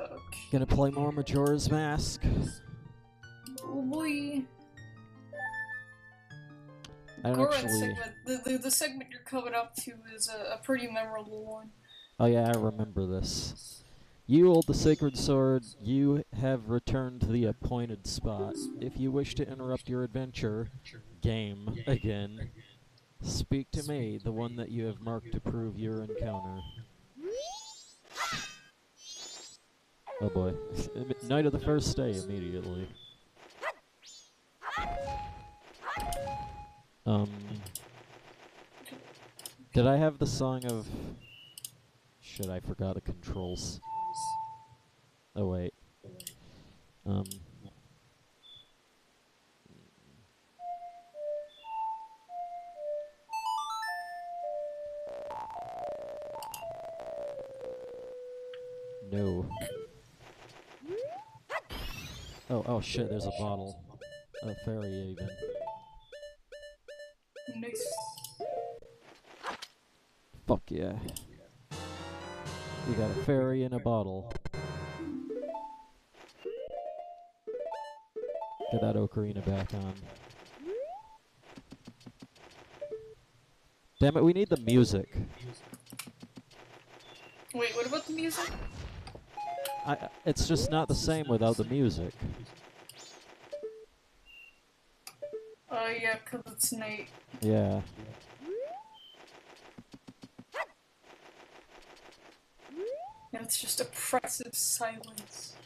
Okay. Gonna play more Majora's Mask. Oh boy. I don't Goron actually... segment. The segment you're coming up to is a pretty memorable one. Oh yeah, I remember this. You hold the sacred sword. You have returned to the appointed spot. If you wish to interrupt your adventure, game, again, speak to me, the one that you have marked to prove your encounter. Oh boy. Night of the first day, immediately. Did I have the song of... Shit, I forgot the controls. Oh wait. No. Oh shit, there's a bottle. A fairy even. Nice. Fuck yeah. You got a fairy in a bottle. Get that ocarina back on. Damn it, we need the music. Wait, what about the music? It's just not the same without the music. Oh yeah, 'cause it's night. Yeah. And it's just oppressive silence.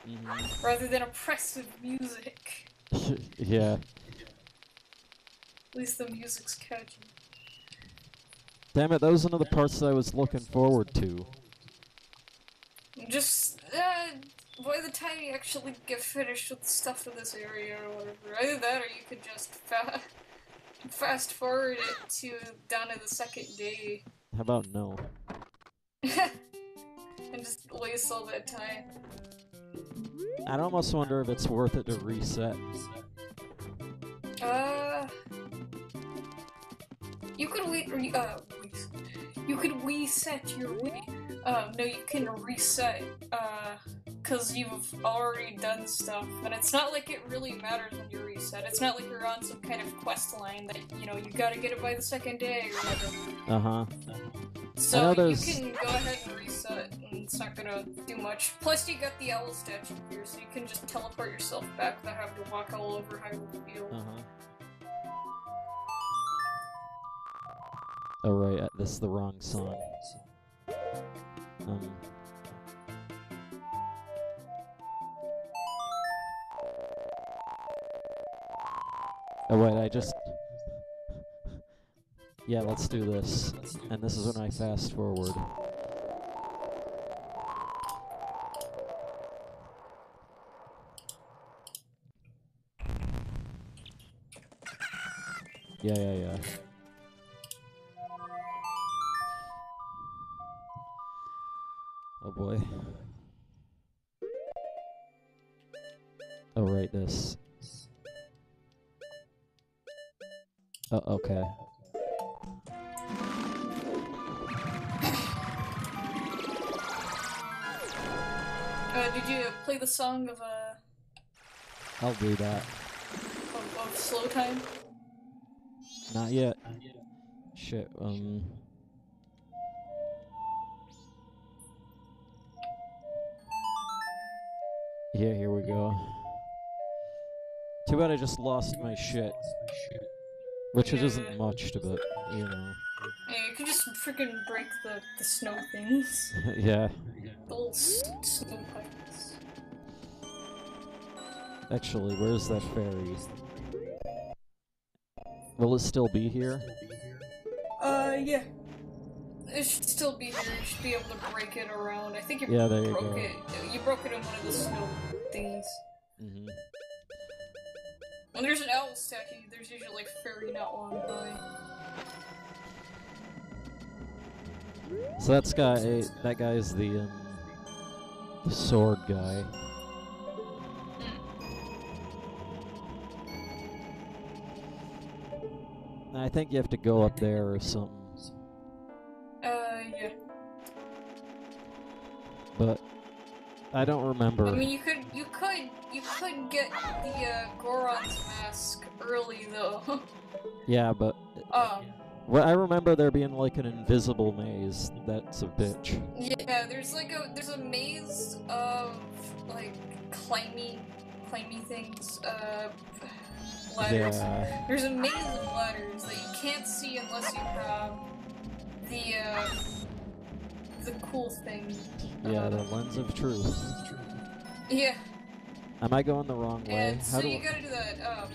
Mm-hmm. Rather than oppressive music. Yeah. At least the music's catchy. Damn it, that was one of the parts that I was looking forward to. Just, by the time you actually get finished with the stuff in this area or whatever, either that or you could just fast forward it to down to the second day. How about no? And just waste all that time. I'd almost wonder if it's worth it to reset. You could you could reset your no, you can reset, cause you've already done stuff, and it's not like it really matters when you reset. It's not like you're on some kind of quest line that, you know, you gotta get it by the second day or whatever. Uh-huh. So you can go ahead and reset, and it's not gonna do much. Plus you got the owl statue here, so you can just teleport yourself back without having to walk all over Hyrule Field. Uh-huh. Oh right, this is the wrong song. Oh wait, I just... Yeah, let's do this. And this is when I fast forward. Yeah. Oh boy. Oh right, this. Oh, okay. Did you play the song of, I'll do that. of Slow Time? Not yet. Shit, Yeah, here we go. Too bad I just lost my shit. Which it isn't much, but, you know. Yeah, you can just freaking break the snow things. Yeah. The little snow pipes. Actually, where's that fairy? Will it still be here? Yeah. It should still be here. You should be able to break it around. I think you there you broke go. it. You broke it in one of the snow things. Mm-hmm. When there's an owl statue, there's usually like fairy not long by. So that guy is the sword guy. I think you have to go up there or something. Yeah. but I don't remember. I mean, you could get the Goron's mask early though. Yeah, but well, I remember there being like an invisible maze. That's a bitch. Yeah, there's a maze of like climby things, ladders. Yeah. There's a maze of ladders that you can't see unless you have the cool thing. Yeah, the lens of truth. Yeah. Am I going the wrong way? And so you gotta do that.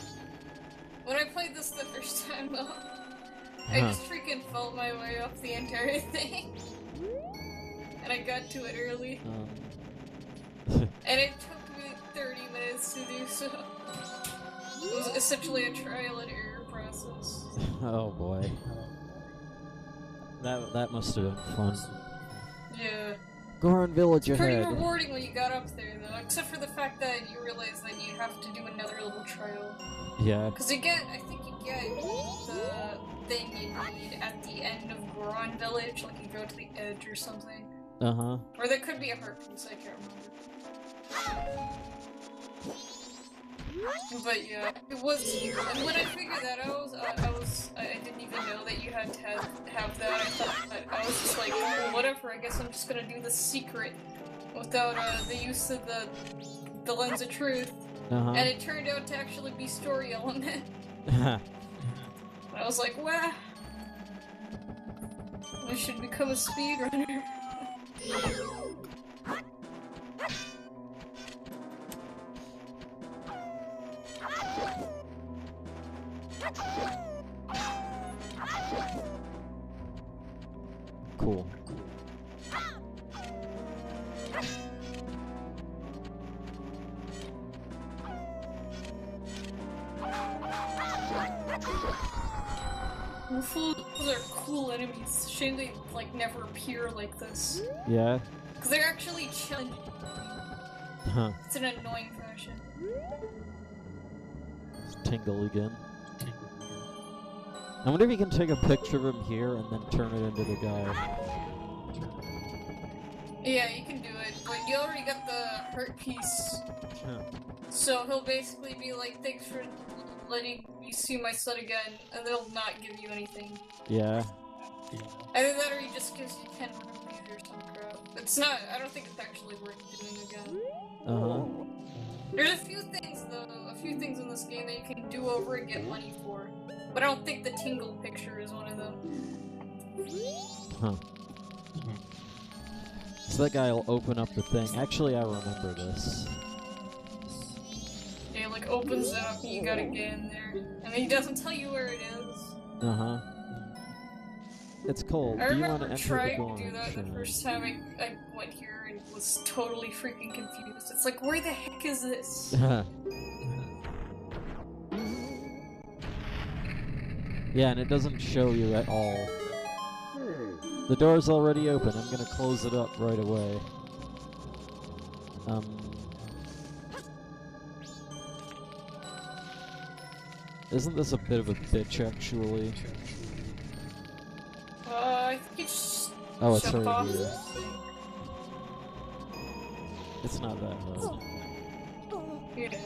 When I played this the first time though, I just freaking felt my way up the entire thing. And I got to it early. And it took me 30 minutes to do so. It was essentially a trial and error process. Oh boy. That must have been fun. Yeah. Goron Village It's pretty ahead. rewarding when you got up there though, except for the fact that you realize that you have to do another little trial. Yeah. Because I think you get the thing you need at the end of Goron Village, like you go to the edge or something. Uh-huh. Or there could be a heart piece, I can't remember. But yeah, it was. And when I figured that out, I didn't even know that you had to have that. I thought that I was just like, well, whatever. I guess I'm just gonna do the secret without the use of the lens of truth. And it turned out to actually be story element. I was like, wow, I should become a speedrunner. Cool. Those are cool enemies. Shame they like never appear like this. Yeah. Because they're actually chilling. Huh. It's an annoying fashion. Tingle again. I wonder if you can take a picture of him here and then turn it into the guy. Yeah, you can do it, but you already got the hurt piece. Huh. So he'll basically be like, thanks for letting me see my son again, and they'll not give you anything. Yeah. Either that or he just gives you 10 rupees or some crap. It's not, I don't think it's actually worth doing again. Uh-huh. There's a few things in this game that you can do over and get money for. But I don't think the Tingle picture is one of them. Huh. So that guy will open up the thing. Actually, I remember this. Yeah, like opens it up and you gotta get in there. And he doesn't tell you where it is. Uh-huh. It's cold. I Do you want to remember enter the trying gorge? to do that the first time I went here and was totally freaking confused. It's like, where the heck is this? Yeah, and it doesn't show you at all. The door's already open. I'm gonna close it up right away. Isn't this a bit of a bitch, actually? I think you just Oh, it's jump right off. here. It's not that hard. Yeah.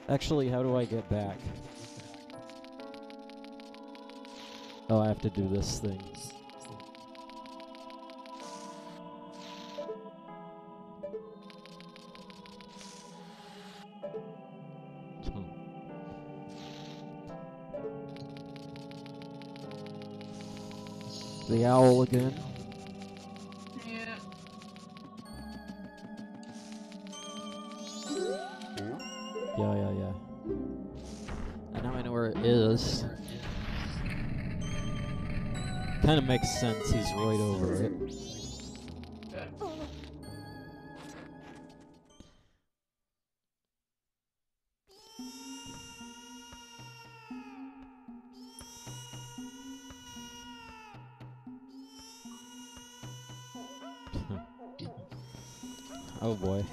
Actually, how do I get back? Oh, I have to do this thing. The owl again. Yeah. Yeah. And now I know where it is. Kind of makes sense, he's right over it. Oh boy.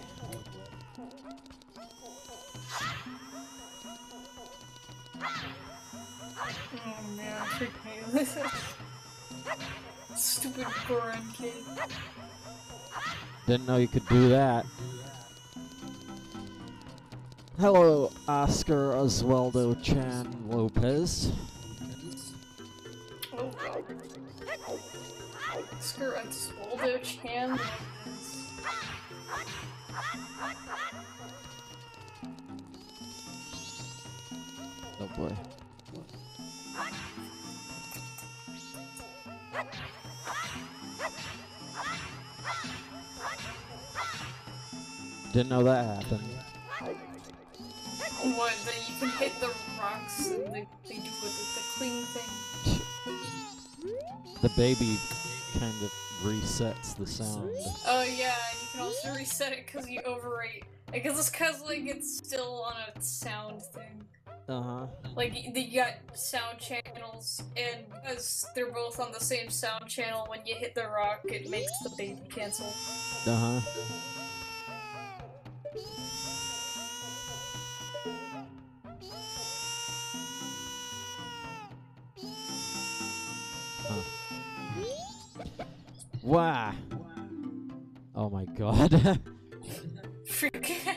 Oh man, I'm freaking hating this. Stupid Goran kid. Didn't know you could do that. Hello, Oscar Oswaldo Chan Lopez. Oh god. Oscar Oswaldo Chan Lopez. Oh boy. Didn't know that happened. What, that you can hit the rocks and they do the cling thing? The baby kind of resets the sound. Oh yeah, and you can also reset it because you overrate. I guess it's because, like, it's still on a sound thing. Uh-huh. Like, you got sound channels, and because they're both on the same sound channel, when you hit the rock, it makes the baby cancel. Uh-huh. Wow. Oh my god. Freaking.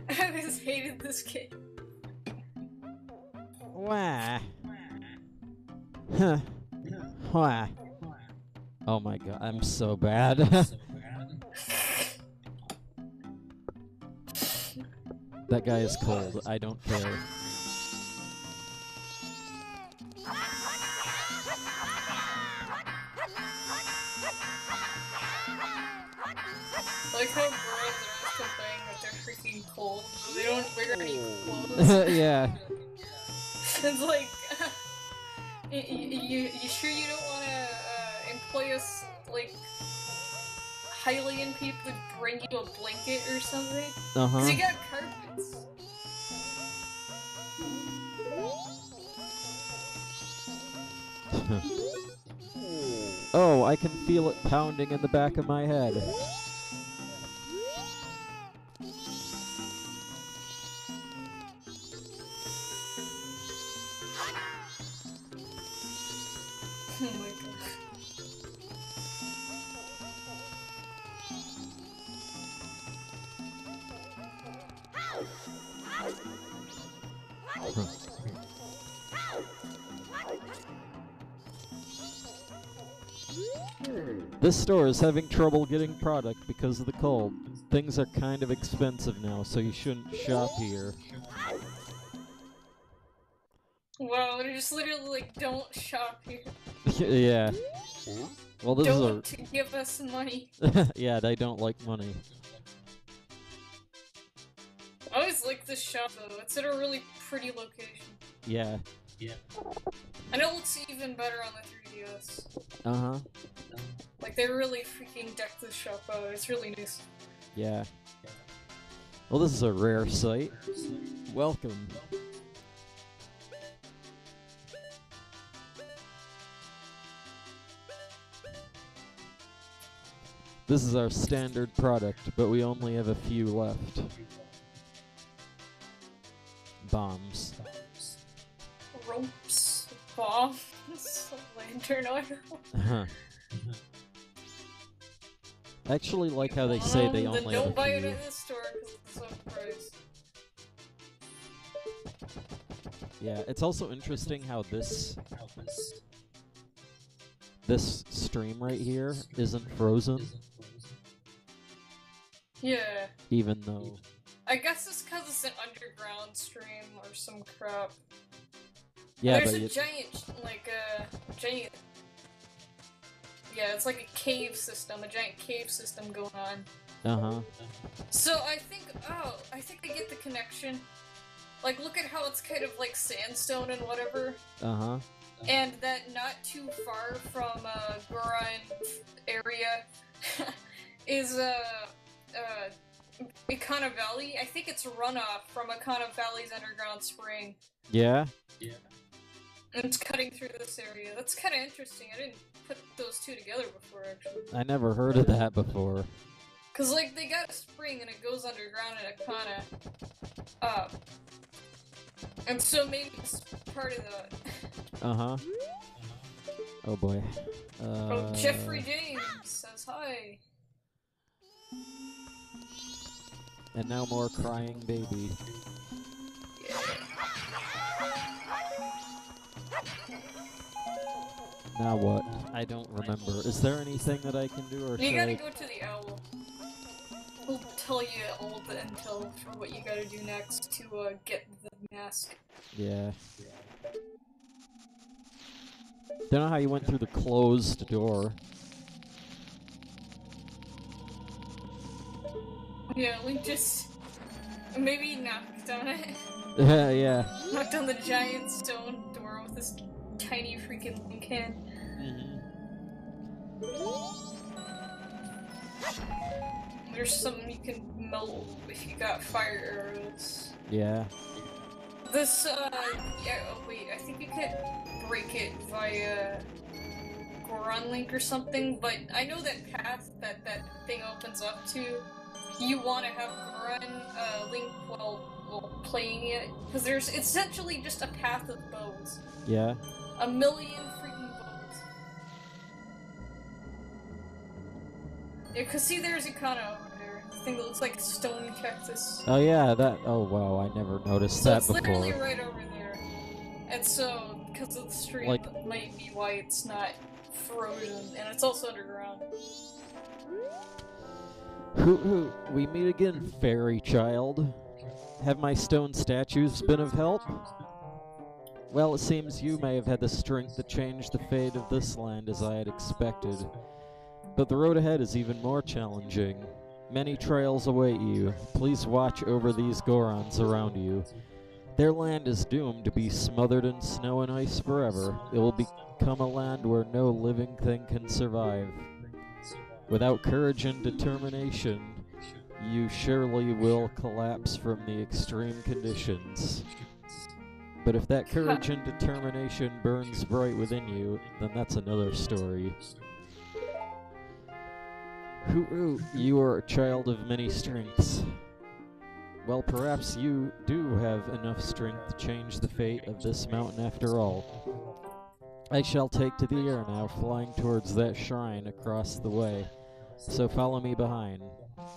I always hated this kid. Wow. Huh. Wow. Oh my god, I'm so bad. That guy is cold. I don't care. I like how girls are always complaining that they're freaking cold, but they don't wear any clothes. Yeah. It's like, you sure you don't want to employ us, like, Hylian people to bring you a blanket or something? Uh-huh. 'Cause you got carpets. Oh, I can feel it pounding in the back of my head. Oh my god. This store is having trouble getting product because of the cold. Things are kind of expensive now, so you shouldn't shop here. Wow, they're just literally like, don't shop here. Yeah. Well, this Don't is give us money. a... Yeah, they don't like money. I always like this shop though, it's at a really pretty location. Yeah. And it looks even better on the 3DS. Uh-huh. Like, they really freaking decked this shop out, it's really nice. Yeah. Well, this is a rare sight. Welcome. This is our standard product, but we only have a few left. Bombs. Ropes, bombs, lantern oil. Uh-huh. I actually like how they say they only have don't a buy it few. at this store because it's overpriced. Yeah, it's also interesting how this stream right here isn't frozen, Yeah. even though... I guess it's because it's an underground stream or some crap. Yeah, There's but a giant, like giant... Yeah, it's like a cave system, a giant cave system going on. Uh-huh. So I think I get the connection. Like, look at how it's kind of like sandstone and whatever. Uh-huh. And that not too far from Goron area is Ikana Valley. I think it's a runoff from Ikana Valley's underground spring. Yeah? And it's cutting through this area. That's kind of interesting. I didn't put those two together before, actually. I never heard of that before. Cause like they got a spring and it goes underground in Ikana. And so maybe it's part of the Uh-huh. Oh boy. Oh, Jeffrey James says hi. And now more crying baby. Now what? I don't remember. Is there anything that I can do, or You should gotta I... go to the owl. He'll tell you all the intel for what you gotta do next to get the mask. Yeah. Don't know how you went through the closed door. Yeah, Link just maybe knocked on it. Yeah. Knocked on the giant stone door with this tiny freaking Link hand. There's something you can melt if you got fire arrows. Yeah. This, yeah, oh wait, I think you could break it via Goron Link or something, but I know that path that thing opens up to, you want to have Goron Link while playing it, because it's essentially just a path of bows. Yeah. A million freaking bows. Yeah, cause see there's Ikana over there, the thing that looks like a stone cactus. Oh yeah, that... Oh wow, I never noticed that before. It's literally right over there. And so, because of the stream, that might be why it's not frozen, and it's also underground. We meet again, fairy child. Have my stone statues been of help? Well, it seems you may have had the strength to change the fate of this land as I had expected. But the road ahead is even more challenging. Many trails await you. Please watch over these Gorons around you. Their land is doomed to be smothered in snow and ice forever. It will become a land where no living thing can survive. Without courage and determination, you surely will collapse from the extreme conditions. But if that courage and determination burns bright within you, then that's another story. You are a child of many strengths. Well, perhaps you do have enough strength to change the fate of this mountain after all. I shall take to the air now, flying towards that shrine across the way. So follow me behind.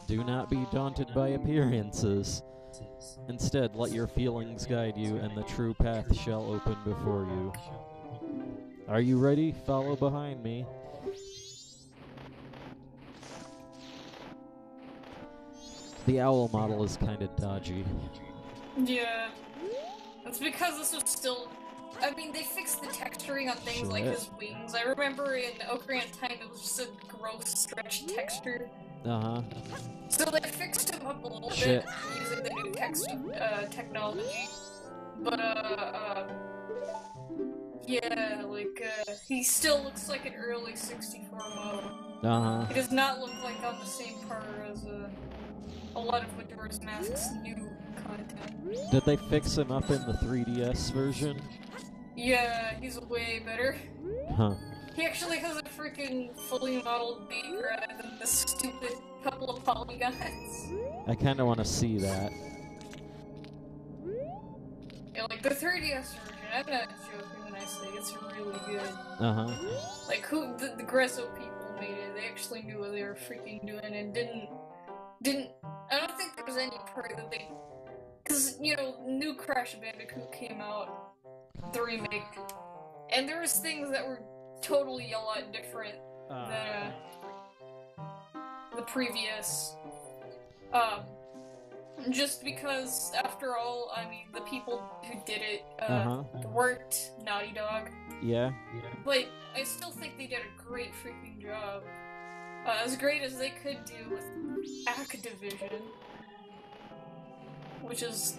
Do not be daunted by appearances. Instead, let your feelings guide you, and the true path shall open before you. Are you ready? Follow behind me. The owl model is kind of dodgy. Yeah. It's because this was still... I mean, they fixed the texturing on things like his wings. I remember in Ocarina of Time it was just a gross stretch texture. Uh-huh. So they fixed him up a little bit using the new technology. But, yeah, like, he still looks like an early 64 model. Uh-huh. He does not look like on the same par as, a lot of Majora's Mask's new content. Did they fix him up in the 3DS version? Yeah, he's way better. Huh. He actually has a freaking fully modeled beak rather than the stupid couple of polygons. I kinda wanna see that. Yeah, like the 3DS version, I'm not joking when I say it's really good. Uh-huh. Like, the Grezzo people made it, they actually knew what they were freaking doing and didn't, I don't think there was any part that they, cause, you know, new Crash Bandicoot came out, the remake, and there was things that were totally a lot different than, the previous, just because, after all, I mean, the people who did it, worked Naughty Dog. Yeah. But I still think they did a great freaking job. As great as they could do with Activision, which is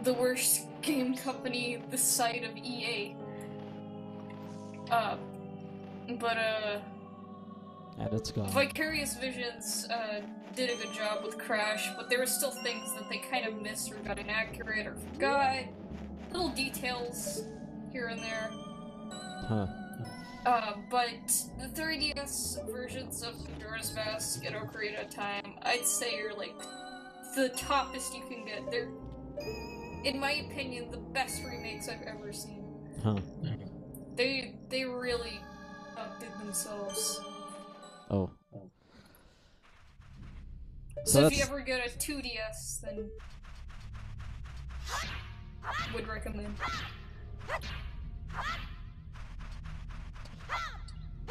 the worst game company this side of EA. And it's gone. Vicarious Visions did a good job with Crash, but there were still things that they kind of missed or got inaccurate or forgot. Little details here and there. Huh. But the 3DS versions of Majora's Mask and Ocarina of Time, I'd say are like the toppest you can get. They're, in my opinion, the best remakes I've ever seen. Huh. They really outdid themselves. Oh. So if you ever get a 2DS, then would recommend.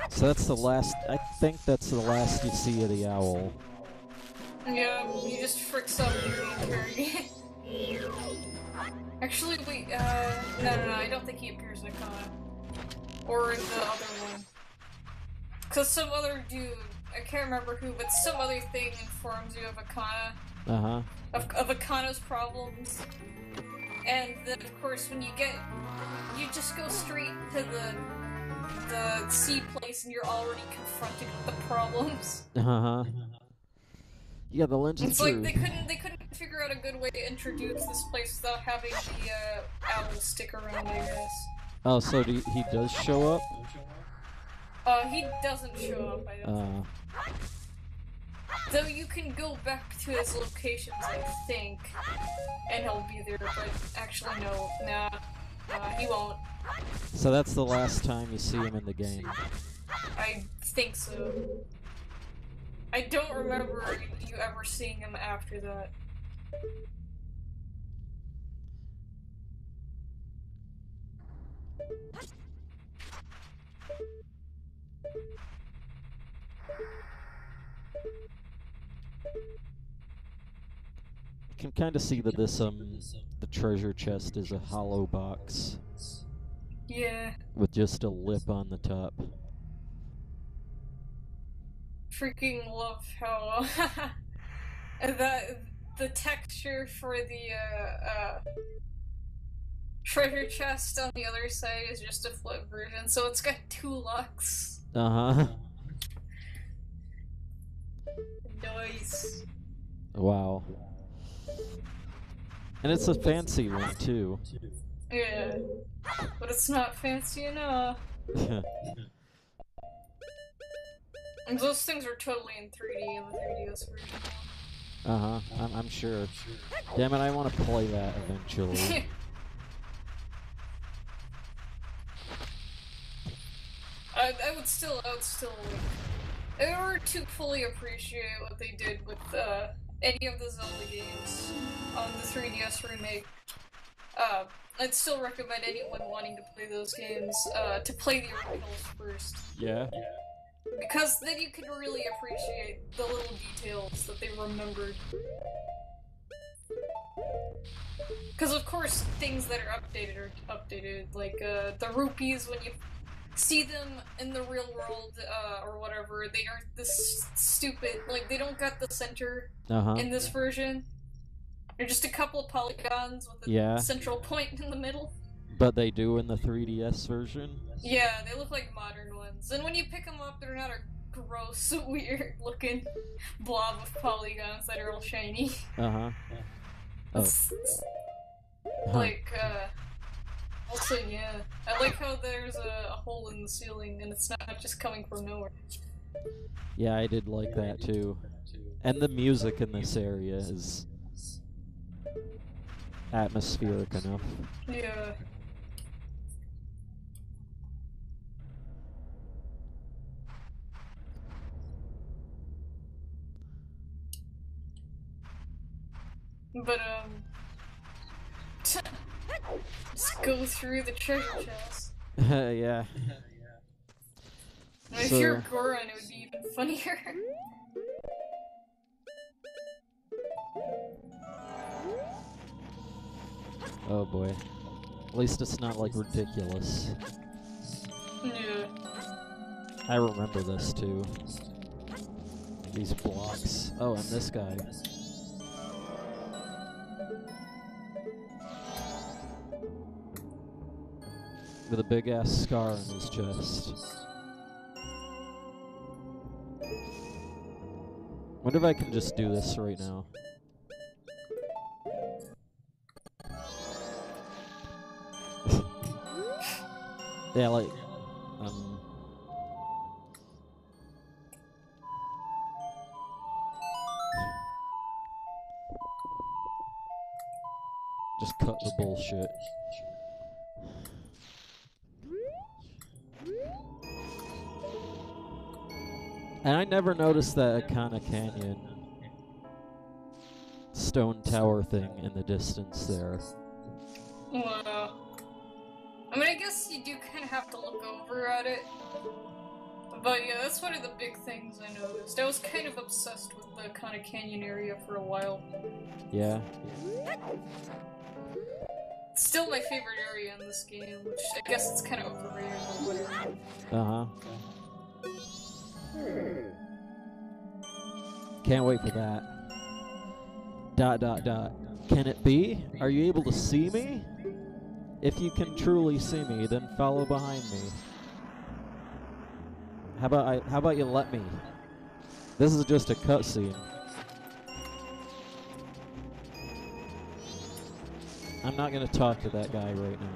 So that's the last. I think that's the last you see of the owl. Yeah, he just fricks up the entire game. Actually, wait, no, I don't think he appears in Akana. Or in the other one. Cause some other dude, I can't remember who, but some other thing informs you of Akana. Uh-huh. Of Akana's problems. And then, of course, when you just go straight to the C place and you're already confronted with the problems. Uh-huh. Yeah, the lens of It's truth. like they couldn't figure out a good way to introduce this place without having the owl stick around, I guess. Oh, so he does show up? He doesn't show up, I don't think. Though you can go back to his locations, I think, and he'll be there, but actually no, nah, he won't. So that's the last time you see him in the game? I think so. I don't remember you ever seeing him after that. You can kind of see that this, the treasure chest is a hollow box. Yeah. With just a lip on the top. Freaking love how the texture for the treasure chest on the other side is just a flip version, so it's got 2 locks. Uh-huh. Nice. Wow. And it's a fancy one, too. Yeah. But it's not fancy enough. And those things are totally in 3D in the 3DS version. Uh-huh, I'm sure. Damn it, I want to play that eventually. I would still like, in order to fully appreciate what they did with any of the Zelda games on the 3DS remake, I'd still recommend anyone wanting to play those games to play the originals first. Yeah? Because then you can really appreciate the little details that they remembered. Because of course, things that are updated, like the rupees, when you see them in the real world, or whatever, they aren't this stupid, like they don't got the center in this version. They're just a couple of polygons with a central point in the middle. But they do in the 3DS version? Yeah, they look like modern ones. And when you pick them up, they're not a gross, weird looking blob of polygons that are all shiny. Uh-huh. Oh. Like, also, yeah. I like how there's a hole in the ceiling and it's not just coming from nowhere. Yeah, I did like that too. And the music in this area is atmospheric enough. Yeah. But, just go through the treasure chest. Yeah. If you're Goron, it would be even funnier. Oh boy. At least it's not, like, ridiculous. Yeah. I remember this, too. These blocks. Oh, and this guy. With a big-ass scar on his chest. Wonder if I can just do this right now. Yeah, like, just cut the bullshit. And I never noticed that Akana Canyon stone tower thing in the distance there. I mean, I guess you do kind of have to look over at it. But yeah, that's one of the big things I noticed. I was kind of obsessed with the Akana Canyon area for a while. Yeah. It's still my favorite area in this game, which I guess it's kind of overrated or whatever. Uh-huh. Can't wait for that. ... Can it be? Are you able to see me? If you can truly see me, then follow behind me. How about you let me? This is just a cutscene. I'm not gonna talk to that guy right now.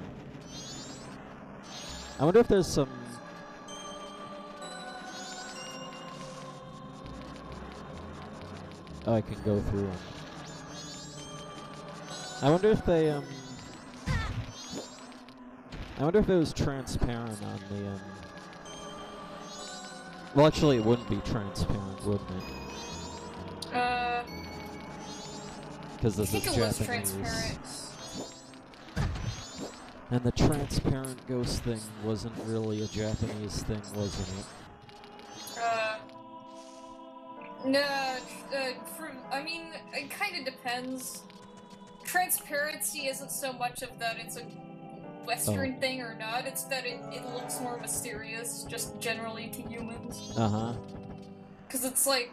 I wonder if there's some... Oh, I can go through them. I wonder if they, I wonder if it was transparent on the, Well, actually, it wouldn't be transparent, wouldn't it? Because this is Japanese. Was transparent. And the transparent ghost thing wasn't really a Japanese thing, wasn't it? No, I mean, it kind of depends. Transparency isn't so much of that it's a Western thing or not, it's that it looks more mysterious, just generally to humans. Uh-huh. Because it's like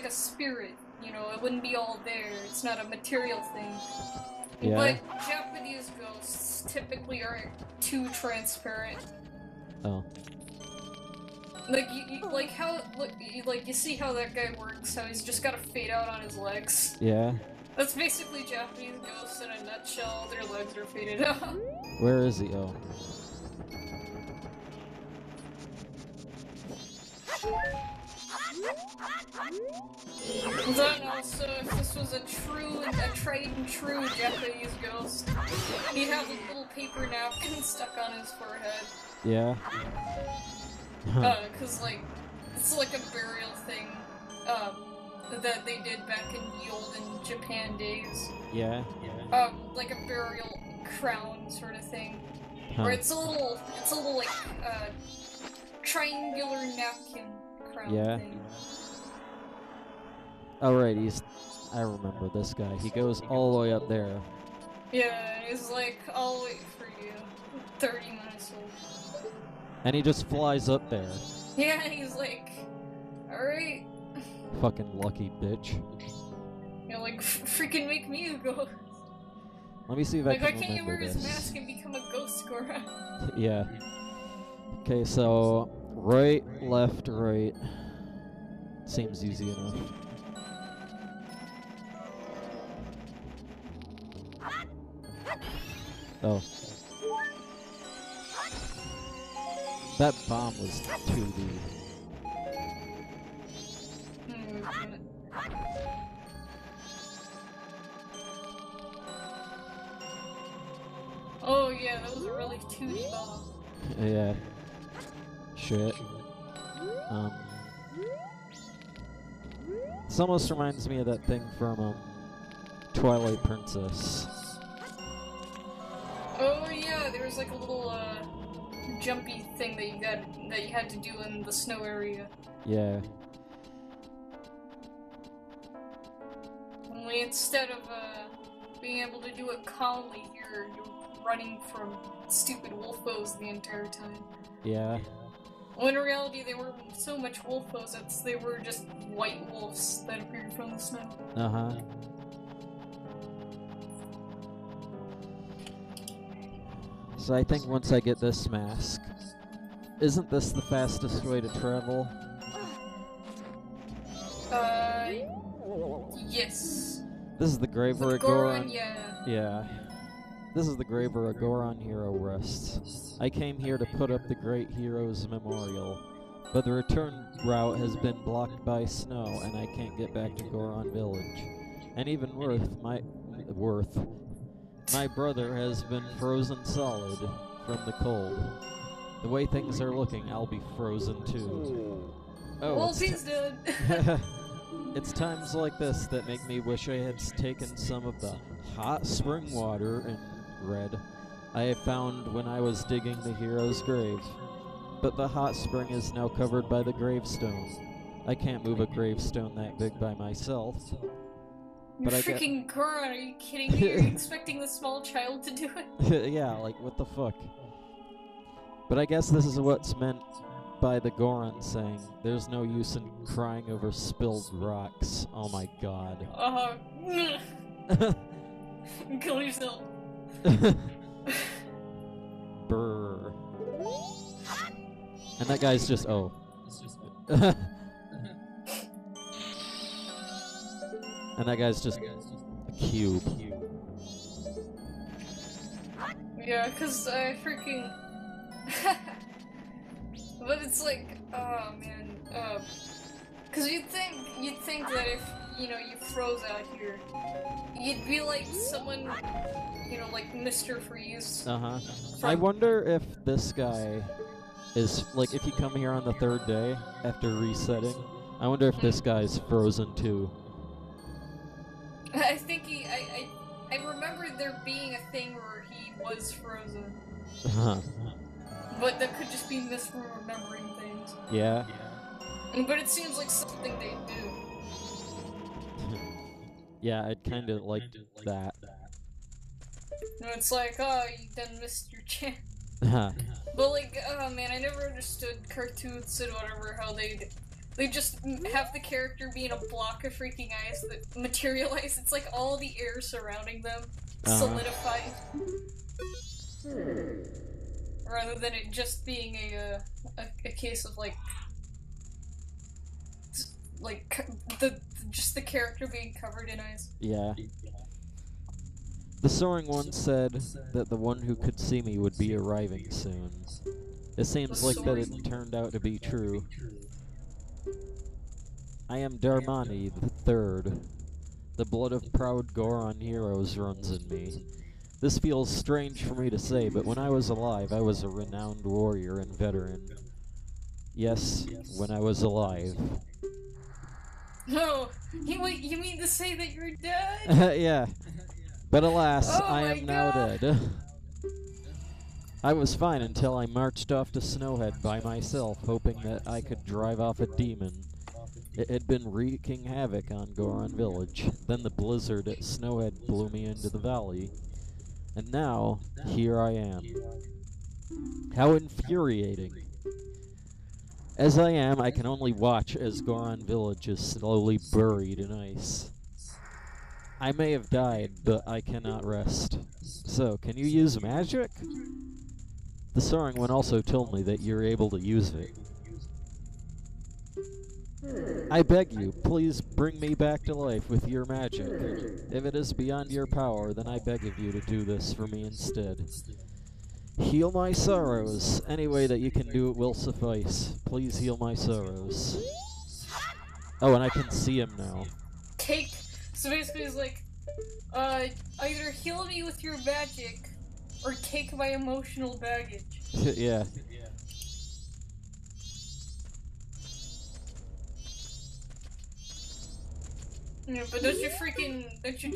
a spirit, you know, it wouldn't be all there, it's not a material thing. Yeah. But Japanese ghosts typically aren't too transparent. Oh. Like, you see how that guy works, how he's just got a fade out on his legs. Yeah. That's basically Japanese ghosts in a nutshell, their legs are faded out. Where is he? Oh. Then also, if this was a tried and true Japanese ghost, he'd have a little paper napkin stuck on his forehead. Yeah. Cause like, it's like a burial thing, that they did back in the olden Japan days. Yeah. Like a burial crown sort of thing. Huh. Where it's a little like, triangular napkin crown thing. Oh right, I remember this guy. He goes all the way up there. Yeah, he's like, I'll wait for you. 30 minutes later. And he just flies up there. Yeah, he's like, alright. Fucking lucky bitch. You know, like, freaking make me a ghost. Let me see if I can why can't you remember wear this. his mask and become a ghost, Gora? Yeah. Okay, so right, left, right. Seems easy enough. Oh. That bomb was 2D. Oh yeah, that was a really 2D bomb. Yeah. Shit. This almost reminds me of that thing from, Twilight Princess. Oh yeah, there was like a little, jumpy thing that you had to do in the snow area. Yeah. Only instead of, being able to do it calmly here, you're running from stupid wolfos the entire time. Yeah. Well, in reality, they weren't so much wolfos, they were just white wolves that appeared from the snow. Uh-huh. So I think once I get this mask, isn't this the fastest way to travel? Yes. This is the grave where Goron... Yeah. Yeah. This is the grave where a Goron hero rests. I came here to put up the great hero's memorial, but the return route has been blocked by snow, and I can't get back to Goron Village. And even worse, my brother has been frozen solid from the cold. The way things are looking, I'll be frozen too. Oh, Wolfie's dead. it's times like this that make me wish I had taken some of the hot spring water in red I found when I was digging the hero's grave. But the hot spring is now covered by the gravestone. I can't move a gravestone that big by myself. You're freaking Goron, are you kidding me? Are you expecting the small child to do it? Yeah, like, what the fuck? But I guess this is what's meant by the Goron saying, there's no use in crying over spilled rocks. Oh my god. Kill yourself. Brr. And that guy's just, oh. And that guy's just a cube. Yeah, cause I freaking... But it's like, oh man, cause you'd think that if, you know, you froze out here, you'd be like someone, you know, like Mr. Freeze. Uh-huh. I wonder if this guy is, like, if you come here on the third day after resetting, I wonder if this guy's frozen too. I think I remember there being a thing where he was frozen. Huh. But that could just be misremembering things. Yeah. But it seems like something they do. Yeah, I'd kind of like that. No, it's like, oh, you done missed your chance. Huh. But like, oh man, I never understood cartoons and whatever, how they just have the character be in a block of freaking ice that materialize. It's like all the air surrounding them solidify. Rather than it just being a case of like just the character being covered in ice. Yeah. The soaring one said that the one who could see me would be arriving soon. It seems like that it turned out to be true. I am Darmani the Third. The blood of proud Goron heroes runs in me. This feels strange for me to say, but when I was alive, I was a renowned warrior and veteran. Yes, when I was alive. No, you mean to say that you're dead? Yeah. But alas, I am now dead. I was fine until I marched off to Snowhead by myself, hoping that I could drive off a demon. It had been wreaking havoc on Goron Village. Then the blizzard at Snowhead blew me into the valley. And now, here I am. How infuriating. As I am, I can only watch as Goron Village is slowly buried in ice. I may have died, but I cannot rest. So, can you use magic? The soaring one also told me that you're able to use it. I beg you, please bring me back to life with your magic. If it is beyond your power, then I beg of you to do this for me instead. Heal my sorrows. Any way that you can do it will suffice. Please heal my sorrows. Oh, and I can see him now. So basically it's like, either heal me with your magic, or take my emotional baggage. Yeah. Yeah, but don't you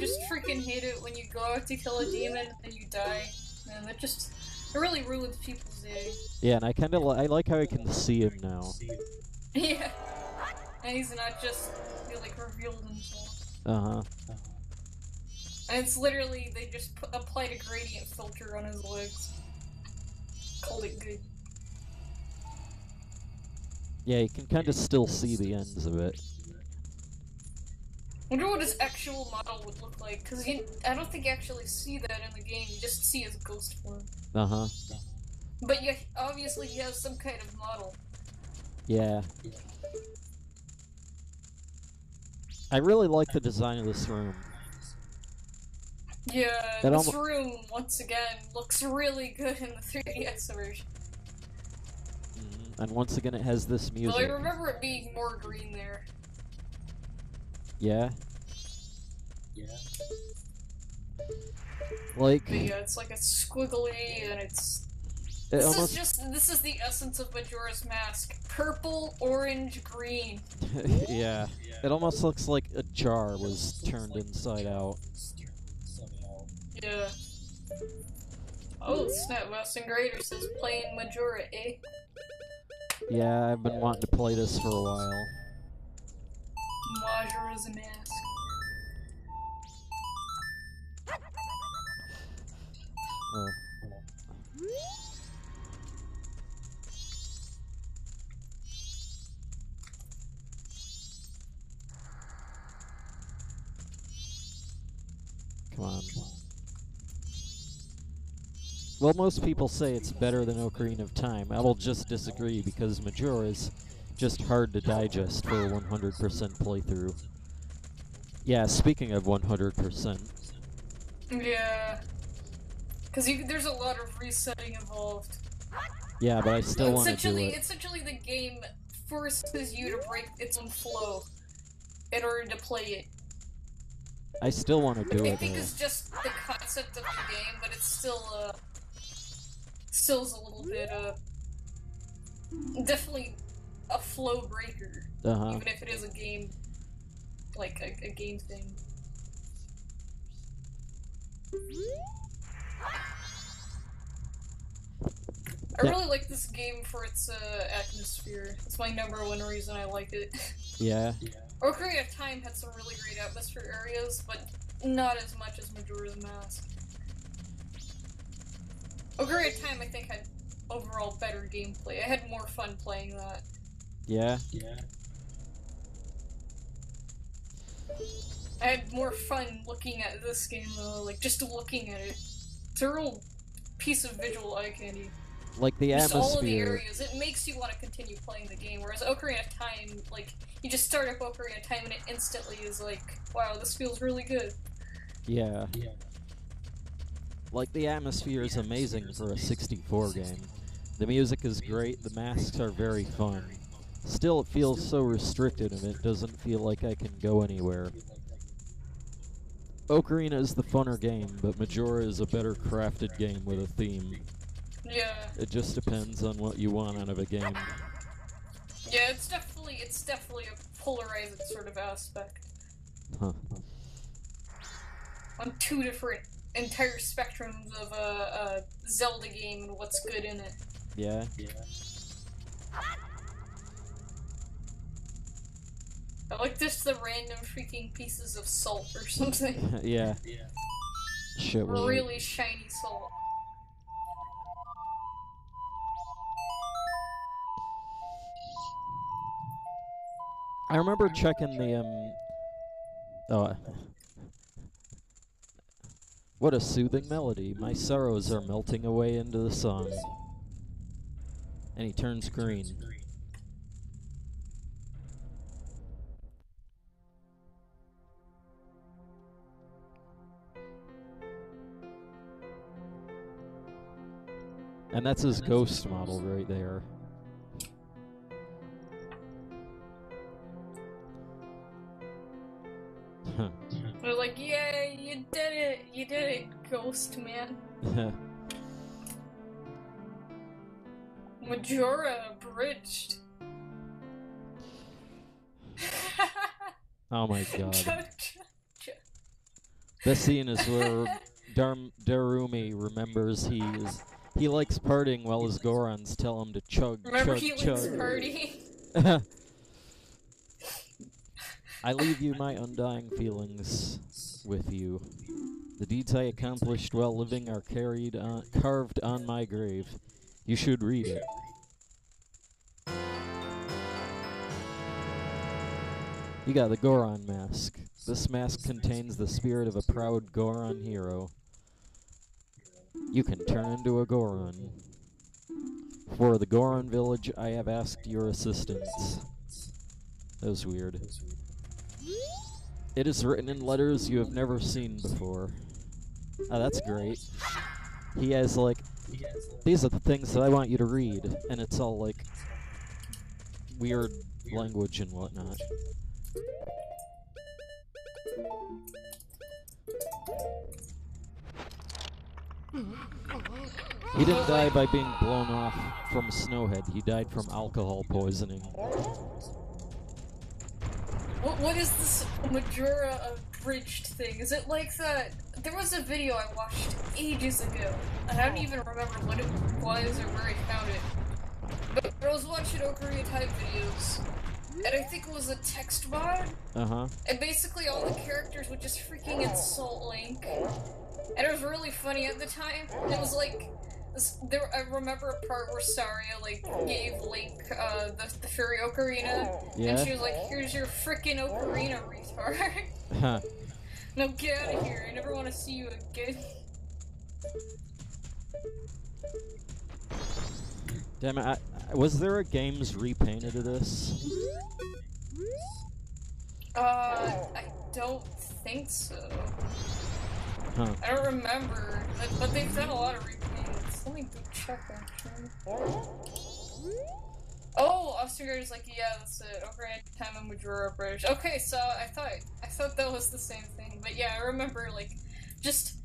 just freaking hate it when you go out to kill a demon and you die? Man, it really ruins people's day. Yeah, and I like how I can see him now. Yeah. And he's not just, like, revealed himself. Uh-huh. And it's literally, they just applied a gradient filter on his legs. Called it good. Yeah, you can kind of still see the ends of it. I wonder what his actual model would look like, because I don't think you actually see that in the game, you just see his ghost form. Uh-huh. But yeah, obviously he has some kind of model. Yeah. I really like the design of this room. Yeah, this room, once again, looks really good in the 3DS version. And once again it has this music. Well, I remember it being more green there. Yeah? Yeah. Like... But yeah, it's like a squiggly, and it's... This is the essence of Majora's Mask. Purple, orange, green. Yeah. It almost looks like a jar was turned inside out. Yeah. Oh, snap, Weston Grader says playing Majora, eh? Yeah, I've been wanting to play this for a while. Majora's Mask. Oh. Come on. Well, most people say it's better than Ocarina of Time. I will just disagree because Majora is just hard to digest for a 100% playthrough. Yeah, speaking of 100%. Yeah. Because there's a lot of resetting involved. Yeah, but I still want to do it. Essentially, the game forces you to break its own flow in order to play it. I still want to do it. I think it's just the concept of the game, but it's still is a little bit definitely a flow breaker. Even if it is a game, like a game thing. I really like this game for its atmosphere. It's my #1 reason I like it. Yeah. Ocarina of Time had some really great atmosphere areas, but not as much as Majora's Mask. Ocarina of Time, I think, had overall better gameplay. I had more fun playing that. Yeah? I had more fun looking at this game, though, like, just looking at it. It's a real piece of visual eye candy. Like the just atmosphere. all of the areas, it makes you want to continue playing the game, whereas Ocarina of Time, like, you just start up Ocarina of Time and it instantly is like, wow, this feels really good. Yeah. Like, the atmosphere is amazing for a 64 game. The music is great, the masks are very fun. Still, it feels so restricted and it doesn't feel like I can go anywhere. Ocarina is the funner game, but Majora is a better crafted game with a theme. Yeah. It just depends on what you want out of a game. Yeah, it's definitely a polarizing sort of aspect. Huh. On two different entire spectrums of a Zelda game and what's good in it. Yeah? I like just the random freaking pieces of salt or something. Yeah. Shit, really shiny salt. I remember checking the, oh. What a soothing melody. My sorrows are melting away into the song. And he turns green. And that's his ghost model right there. They're like, yeah, you did it, ghost man. Majora abridged. Oh my god. This scene is where Darumi remembers he likes partying while his Gorons tell him to chug. Remember, he likes partying. I leave you my undying feelings with you. The deeds I accomplished while living are carved on my grave. You should read it. You got the Goron mask. This mask contains the spirit of a proud Goron hero. You can turn into a Goron. For the Goron village, I have asked your assistance. That was weird. It is written in letters you have never seen before. Oh, that's great. He has, like, these are the things that I want you to read, and it's all, like, weird language and whatnot. He didn't die by being blown off from a snowhead. He died from alcohol poisoning. What is this Majora abridged thing? Is it like that? There was a video I watched ages ago, and I don't even remember what it was or where I found it. But I was watching Ocarina type videos, and I think it was a text mod. And basically all the characters would just freaking insult Link. And it was really funny at the time. It was like, I remember a part where Saria, like, gave Link, the fairy ocarina, and she was like, here's your frickin' ocarina, retard. No, get out of here, I never want to see you again. Damn it, was there a games repainted of this? I don't think so. I don't remember, but they've done a lot of repaints. Let me go check, actually. Oh, Ostergaard's like, yeah, that's it. Ocarina of Time and Majora Bridge. Okay, so I thought that was the same thing, but yeah, I remember, like, just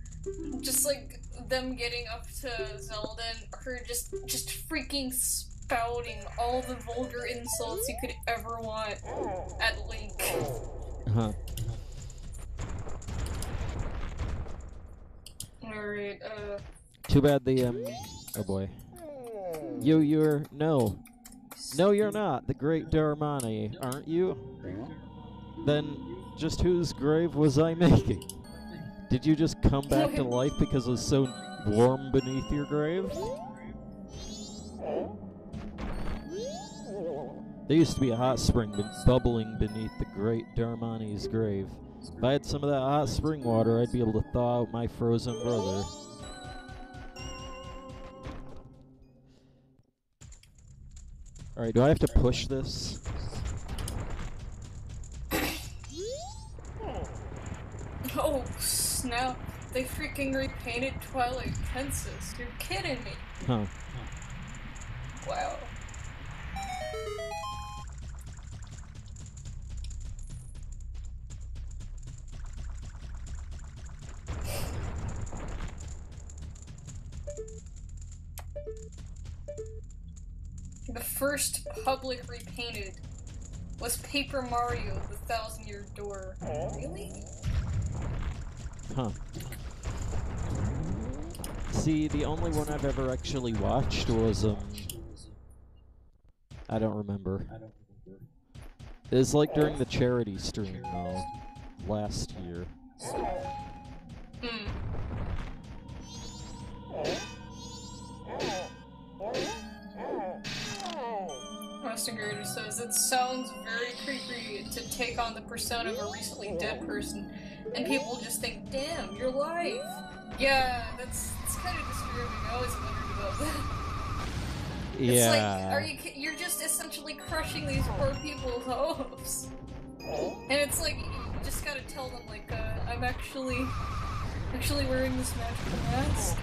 like them getting up to Zelda and her just freaking spouting all the vulgar insults you could ever want at Link. Alright, Too bad the, oh boy. No, you're not the Great Darmani, aren't you? Then, just whose grave was I making? Did you just come back to life because it was so warm beneath your grave? There used to be a hot spring bubbling beneath the Great Darmani's grave. If I had some of that hot spring water, I'd be able to thaw out my frozen brother. Alright, do I have to push this? Oh, snap. They freaking repainted Twilight Princess. You're kidding me. Huh. Wow. The first public repainted was Paper Mario: The Thousand-Year Door. Really? Huh. See, the only one I've ever actually watched was, I don't remember. It was like during the charity stream, though, last year. Ostergaard says, it sounds very creepy to take on the persona of a recently dead person, and people just think, damn, you're alive. Yeah, it's kind of disturbing. I always wondered about that. Yeah. It's like, you're just essentially crushing these poor people's hopes. And it's like, you just gotta tell them, like, I'm actually wearing this magical mask.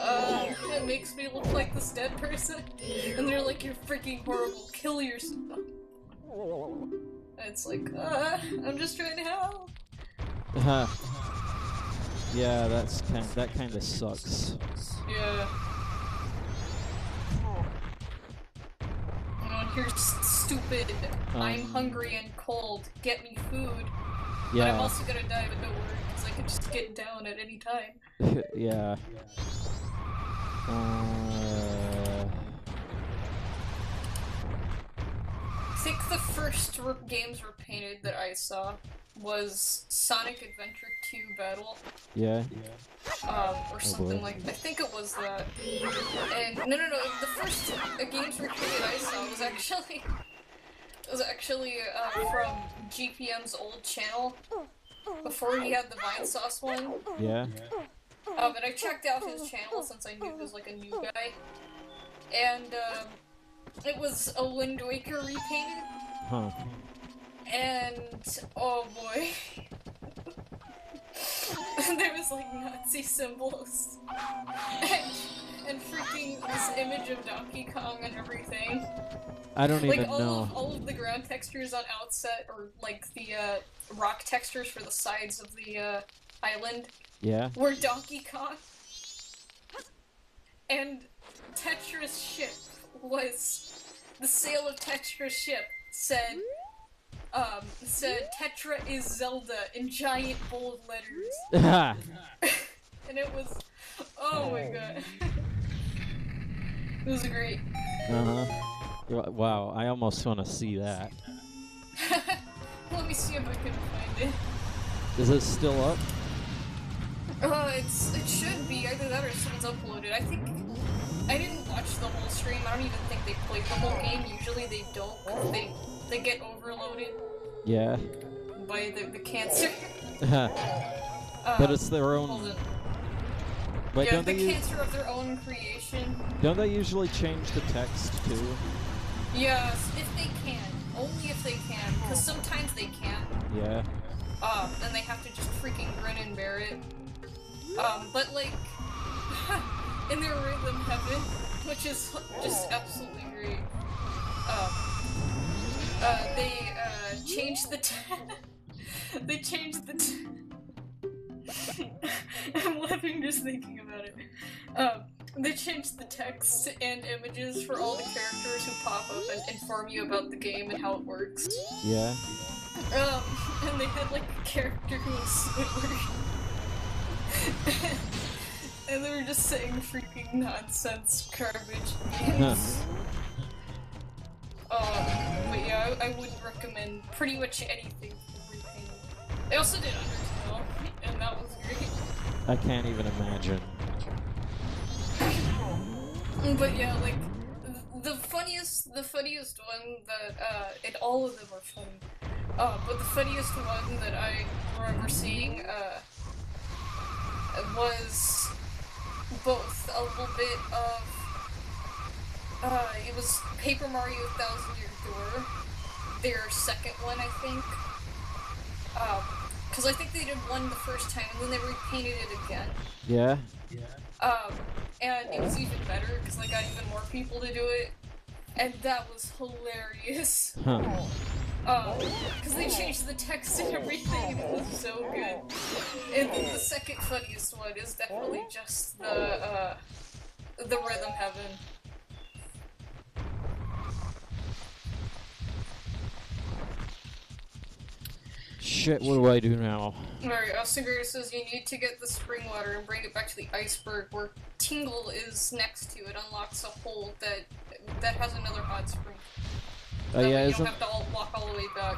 It makes me look like this dead person. And they're like, you're freaking horrible, kill yourself. And it's like, I'm just trying to help. Yeah, that kind of sucks. Yeah. And here's stupid, I'm hungry and cold, get me food. Yeah. But I'm also gonna die, but don't worry, because I can just get down at any time. Yeah. I think the first games repainted that I saw was Sonic Adventure 2 Battle. Yeah. Or something like that. I think it was that. And no, the first games repainted I saw was actually from GPM's old channel before he had the Vine Sauce one. Yeah. And I checked out his channel since I knew he was like a new guy. And it was a Wind Waker repainted. Huh. And oh boy. There was like Nazi symbols. And freaking this image of Donkey Kong and everything. I don't even like know. All of the ground textures on Outset, or like the rock textures for the sides of the island. Yeah. Were Donkey Kong. and Tetra's ship was the sale of Tetra's ship said Tetra is Zelda in giant bold letters. And it was, oh my god. It was great. Wow, I almost want to see that. Let me see if I can find it. Is it still up? It should be either that or someone's uploaded. I think I didn't watch the whole stream. I don't even think they played the whole game. Usually they don't, because they get overloaded. Yeah. By the cancer. But it's their own. Hold on. Wait, yeah, don't the they cancer of their own creation. Don't they usually change the text too? Yes, if they can. Only if they can, because sometimes they can't. Yeah. And they have to just freaking grin and bear it. But like, in their rhythm heaven, which is just absolutely great. They changed the they changed the I'm laughing just thinking about it. They changed the text and images for all the characters who pop up and inform you about the game and how it works. Yeah. And they had like a character who was Squidward. And they were just saying freaking nonsense garbage names. But yeah, I would recommend pretty much anything for repainting. I also did Undertale, and that was great. I can't even imagine. But yeah, like, the funniest one that, and all of them are funny, but the funniest one that I remember seeing, was both a little bit of, it was Paper Mario Thousand Year Door, their second one, I think, because I think they did one the first time, and then they repainted it again. Yeah? And it was even better, because they got even more people to do it, and that was hilarious. Huh. Because they changed the text and everything, and it was so good. And then the second funniest one is definitely just the Rhythm Heaven. Shit, what do I do now? Alright, Austin says you need to get the spring water and bring it back to the iceberg where Tingle is next to it. Unlocks a hole that has another hot spring. Oh yeah, you don't have to walk all the way back.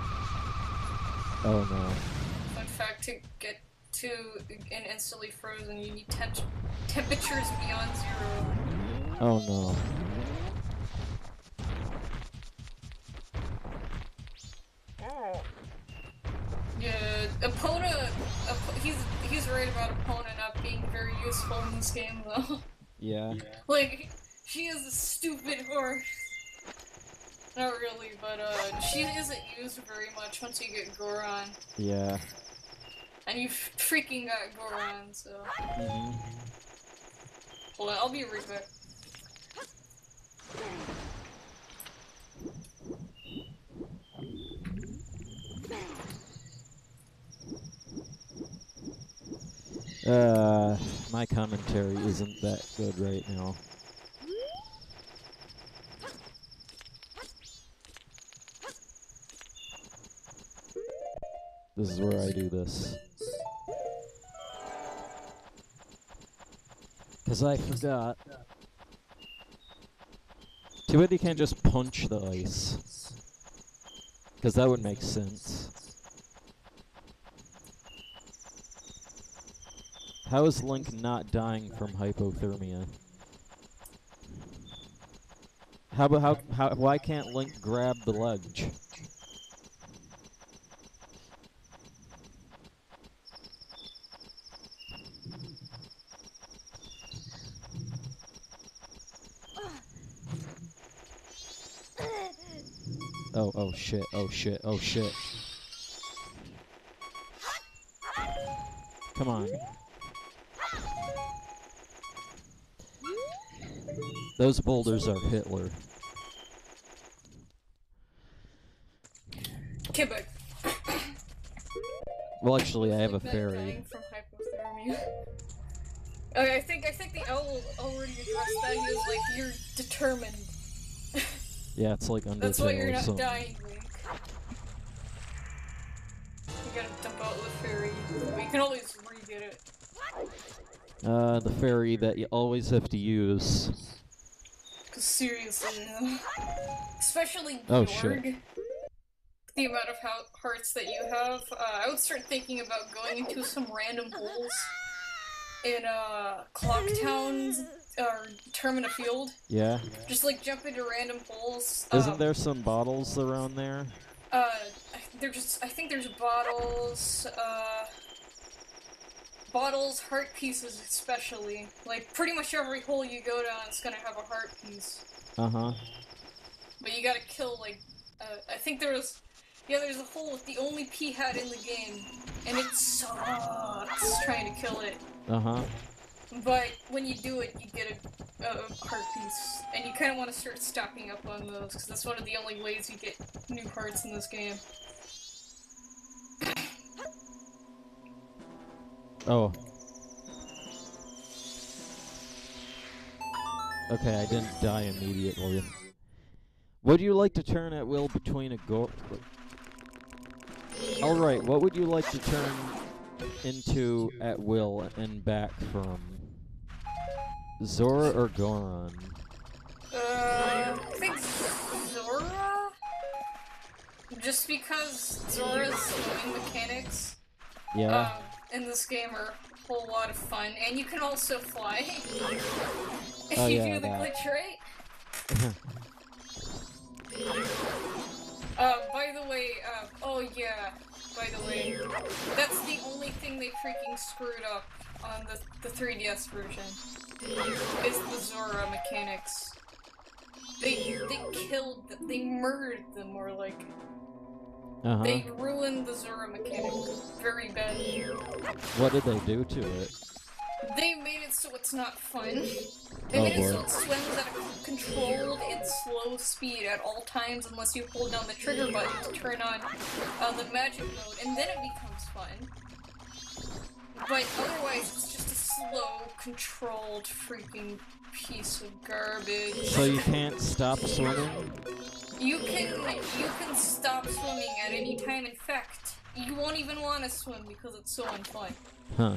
Oh no. In fact, to get to an instantly frozen, you need temperatures beyond 0. Oh no. Yeah, Epona, he's right about Epona not being very useful in this game, though. Yeah. Like, she is a stupid horse. Not really, but she isn't used very much once you get Goron. Yeah. And you freaking got Goron, so... Mm-hmm. Hold on, I'll be right back. My commentary isn't that good right now. This is where I do this. 'Cause I forgot. Too bad you can't just punch the ice. 'Cause that would make sense. How is Link not dying from hypothermia? Why can't Link grab the ledge? Oh shit, oh shit, oh shit. Come on. Those boulders are Hitler. Okay, but... Well, actually, I have a fairy. Dying from hypothermia. I think the owl already addressed that. He was like, "You're determined." Yeah, it's like That's why Undertale you're or not something. dying, Link. You gotta dump out the fairy, but you can always re-get it. The fairy that you always have to use. Cause seriously, especially Oh, Georg, shit. the amount of hearts that you have, I would start thinking about going into some random holes in Clocktown or Termina Field. Yeah? Just like jump into random holes. Isn't there some bottles around there? I think there's bottles, bottles, heart pieces especially. Like, pretty much every hole you go down is gonna have a heart piece. Uh-huh. But you gotta kill, like, I think there's a hole with the only P-hat in the game, and it sucks trying to kill it. Uh-huh. But when you do it, you get a heart piece, and you kind of want to start stocking up on those, because that's one of the only ways you get new hearts in this game. Oh. Okay, I didn't die immediately. Would you like to turn at will between a Alright, what would you like to turn into at will and back from? Zora or Goron? I think Zora? Just because Zora's swimming mechanics in this game are a whole lot of fun, and you can also fly if you do the glitch right. By the way, by the way, that's the only thing they freaking screwed up on the 3DS version, is the Zora mechanics. They killed them, they murdered them, more like. They ruined the Zora mechanic very badly. What did they do to it? They made it so it's not fun. They made it so it swims at a controlled and slow speed at all times unless you hold down the trigger button to turn on the magic mode, and then it becomes fun. But otherwise, it's just a slow, controlled freaking piece of garbage. So you can't stop swimming? You can stop swimming at any time. In fact, you won't even want to swim because it's so unfun. Huh.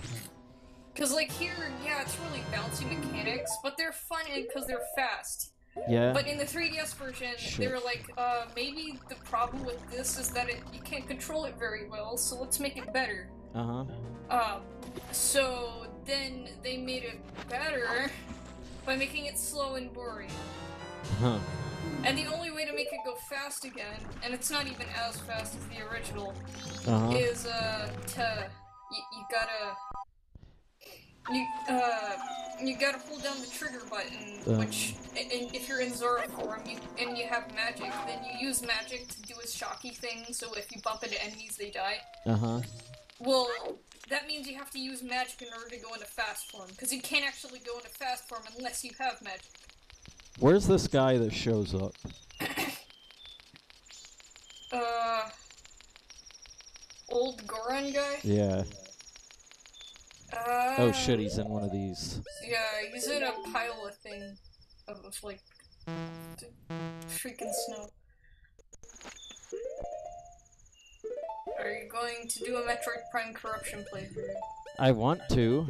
Because, like, here, yeah, it's really bouncy mechanics, but they're fun because they're fast. Yeah? But in the 3DS version, they were like, maybe the problem with this is that you can't control it very well, so let's make it better. So then they made it better by making it slow and boring. And the only way to make it go fast again, and it's not even as fast as the original, is, you gotta hold down the trigger button, which, if you're in Zora form, and you have magic, then you use magic to do a shocky thing, so if you bump into enemies, they die. Well, that means you have to use magic in order to go into fast form, because you can't actually go into fast form unless you have magic. Where's this guy that shows up? Old Goron guy? Yeah. Oh shit, he's in one of these. Yeah, he's in a pile of thing of like freaking snow. Are you going to do a Metroid Prime Corruption playthrough? I want to.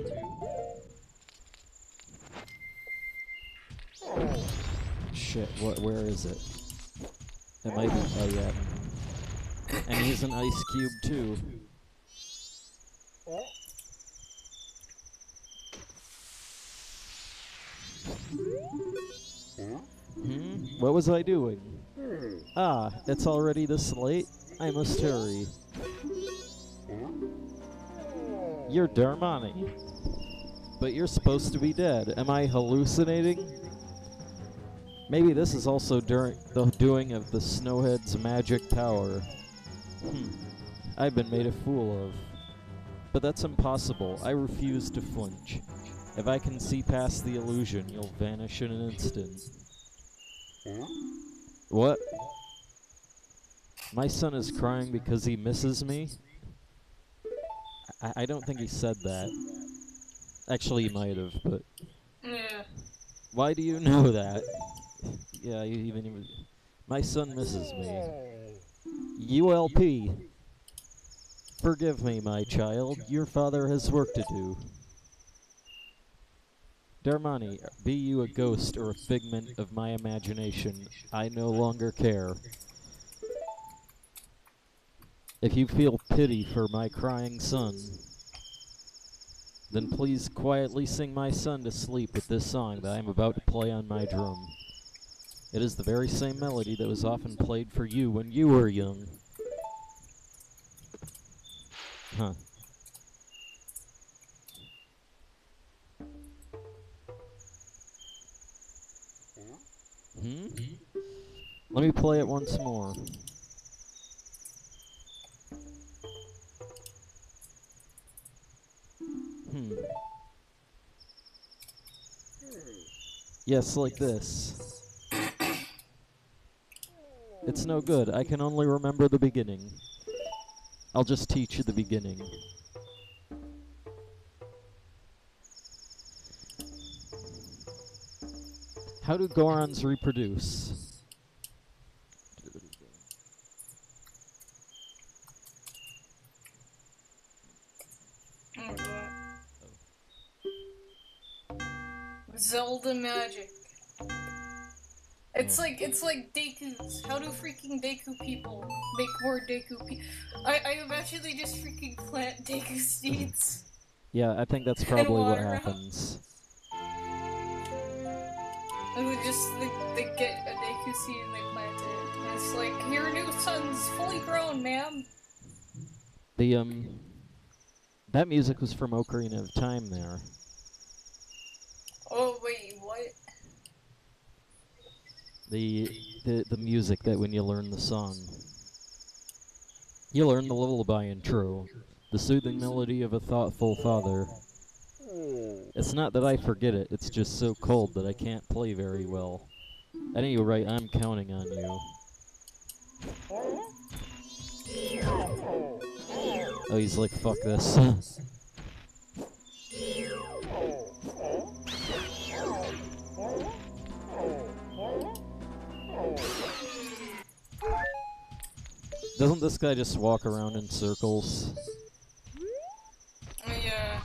Shit, where is it? It might be, oh yeah. And he's an ice cube too. What was I doing? Ah, it's already this late? I must hurry. You're Darmani. But you're supposed to be dead. Am I hallucinating? Maybe this is also during the doing of the Snowhead's magic power. I've been made a fool of. But that's impossible. I refuse to flinch. If I can see past the illusion, you'll vanish in an instant. What? My son is crying because he misses me? I don't think he said that. Actually, you might have, but Yeah. why do you know that? Yeah, you even... My son misses me. ULP. Forgive me, my child. Your father has work to do. Darmani, be you a ghost or a figment of my imagination, I no longer care. If you feel pity for my crying son, then please quietly sing my son to sleep with this song that I am about to play on my drum. It is the very same melody that was often played for you when you were young. Huh. Hmm? Let me play it once more. Hmm. Yes, like this. It's no good. I can only remember the beginning. I'll just teach you the beginning. How do Gorons reproduce? Oh, Zelda magic. It's like Deku's. How do freaking Deku people make more Deku people? I imagine they just freaking plant Deku seeds Yeah, I think that's and probably what water them. happens. And they get a Deku seed and they plant it. And it's like, your new son's fully grown, ma'am. The, that music was from Ocarina of Time there. Oh, wait, what? The music that when you learn the song. You learn the lullaby intro. The soothing melody of a thoughtful father. It's not that I forget it, it's just so cold that I can't play very well. At any rate, I'm counting on you. Oh, he's like, fuck this. Doesn't this guy just walk around in circles? Yeah.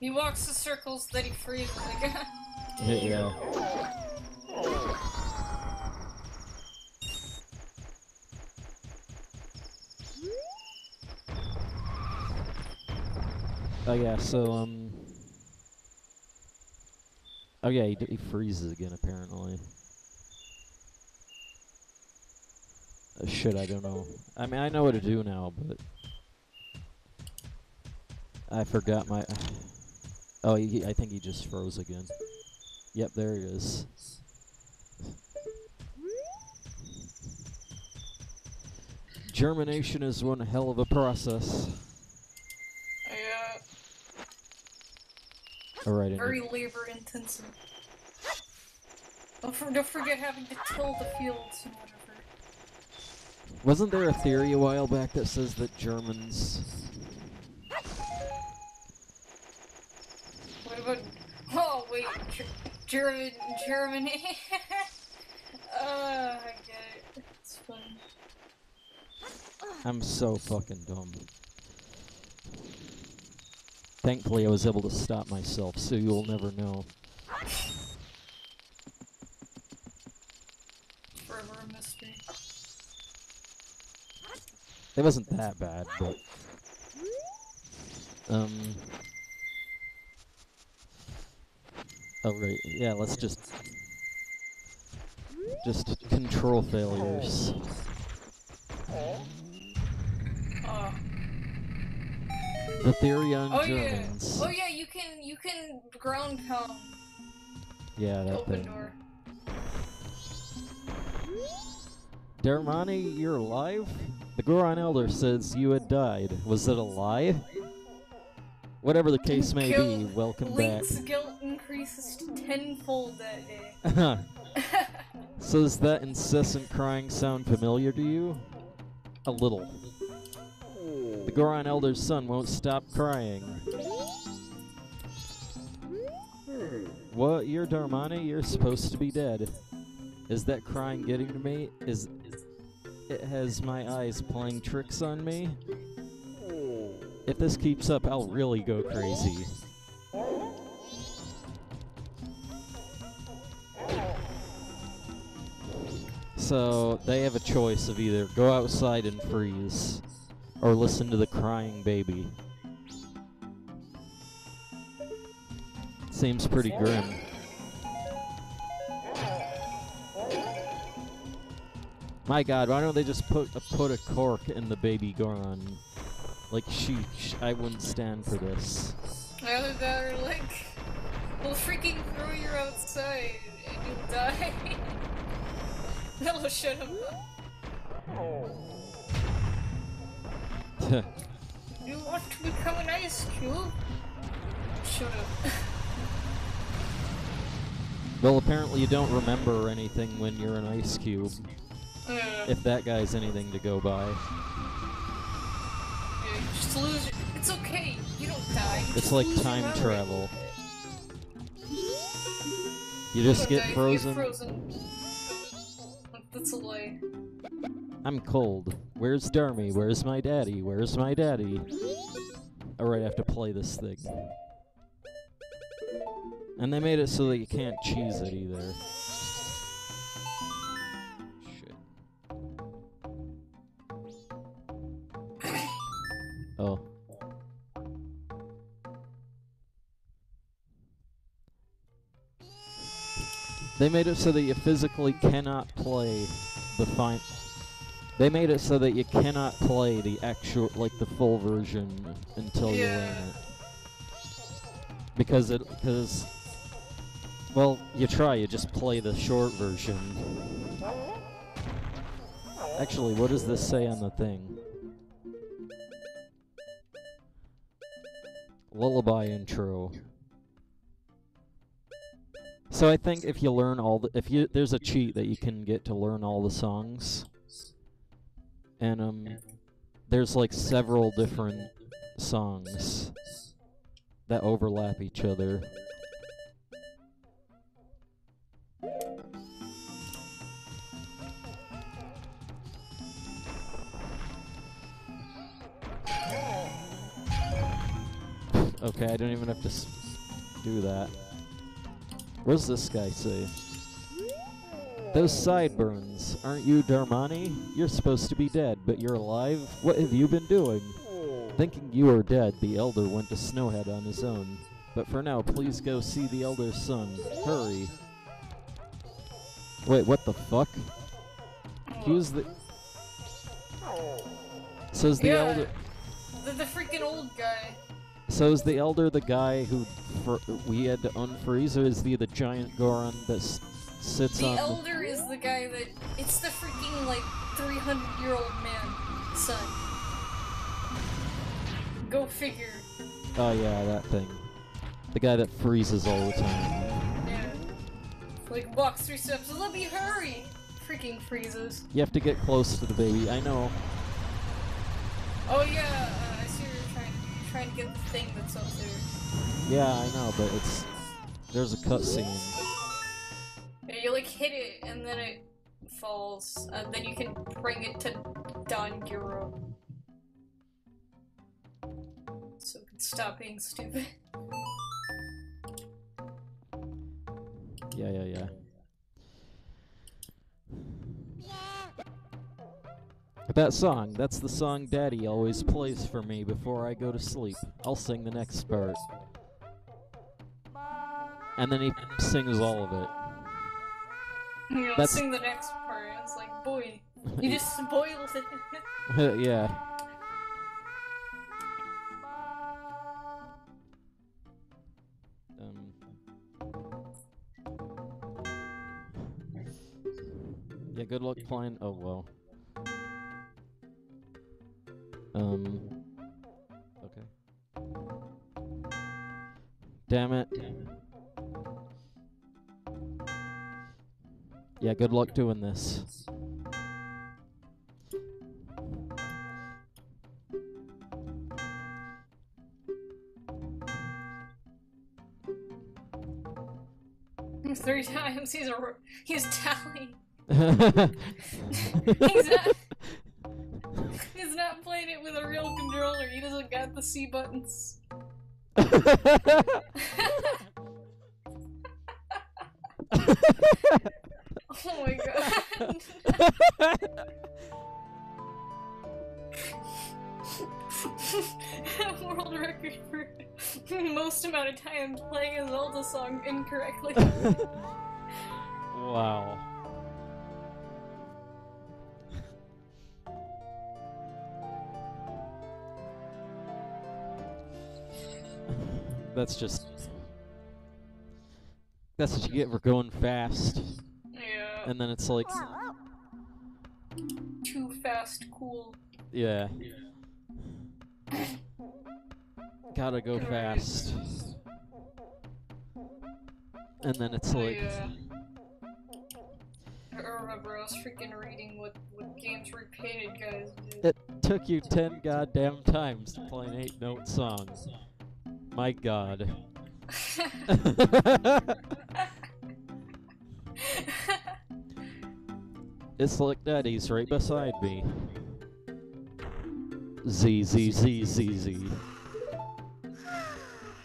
He walks the circles, then he freezes again. Yeah. Oh yeah, so, oh yeah, he freezes again, apparently. Shit, I don't know. I mean, I know what to do now, but... I forgot my... Oh, I think he just froze again. Yep, there he is. Germination is one hell of a process. Yeah. Alright, Very labor intensive. Don't forget having to till the fields and whatever. wasn't there a theory a while back that says that Germans... What about... Oh, wait. Germany. I get it. It's fun. I'm so fucking dumb. Thankfully, I was able to stop myself, so you'll never know. Forever a mystery. It wasn't that bad, but... Oh, right. Yeah, let's just control failures. The theory on Germans. Yeah. Oh yeah, you can ground pound. Yeah, that Open thing. door. Darmani, you're alive? The Goron Elder says you had died. Was it a lie? Whatever the case may be, welcome Link's back. guilt increases tenfold that day. So does that incessant crying sound familiar to you? A little. The Goron Elder's son won't stop crying. What? You're Darmani? You're supposed to be dead. Is that crying getting to me? It has my eyes playing tricks on me? If this keeps up, I'll really go crazy. So, they have a choice of either go outside and freeze, or listen to the crying baby. Seems pretty grim. My god, why don't they just put a cork in the baby Goron? Like, I wouldn't stand for this. Either that or, like, we'll freaking throw you outside and you'll die. That'll shut him up. You want to become an ice cube? Shut up. Well, apparently you don't remember anything when you're an ice cube. If that guy's anything to go by. Yeah, you just lose it. It's okay. You don't die. It's like time travel. You just get frozen. That's a lie. I'm cold. Where's Darmy? Where's my daddy? Where's my daddy? Alright, I have to play this thing. And they made it so that you can't cheese it either. Shit. Oh. They made it so that you physically cannot play the fine. They made it so that you cannot play the actual, like the full version until you learn it. Because well, you just play the short version. Actually, what does this say on the thing? Lullaby intro. So I think if you learn there's a cheat that you can get to learn all the songs. And there's like several different songs that overlap each other. Okay, I don't even have to do that. What does this guy say? Those sideburns. Aren't you Darmani? You're supposed to be dead, but you're alive? What have you been doing? Thinking you were dead, the Elder went to Snowhead on his own. But for now, please go see the Elder's son. Hurry. Wait, what the fuck? Who's the... So is the Elder... The freaking old guy. So is the Elder the guy who we had to unfreeze, or is he the giant Goron that sits on... The Elder is the guy that... It's the freaking, like, 300-year-old man son. Go figure. Oh yeah, that thing. The guy that freezes all the time. Yeah. Like, walks 3 steps, let me hurry! Freaking freezes. You have to get close to the baby, I know. Oh yeah, I see what you're trying to do. You're trying to get the thing that's up there. Yeah, I know, but there's a cutscene. Yeah, you like hit it, and then it falls, and then you can bring it to Don Giro. So it can stop being stupid. Yeah. That song, that's the song Daddy always plays for me before I go to sleep. I'll sing the next part. And then he sings all of it. I'll sing the next part. It's like, boy, you just spoiled it. Yeah. Yeah, good luck playing. Oh, well. Okay. Damn it. Yeah, good luck doing this. since he's tallying. He's not playing it with a real controller. He doesn't got the C buttons. Oh my god. World record for most amount of times playing a Zelda song incorrectly. Wow. That's what you get for going fast. Yeah. And then it's like... Too fast, cool. Yeah. Gotta go fast. And then it's like... I remember I was freaking reading what Games Repainted guys did. It took you 10 goddamn times to play an 8-note song. My god. It's like Daddy's right beside me. Z, Z, Z, Z, Z.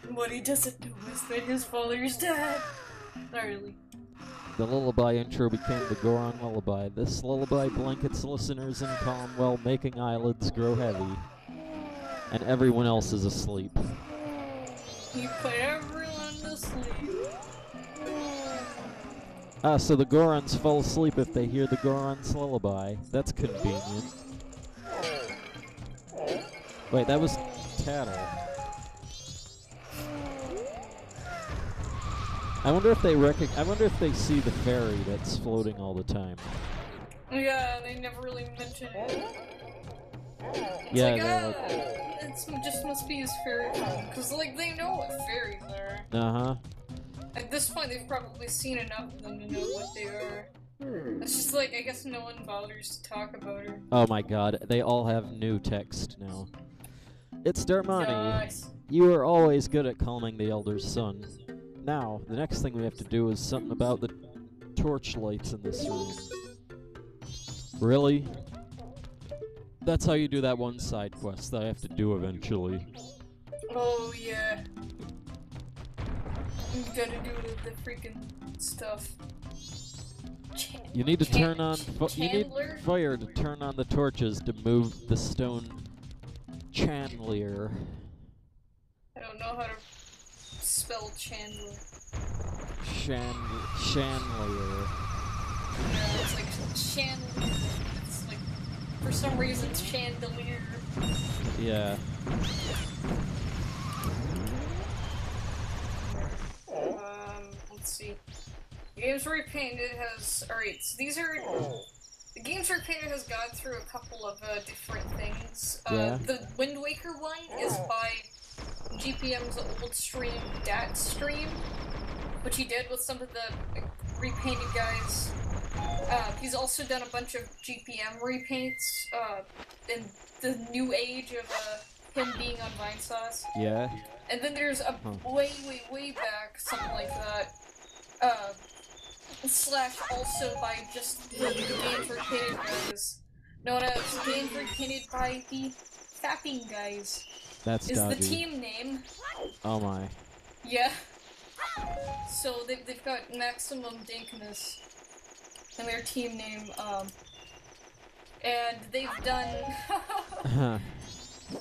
What he doesn't know is that his father's dead. Not really. The lullaby intro became the Goron lullaby. This lullaby blankets listeners in calm while making eyelids grow heavy. And everyone else is asleep. He put everyone to sleep. Ah, so the Gorons fall asleep if they hear the Goron's lullaby. That's convenient. Wait, that was Tattle. I wonder if they see the fairy that's floating all the time. Yeah, they never really mention it. It's Yeah, like, it just must be his fairy home, because, like, they know what fairies are. Uh-huh. At this point, they've probably seen enough of them to know what they are. It's just like, I guess no one bothers to talk about her. Oh my god, they all have new text now. It's Darmani. Nice. You are always good at calming the Elder's son. Now, the next thing we have to do is something about the torch lights in this room. Really? That's how you do that one side quest that I have to do eventually. Oh, yeah. You gotta do the freaking stuff. You need to turn on... you need Chandler? fire to turn on the torches to move the stone chandelier. I don't know how to spell Chandler. Chandelier. Yeah, it's like chandelier. It's like, for some reason, it's chandelier. Yeah. Let's see. Games Repainted has... Alright, so these are... The Games Repainted has gone through a couple of different things. Yeah. The Wind Waker one is by GPM's old stream, Dat Stream, which he did with some of the repainted guys. He's also done a bunch of GPM repaints in the new age of him being on Vinesauce. Yeah. And then there's a way back, something like that. Slash also by just the Games Repainted guys, known as Games Repainted by the Fapping guys. That's is dodgy. the team name. Oh my. Yeah. So they've got Maximum Dankness in their team name, and they've done...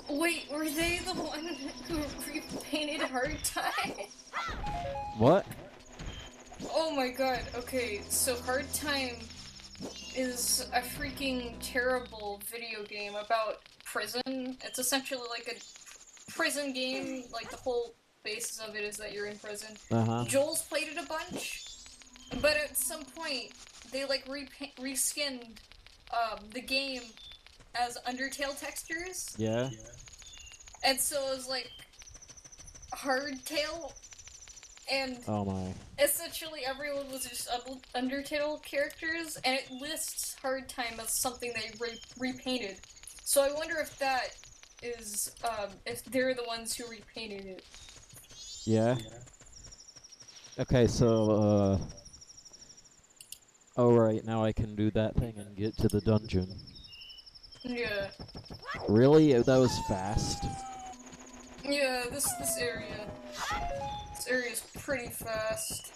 Wait, were they the one who repainted Hard Time? What? Oh my god, okay, so Hard Time is a freaking terrible video game about prison. It's essentially like a prison game, like the whole basis of it is that you're in prison. Uh-huh. Joel's played it a bunch, but at some point, they like reskinned the game as Undertale textures. Yeah. And so it was like Hardtail, and oh my. essentially everyone was just Undertale characters, and it lists Hard Time as something they repainted. So I wonder if that is, if they're the ones who repainted it. Yeah. Okay, so, Oh right, now I can do that thing and get to the dungeon. Yeah. Really? That was fast. Yeah, this area. This area's pretty fast.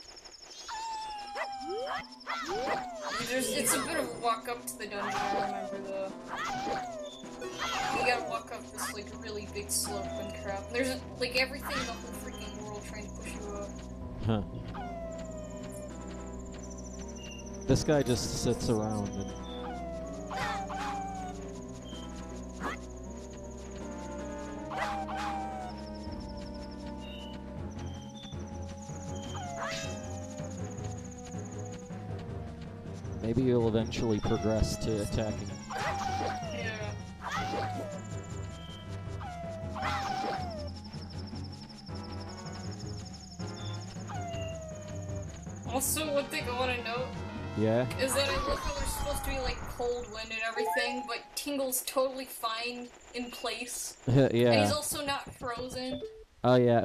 It's a bit of a walk up to the dungeon, I remember though. You gotta walk up this like really big slope and crap. There's like everything in the whole freaking world trying to push you up. Huh. This guy just sits around and... Maybe you'll eventually progress to attacking. Yeah. Also, one thing I want to note is that I love how there's supposed to be like cold wind and everything, but Tingle's totally fine in place. Yeah. And he's also not frozen. Oh yeah,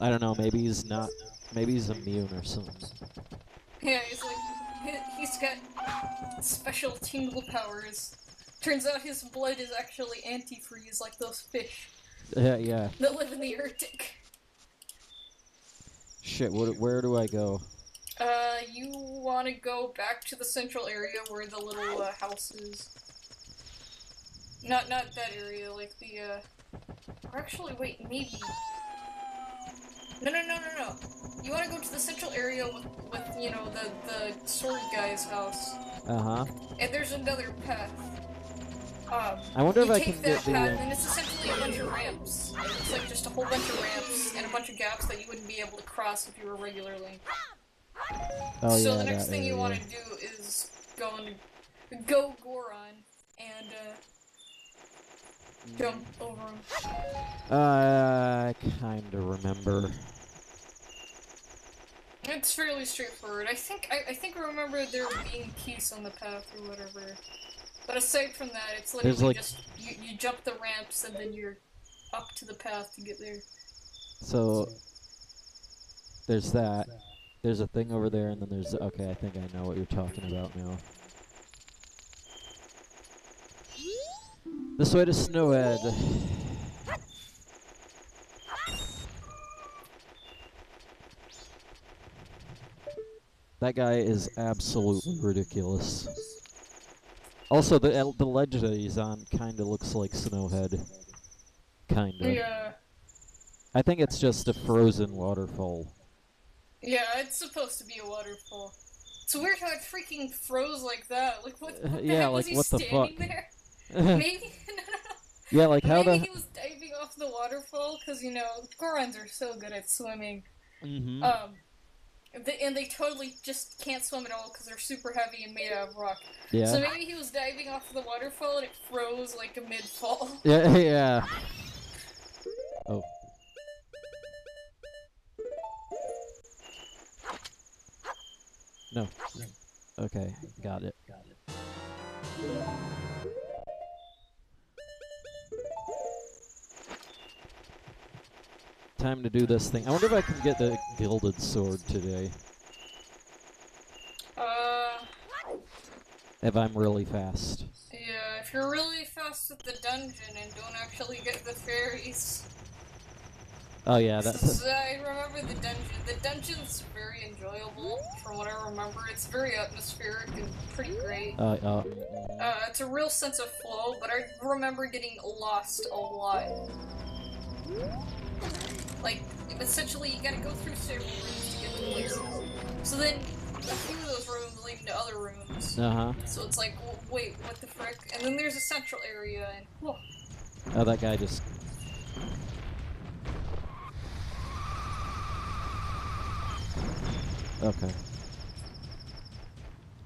I don't know, maybe he's not... Maybe he's immune or something. Yeah, he's got special Tingle powers. Turns out his blood is actually antifreeze, like those fish. Yeah. That live in the Arctic. Shit, where do I go? You want to go back to the central area where the little house is. Not that area, like the or actually, wait, maybe. No. You want to go to the central area with you know the sword guy's house. And there's another path. I wonder if I take can that get the... path, and it's essentially a bunch of ramps. It's like just a whole bunch of ramps and a bunch of gaps that you wouldn't be able to cross if you were regular Link. Oh, So yeah, the next that thing you area. want to do is go Goron and jump over him. I kinda remember. It's fairly straightforward. I think I remember there being peace on the path or whatever. But aside from that, it's literally like... just you jump the ramps and then you're up to the path to get there. So there's that. There's a thing over there, and then there's... Okay, I think I know what you're talking about now. This way to Snowhead. That guy is absolutely ridiculous. Also, the ledge that he's on kinda looks like Snowhead. Kinda. Yeah. I think it's just a frozen waterfall. Yeah, it's supposed to be a waterfall. It's weird how it freaking froze like that. Like, what the yeah, heck? like, Was he what the standing fuck? there? Maybe? No. Yeah, like, how Maybe the... he was diving off the waterfall, because, you know, Gorons are so good at swimming. Mm-hmm. And they totally just can't swim at all, because they're super heavy and made out of rock. Yeah. So maybe he was diving off the waterfall and it froze, like, a mid-fall. Yeah. Oh. No. Okay, got it. Time to do this thing. I wonder if I can get the gilded sword today. If I'm really fast. Yeah, if you're really fast at the dungeon and don't actually get the fairies. Oh yeah, that's... I remember the dungeon. The dungeon's very enjoyable, from what I remember. It's very atmospheric and pretty great. It's a real sense of flow, but I remember getting lost a lot. Like, essentially, you gotta go through several rooms to get to places. So then, a few of those rooms lead into other rooms. So it's like, well, wait, what the frick? And then there's a central area, and whoa. Oh, that guy just... Okay.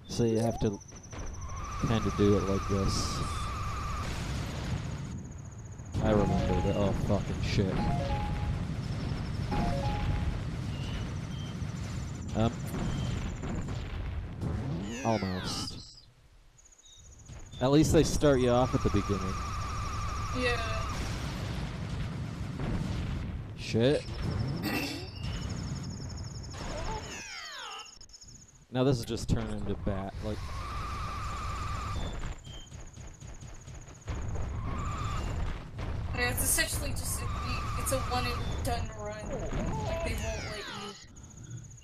So you have to kind of do it like this. I remember that. Oh, fucking shit. Almost. At least they start you off at the beginning. Yeah. Shit. Now this is just turning into bat, like... Yeah, it's essentially just, it's a one and done run. Like, they won't let you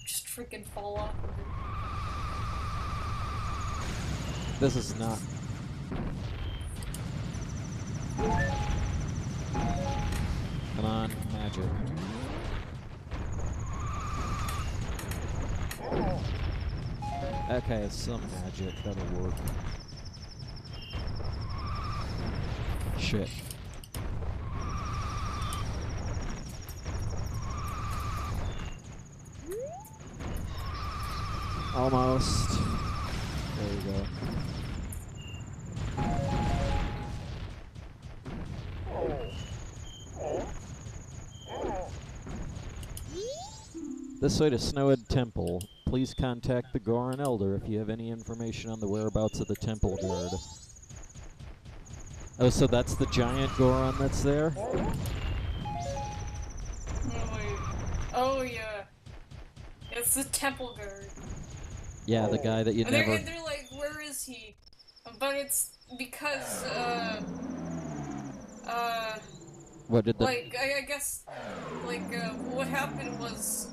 just freaking fall off of it. This is not... Come on, magic. Okay, some magic, that'll work. Shit. Almost. There you go. This way to Snowhead Temple. Please contact the Goron Elder if you have any information on the whereabouts of the temple guard. Oh, so that's the giant Goron that's there? Oh, wait. Oh, yeah. It's the temple guard. Yeah, the guy that you and never... They're like, where is he? But it's because, What did the... like, I guess, like, what happened was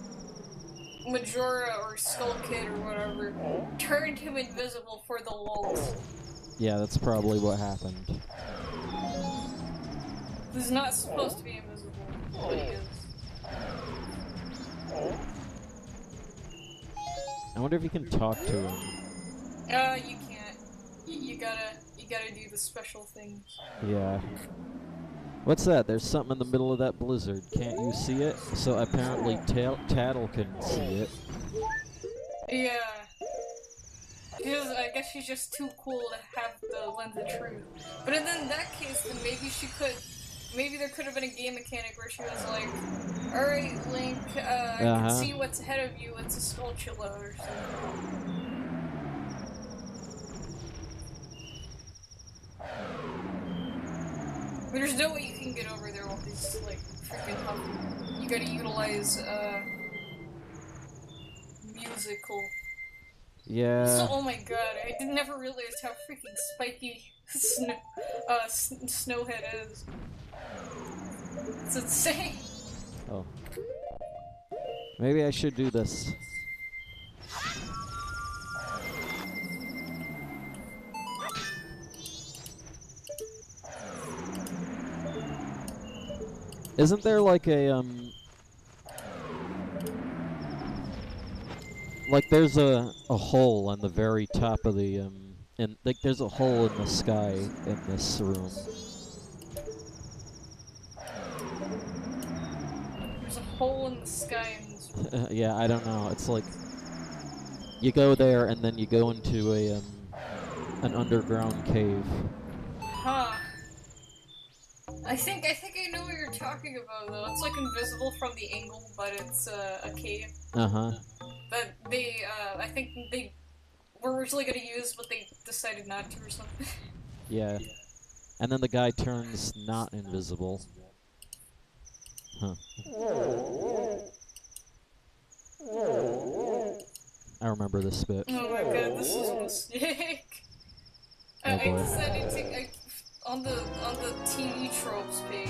Majora or Skull Kid or whatever turned him invisible for the lulz. Yeah, that's probably what happened. He's not supposed to be invisible, but he is. I wonder if you can talk to him. You can't. You gotta do the special things. Yeah. What's that? There's something in the middle of that blizzard. Can't you see it? So apparently Tattle can see it. Yeah. I guess she's just too cool to have the lens of truth. But in that case, then maybe she could... Maybe there could have been a game mechanic where she was like, alright, Link, I can see what's ahead of you, it's a Skulltula or something. But there's no way you can get over there while he's, like, freaking huffing. You gotta utilize, musical. Yeah. So, oh my god, I never realized how freaking spiky Snowhead is. It's insane. Oh. Maybe I should do this. Isn't there like a, like there's a hole on the very top of the, and like there's a hole in the sky in this room. There's a hole in the sky in this room. Yeah, I don't know. It's like you go there and then you go into a an underground cave. Huh. I think I know what you're talking about though. It's like invisible from the angle, but it's a cave. Uh-huh. That they I think they were originally gonna use, but they decided not to or something. Yeah. And then the guy turns not invisible. Huh. I remember this bit. Oh my god, this is a mistake. I decided to on the TV tropes page.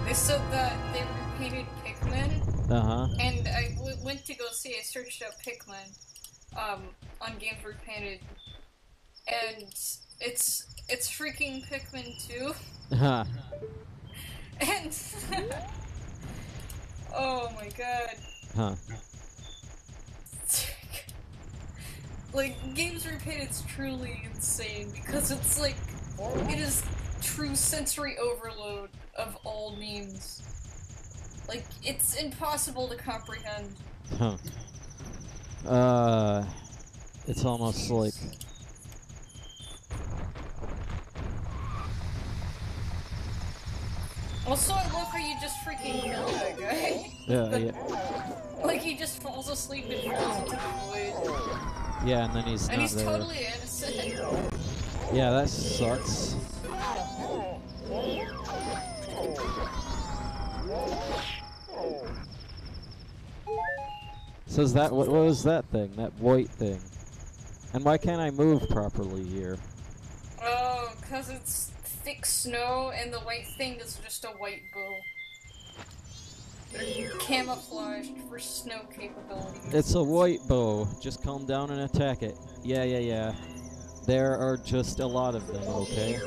They said that they repainted Pikmin. Uh-huh. And I went to go see. I searched up Pikmin, on Games Repainted, and it's freaking Pikmin 2. Huh. And oh my god. Huh. Like, Games Repainted's truly insane because it's like, it is true sensory overload of all memes. Like, it's impossible to comprehend. Huh. It's almost like... Also, I love how you just freaking kill that guy. Yeah. Like, he just falls asleep and falls into the void. Yeah, and then he's And not he's there. totally innocent. Yeah, that sucks. Says that, what was that thing? That white thing? And why can't I move properly here? Oh, because it's thick snow and the white thing is just a white bow. They're camouflaged for snow capabilities. It's a white bow. Just calm down and attack it. Yeah. There are just a lot of them, okay?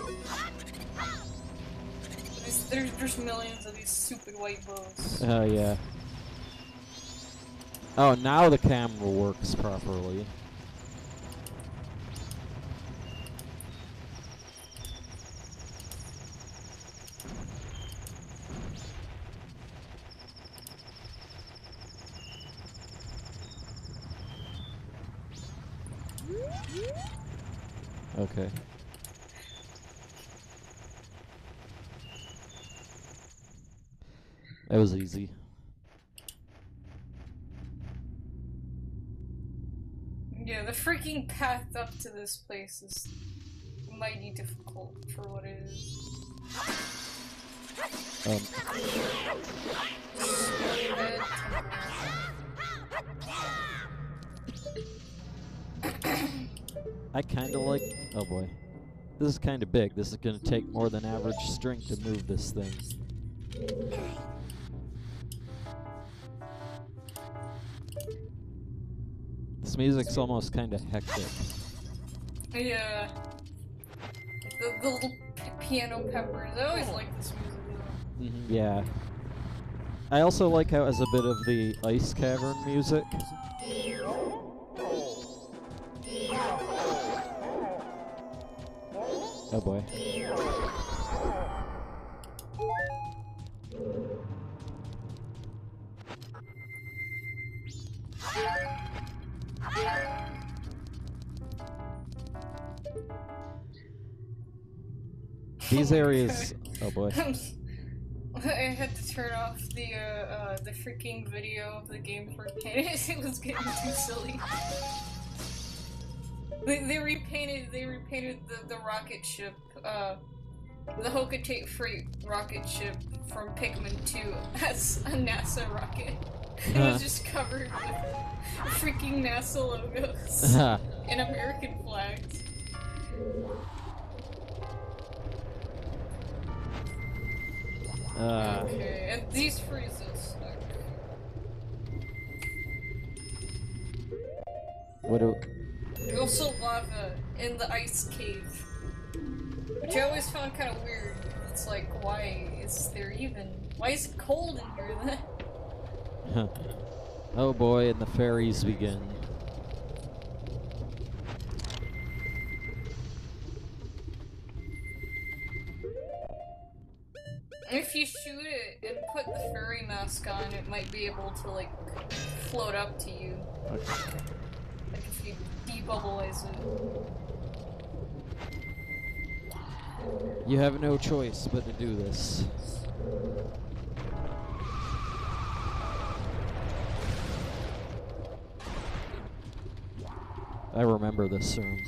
There's millions of these stupid white bows. Yeah. Oh, now the camera works properly. Okay. That was easy. Yeah, the freaking path up to this place is mighty difficult for what it is. I kinda like... Oh boy. This is kinda big. This is gonna take more than average strength to move this thing. This music's almost kinda hectic. Yeah. The little piano peppers. I always like this music though. Yeah. I also like how it has a bit of the ice cavern music. Oh boy. These areas... Oh boy. I had to turn off the freaking video of the game for painted. It was getting too silly. They repainted the rocket ship, the Hokatate Freight rocket ship from Pikmin 2 as a NASA rocket. It was just covered with freaking NASA logos and American flags. Okay, and these freezes. What do... There's also lava in the ice cave, which I always found kind of weird. It's like, why is it cold in here then? Oh boy, and the fairies begin. If you shoot it and put the fairy mask on, it might be able to, like, float up to you. Okay. Like if you debubblize it. You have no choice but to do this. I remember this room.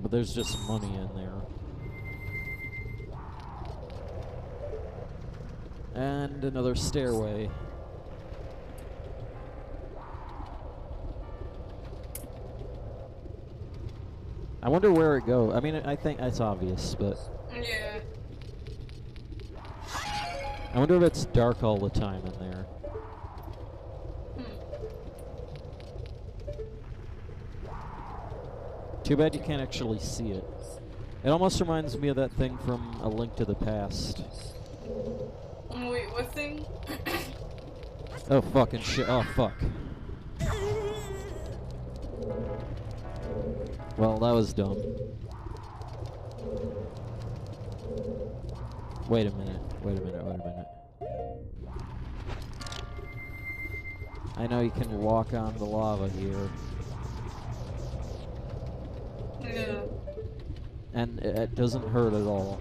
But there's just money in there. And another stairway. I wonder where it goes. I mean, I think that's obvious, but... Yeah. I wonder if it's dark all the time in there. Too bad you can't actually see it. It almost reminds me of that thing from A Link to the Past. Wait, what thing? Oh, fucking shit. Oh, fuck. Well, that was dumb. Wait a minute. I know you can walk on the lava here. Yeah. And it doesn't hurt at all.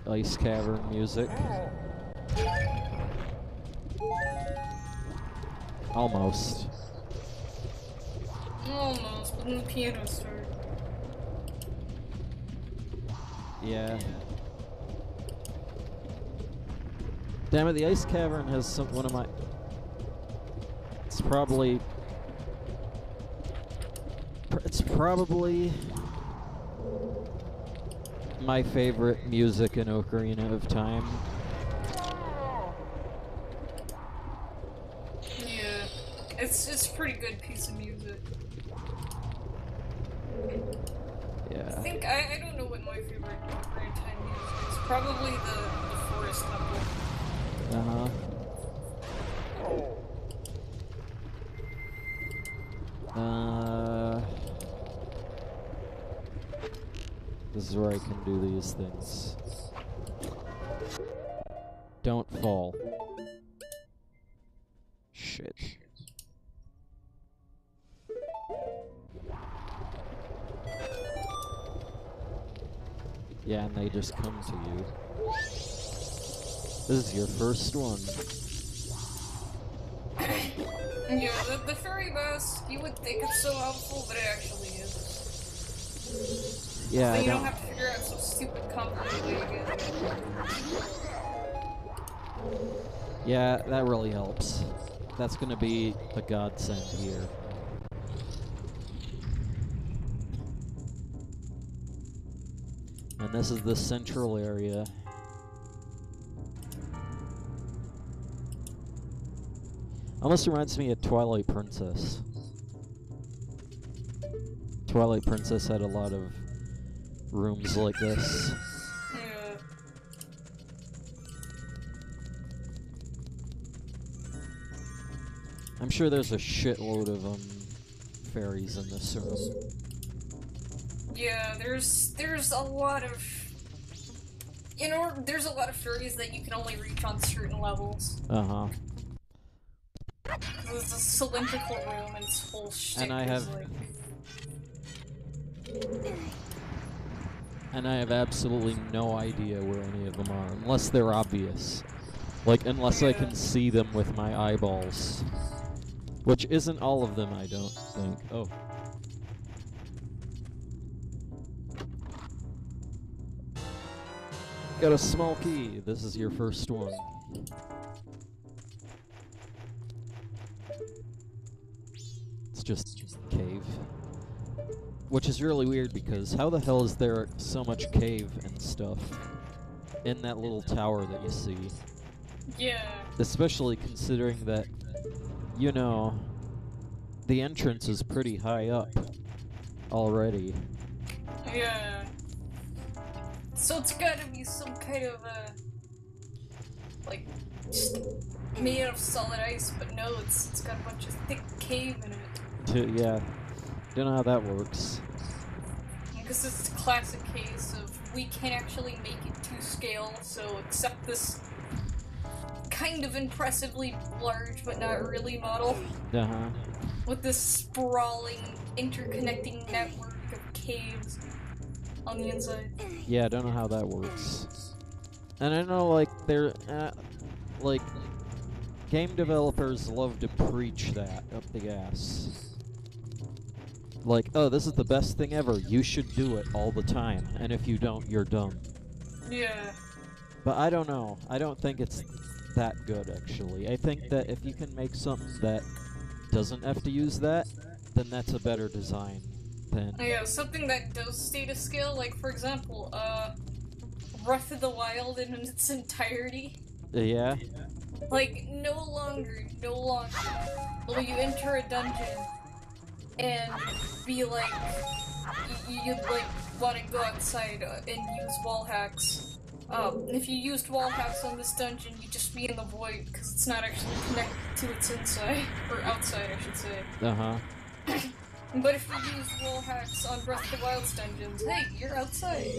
Ice cavern music. Almost. Almost, but then the piano started. Yeah. Damn it, the ice cavern has one of my... It's probably my favorite music in Ocarina of Time. Yeah, it's a pretty good piece of music. Yeah. I don't know what my favorite Ocarina of Time music is. Probably the Forest Temple. Uh-huh. This is where I can do these things. Don't fall. Shit. Yeah, and they just come to you. This is your first one. Yeah, the fairy mask, you would think it's so helpful, but it actually is. Yeah, But you I don't have to figure out some stupid complicated way to get it. Yeah, that really helps. That's gonna be a godsend here. And this is the central area. Almost reminds me of Twilight Princess. Twilight Princess had a lot of rooms like this. Yeah. I'm sure there's a shitload of fairies in this room. Yeah, there's a lot of... there's a lot of fairies that you can only reach on certain levels. Uh-huh. There's a cylindrical room and its whole shtick And I is have... like... And I have absolutely no idea where any of them are, unless they're obvious. Like, unless I can see them with my eyeballs. Which isn't all of them, I don't think. Oh. Got a small key. This is your first one. It's just a cave. Which is really weird because how the hell is there so much cave and stuff in that little tower that you see? Yeah. Especially considering that, you know, the entrance is pretty high up already. Yeah. So it's gotta be some kind of like, just made out of solid ice, but no, it's got a bunch of thick cave in it. Yeah. Don't know how that works. Because it's a classic case of we can't actually make it to scale, so accept this kind of impressively large but not really model. Uh-huh. With this sprawling, interconnecting network of caves on the inside. Yeah, I don't know how that works. And I know, like, like, game developers love to preach that up the ass. Like, oh, this is the best thing ever, you should do it all the time, and if you don't, you're dumb. Yeah. But I don't know, I don't think it's that good, actually. I think that if you can make something that doesn't have to use that, then that's a better design than... Yeah, something that does stay to scale, like, for example, Breath of the Wild in its entirety. Yeah? Like, no longer will you enter a dungeon and be like, you'd like want to go outside and use wall hacks. If you used wall hacks on this dungeon, you'd just be in the void because it's not actually connected to its inside or outside, I should say. Uh-huh. But if you use wall hacks on Breath of the Wild's dungeons, hey, you're outside.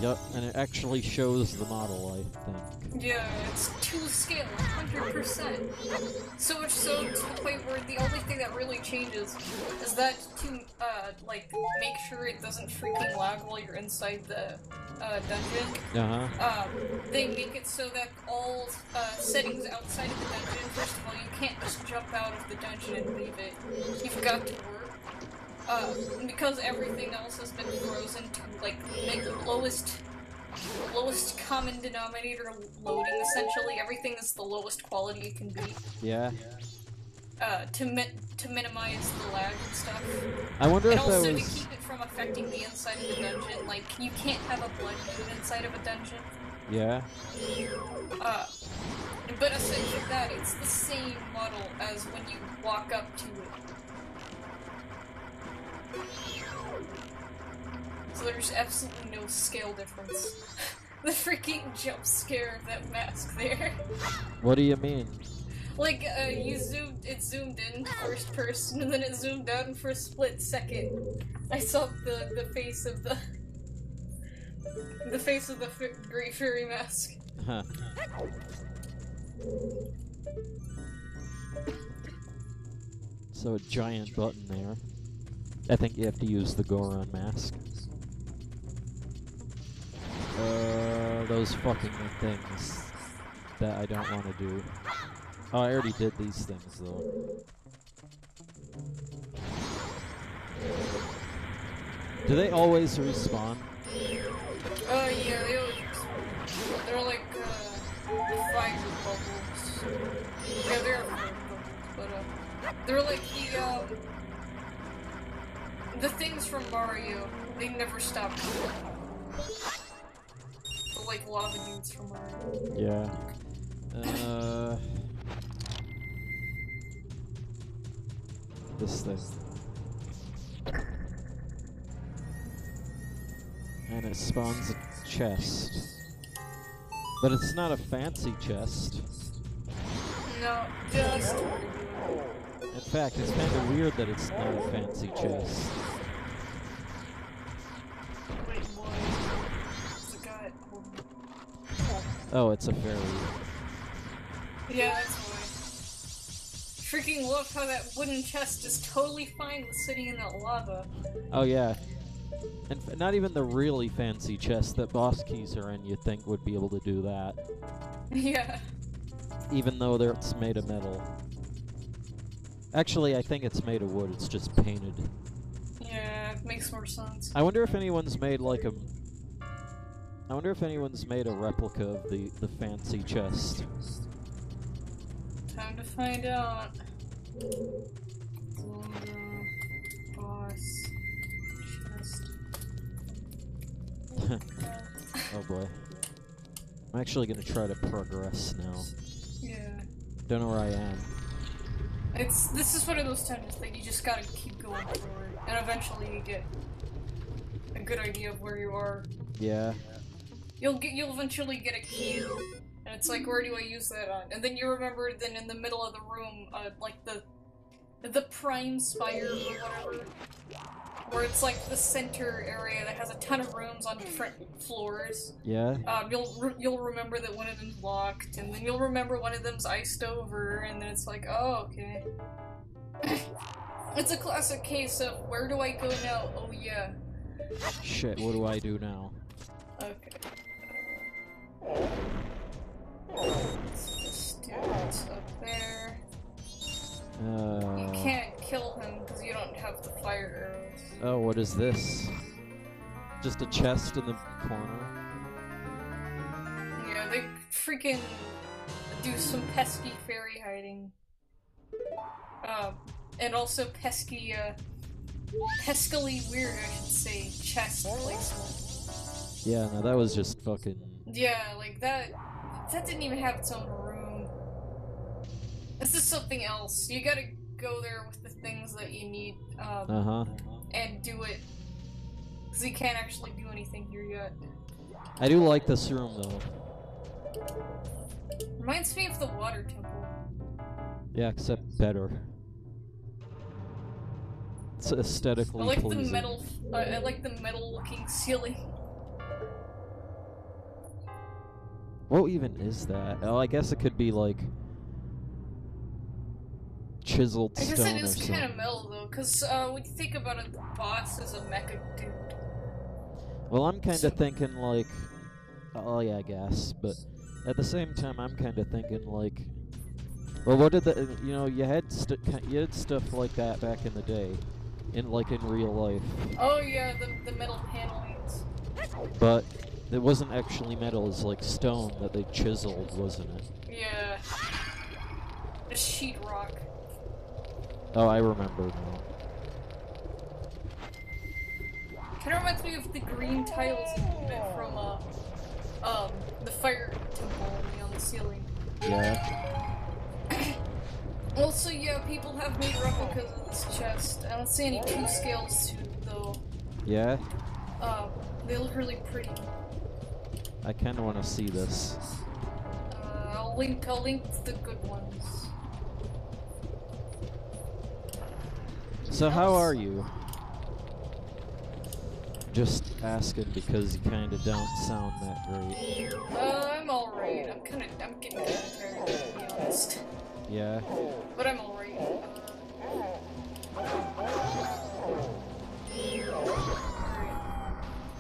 Yep, and it actually shows the model, I think. Yeah, it's to scale, 100%. So much so to the point where the only thing that really changes is that to, like, make sure it doesn't freaking lag while you're inside the, dungeon. Uh-huh. They make it so that all, settings outside of the dungeon, first of all, you can't just jump out of the dungeon and leave it. You've got to work. Because everything else has been frozen to, like, make the lowest common denominator loading, essentially. Everything is the lowest quality it can be. Yeah. To minimize the lag and stuff. I wonder and if also that was... to keep it from affecting the inside of the dungeon. Like, you can't have a blood moon inside of a dungeon. Yeah. But aside from that, it's the same model as when you walk up to it. So there's absolutely no scale difference. The freaking jump scare of that mask there. What do you mean? Like, it zoomed in first person, and then it zoomed out, and for a split second, I saw the face of the Great Fairy Mask. Huh. So a giant button there. I think you have to use the Goron mask. Those fucking things that I don't want to do. Oh, I already did these things though. Do they always respawn? Yeah, they always respawn. They're like, fire bubbles. Yeah, they're fire bubbles, but, they're like the things from Mario. They never stop moving. The, like, lava dudes from Mario. Yeah. This thing. And it spawns a chest. But it's not a fancy chest. No, just... In fact, it's kind of weird that it's not a fancy chest. Wait, what? It's a guy. Oh, it's a fairy. Yeah, that's why. Freaking love how that wooden chest is totally fine with sitting in that lava. Oh yeah. And not even the really fancy chest that boss keys are in, you'd think would be able to do that. Yeah. Even though it's made of metal. Actually, I think it's made of wood, it's just painted. Yeah, it makes more sense. I wonder if anyone's made like a... I wonder if anyone's made a replica of the fancy chest. Time to find out. Zelda boss chest. Oh boy. I'm actually gonna try to progress now. Yeah. Don't know where I am. This is one of those times that you just gotta keep going forward, and eventually you get a good idea of where you are. Yeah. You'll eventually get a key, and it's like, where do I use that on? And then you remember then in the middle of the room, like the prime spire or whatever, where it's like the center area that has a ton of rooms on different floors. Yeah. You'll remember that one of them's locked, and then you'll remember one of them's iced over, and then it's like, oh, okay. It's a classic case of, where do I go now? Oh yeah. Shit, what do I do now? Okay. Let's just do it up there. You can't kill him because you don't have the fire arrows. Oh, what is this? Just a chest in the corner? Yeah, they freaking do some pesky fairy hiding. And also pesky, peskily weird, I should say, chest placement. Yeah, no, that was just fucking... Yeah, like that didn't even have its own room. This is something else. You gotta go there with the things that you need, and do it. Because you can't actually do anything here yet. I do like this room, though. Reminds me of the water temple. Yeah, except better. It's aesthetically pleasing. I like the metal-looking ceiling. What even is that? Oh, I guess it could be like chiseled stone or something. I guess it is kind of metal though, because when you think about it, the boss is a mecha dude. Well, I'm kind of thinking like, oh yeah, I guess, but at the same time, I'm kind of thinking like Well, what did the you had stuff like that back in the day, in real life. Oh yeah, the metal panelings. But it wasn't actually metal; it's like stone that they chiseled, wasn't it? Yeah. The sheetrock. Oh, I remember now. Kind of reminds me of the green tiles a little bit from the fire temple on the ceiling. Yeah. Also, yeah, people have made replicas of this chest. I don't see any 2 scales to it, though. Yeah. They look really pretty. I kind of want to see this. I'll link the good ones. So how are you? Just asking because you kind of don't sound that great. I'm alright. I'm getting kind of tired, to be honest. Yeah. But I'm alright. I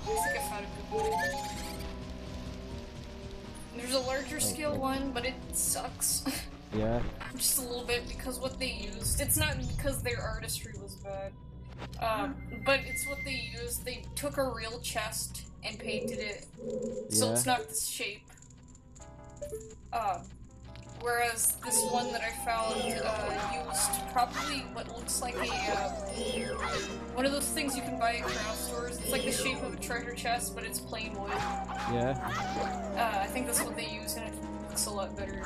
think I found a good one. There's a larger scale one, but it sucks. Yeah. Just a little bit because what they used. It's not because their artistry was bad. But it's what they used. They took a real chest and painted it so it's not this shape. Whereas this one that I found used probably what looks like a one of those things you can buy at craft stores. It's like the shape of a treasure chest, but it's plain wood. Yeah. I think that's what they use, and it looks a lot better.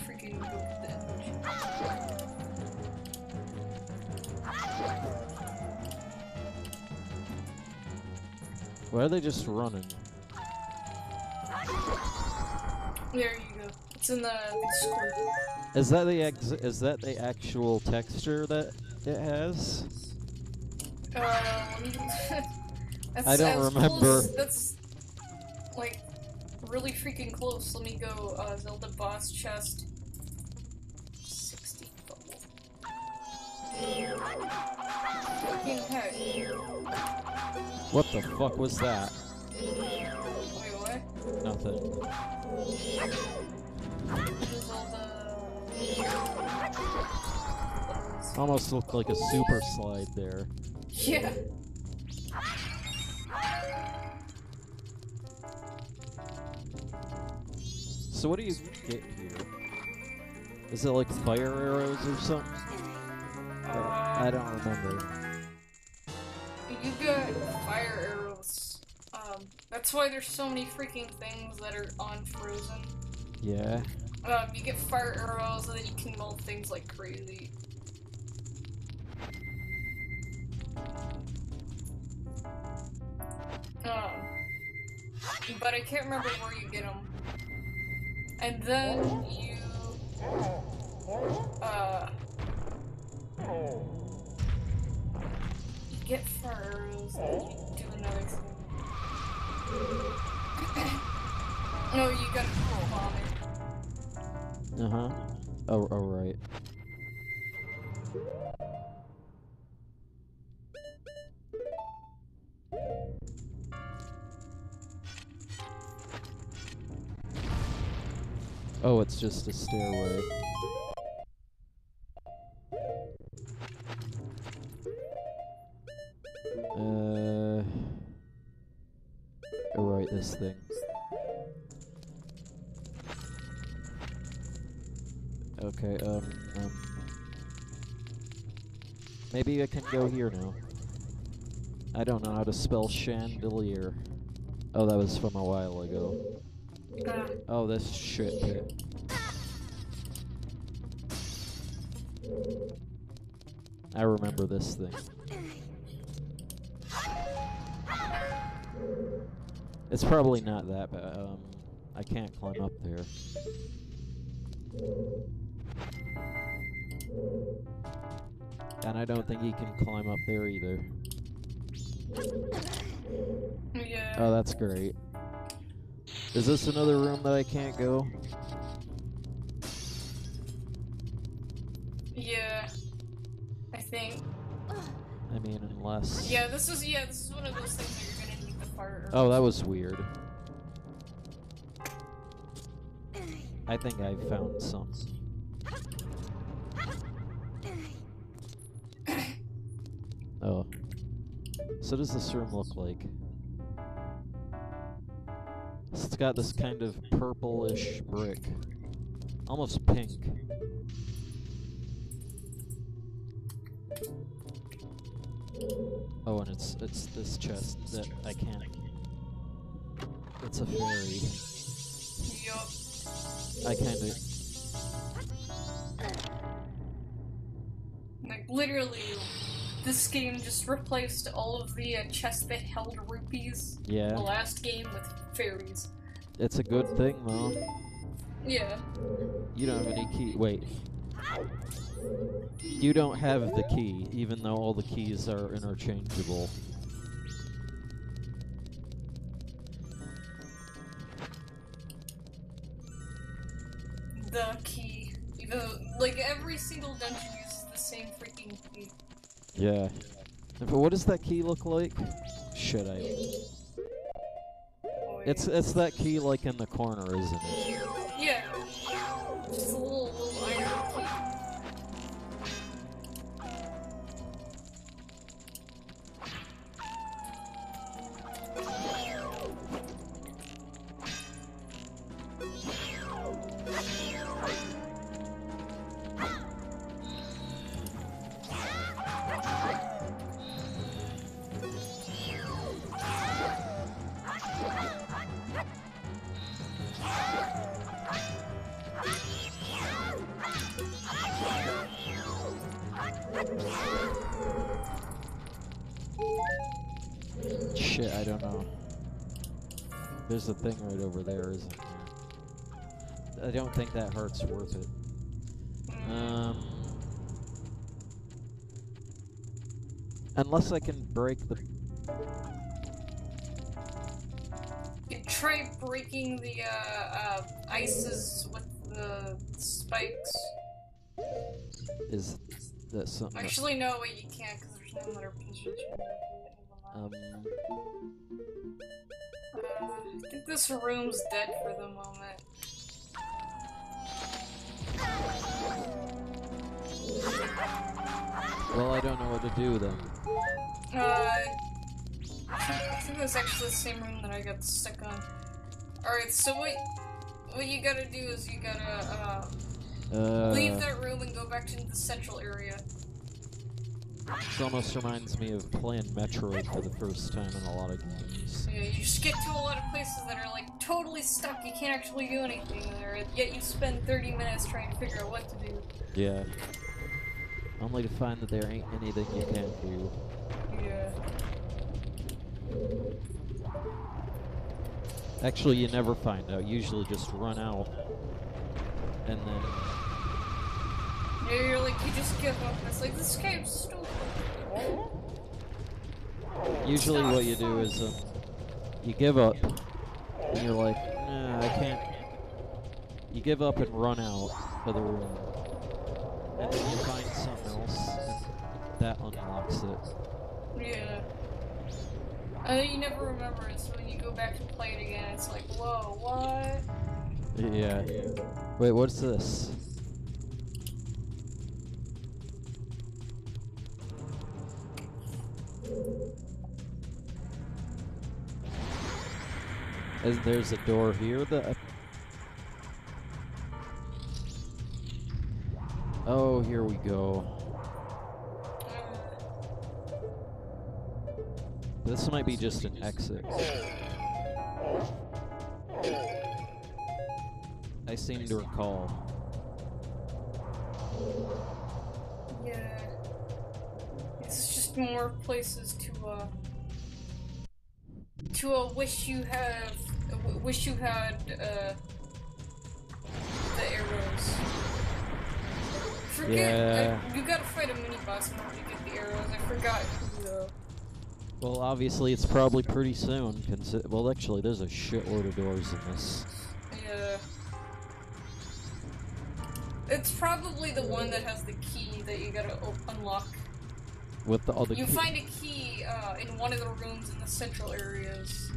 Freaking go get the image. Why are they just running? There you go. It's in the Discord. Is that the actual texture that it has? That's, I don't remember. Close, that's like really freaking close. Let me go. Zelda boss chest. 60 bubble. Fucking heck. What the fuck was that? Wait, what? Nothing. Almost looked like a super slide there. Yeah. So what do you get here? Is it like fire arrows or something? I don't remember. You got fire arrows. That's why there's so many freaking things that are unfrozen. Yeah. You get fire arrows and then you can melt things like crazy. But I can't remember where you get them. And then you, you get fire arrows and then you do another thing. No, you gotta bomb it. Uh-huh. Oh, right. Oh, it's just a stairway. Oh, right, this thing. Okay, maybe I can go here now. I don't know how to spell chandelier. Oh, that was from a while ago. Oh, this shit pit. I remember this thing. It's probably not that bad. I can't climb up there. And I don't think he can climb up there either. Yeah. Oh, that's great. Is this another room that I can't go? Yeah. I think. I mean, unless... Yeah, this is one of those things that you're gonna need the fire. Oh, that was weird. I think I found some. Oh. So does this room look like? It's got this kind of purplish brick. Almost pink. Oh, and it's this chest that I can't. It's a fairy. Yup. I kinda. Like, literally, this game just replaced all of the chests that held rupees. Yeah. The last game with fairies. It's a good thing, though. Yeah. You don't have any key. Wait. You don't have the key, even though all the keys are interchangeable. The key. Like, every single dungeon uses the same freaking key. Yeah. But what does that key look like? Should I? Oh, It's that key like in the corner, isn't it? yeah. Just a little iron key. Shit, I don't know. There's a thing right over there, isn't there? I don't think that heart's worth it. Unless I can break the... You can try breaking the, ices with the spikes. Is that something... Actually, no, wait, you can't, because there's no other position. I think this room's dead for the moment. Well, I don't know what to do then. I think that's actually the same room that I got stuck on. Alright, so what you gotta do is you gotta, leave that room and go back to the central area. This almost reminds me of playing Metroid for the first time in a lot of games. Yeah, you just get to a lot of places that are like totally stuck, you can't actually do anything there, yet you spend 30 minutes trying to figure out what to do. Yeah. Only to find that there ain't anything you can do. Yeah. Actually, you never find out. You usually just run out. And then... Yeah, you're like, you just give up, and it's like, this game's stupid. Usually what you do is, you give up. And you're like, nah, I can't... You give up and run out of the room. And then you find something else, and that unlocks it. Yeah. And then you never remember it, so when you go back to play it again, it's like, whoa, what? Yeah. Wait, what's this? There's a door here that... Oh, here we go. This might be just an exit. I seem to recall. Yeah. It's just more places to wish you had, the arrows. Forget, Yeah. You gotta fight a mini-boss in order to get the arrows, I forgot who, though. Well, obviously it's probably pretty soon. Well, actually, there's a shitload of doors in this. Yeah. It's probably the one that has the key that you gotta unlock. With the other You find a key, in one of the rooms in the central areas.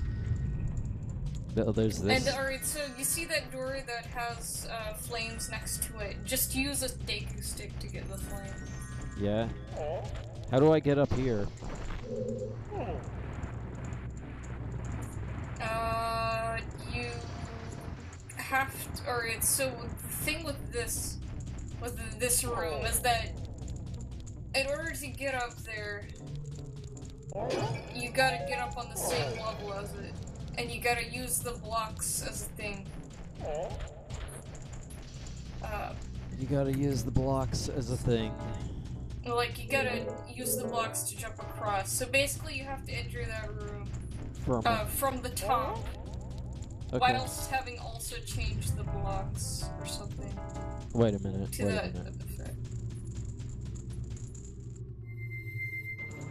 Oh, there's this. And alright, so you see that door that has flames next to it? Just use a Deku stick to get the flame. Yeah. How do I get up here? You have to. Alright, so the thing with this room is that in order to get up there, you gotta get up on the same level as it. And you gotta use the blocks as a thing. You gotta use the blocks as a thing. Like, you gotta use the blocks to jump across. So basically you have to enter that room from the top. Okay. Whilst having also changed the blocks or something. Wait a minute, To that effect.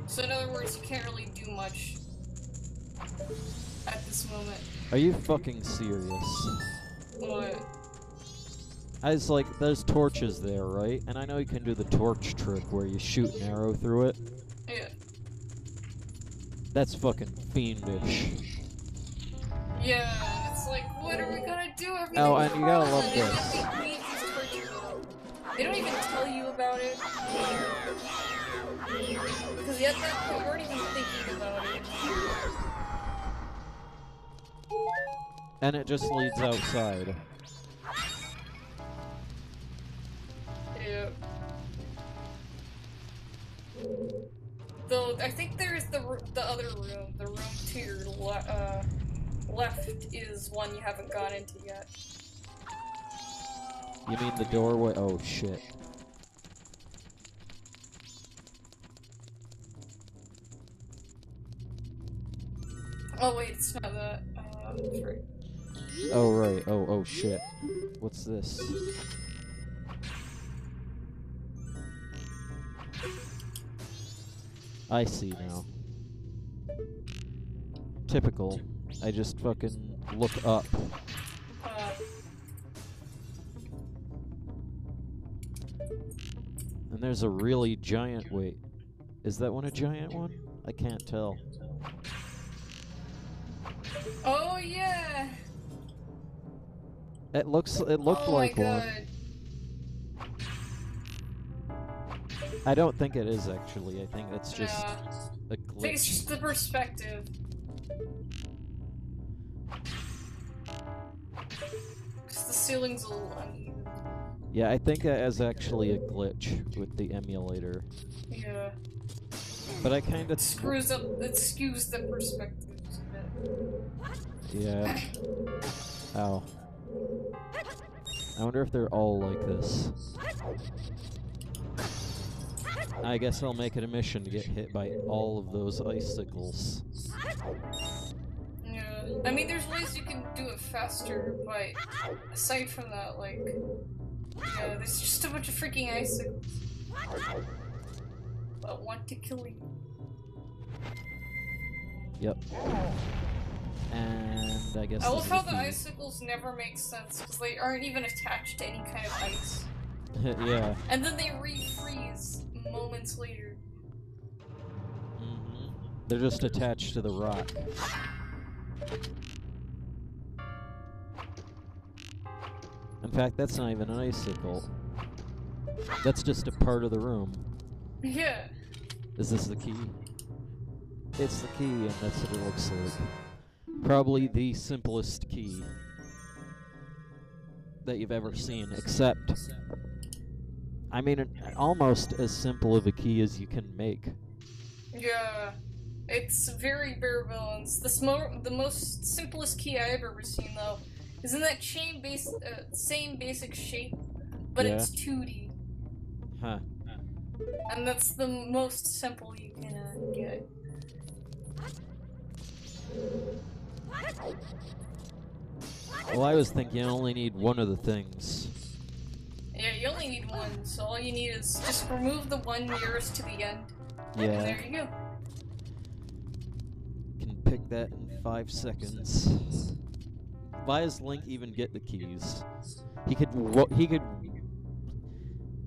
So in other words, you can't really do much at this moment. Are you fucking serious? What? I was like, there's torches there, right? And I know you can do the torch trick where you shoot an arrow through it. Yeah. That's fucking fiendish. Yeah, it's like, what are we gonna do? Everything Oh, and you gotta love this. They don't even tell you about it. Because at that point, you weren't even thinking about it. And it just leads outside. Yeah. Though, I think there's the other room. The room to your left is one you haven't gone into yet. You mean the doorway? Oh, shit. Oh wait, it's not that. That's right. Oh, right. Oh, shit. What's this? I see now. Typical. I just fucking look up. And there's a really giant... Wait. Is that one a giant one? I can't tell. Oh yeah! It looked like one. I don't think it is actually. I think it's just a glitch. I think it's just the perspective. Because the ceiling's a little uneven. Yeah, I think that is actually a glitch with the emulator. Yeah. But I kind of it skews the perspectives a bit. Yeah. Ow. I wonder if they're all like this. I guess I'll make it a mission to get hit by all of those icicles. Yeah. I mean, there's ways you can do it faster, but aside from that, like, yeah, there's just a bunch of freaking icicles that want to kill you. Yep. And I guess I love how the icicles never make sense, because they aren't even attached to any kind of ice. Yeah. And then they refreeze moments later. Mm-hmm. They're just attached to the rock. In fact, that's not even an icicle. That's just a part of the room. Yeah. Is this the key? It's the key, and that's what it looks like. Probably the simplest key that you've ever seen, except... I mean, almost as simple of a key as you can make. Yeah. It's very bare bones. The most simplest key I've ever seen, though, is in that same basic shape, but Yeah. it's 2D. Huh. And that's the most simple you can get. Well, I was thinking you only need one of the things. Yeah, you only need one, so all you need is just remove the one nearest to the end. Yeah. And there you go. Can pick that in 5 seconds. Why does Link even get the keys? He could.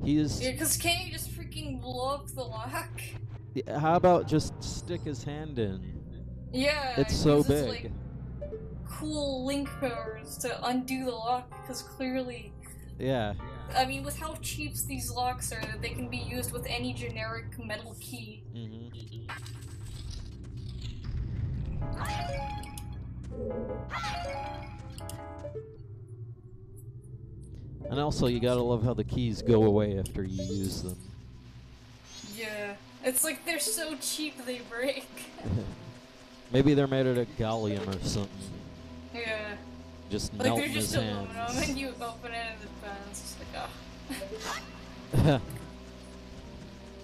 He is. Yeah, because can't you just freaking blow up the lock? How about just stick his hand in? Yeah. It's so 'cause big. It's like cool link powers to undo the lock, because clearly... Yeah. I mean, with how cheap these locks are, that they can be used with any generic metal key. Mm-hmm. And also, you gotta love how the keys go away after you use them. Yeah. It's like they're so cheap they break. Maybe they're made out of gallium or something. Yeah. Just Like melt they're in just his aluminum, hands. and you open it and it's just like, oh.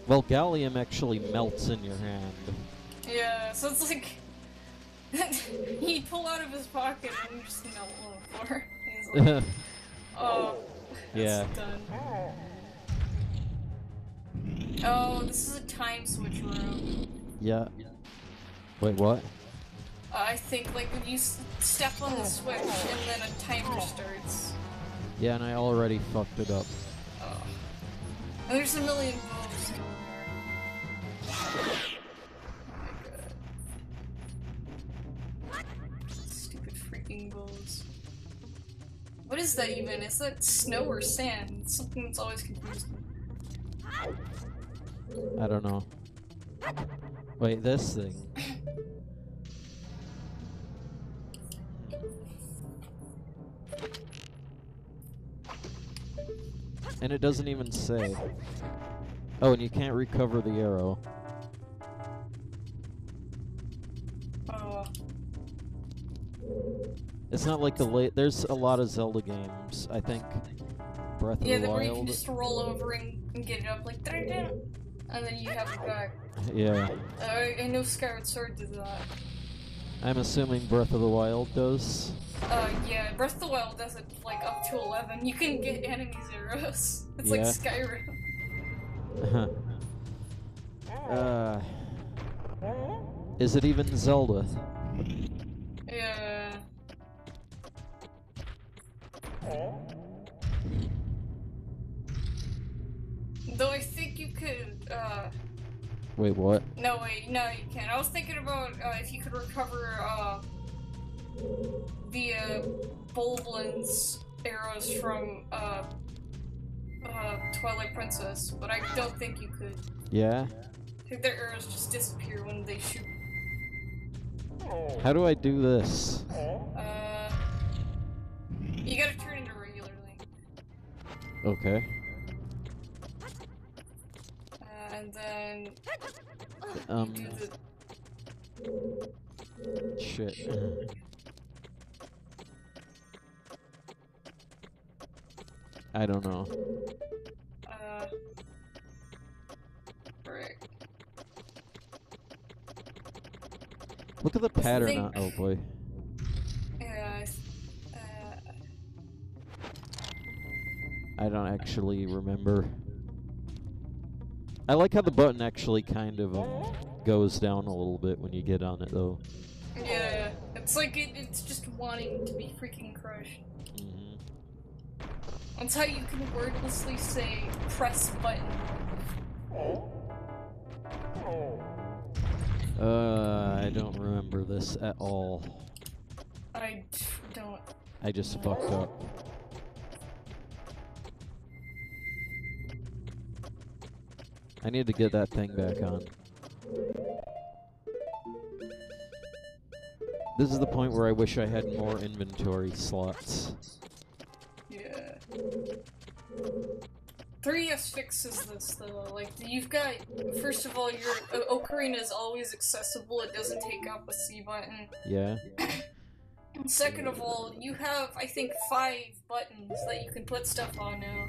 Well, gallium actually melts in your hand. Yeah, so it's like... he'd pull out of his pocket and just melt on the floor. He's like, oh, that's Yeah. done. Oh, this is a time switch room. Yeah. Wait, what? I think, like, when you step on the switch and then a timer starts. Yeah, and I already fucked it up. Oh. And there's a million bulbs down there. Oh my god. Stupid freaking bulbs. What is that even? Is that snow or sand? It's something that's always confused me. I don't know. Wait, this thing. And it doesn't even say. Oh, and you can't recover the arrow. Oh. It's not like the there's a lot of Zelda games. I think Breath of the Where you can Wild. just roll over and get it up like da-da-da, and then you have it back. Yeah. I know Skyward Sword did that. I'm assuming Breath of the Wild does. Yeah, Breath of the Wild does it like up to 11. You can get enemy zeros. It's Yeah. like Skyrim. Is it even Zelda? Yeah. Though I think you could, Wait, what? no, wait, no, you can't. I was thinking about, if you could recover, the, Bulblin's arrows from, Twilight Princess, but I don't think you could. Yeah? I think their arrows just disappear when they shoot. How do I do this? You gotta turn into regular Link. Okay. And then... do the... Shit. I don't know. Right. Look at the pattern on. Oh boy. Yeah, I don't actually remember. I like how the button actually kind of goes down a little bit when you get on it, though. yeah, it's like it's just wanting to be freaking crushed. Mm-hmm. That's how you can wordlessly say press button. I don't remember this at all. I don't. I just fucked up. I need to get that thing back on. This is the point where I wish I had more inventory slots. Yeah. 3DS fixes this though. Like you've got, first of all, your Ocarina is always accessible. It doesn't take up a C button. Yeah. And second of all, you have I think 5 buttons that you can put stuff on now.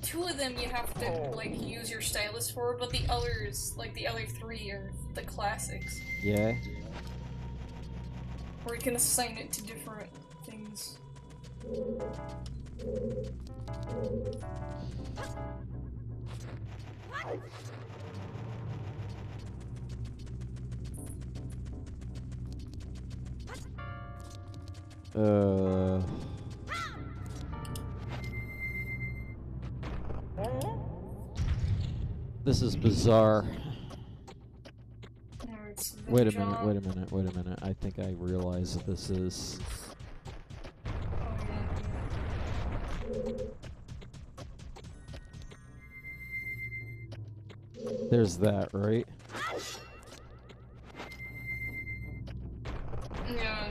2 of them you have to like use your stylus for, but the others, like the other 3, are the classics. Yeah. Or you can assign it to different things. This is bizarre. Or it's Wait a minute, wait a minute, wait a minute. I think I realize what this is. There's that, right? Yeah,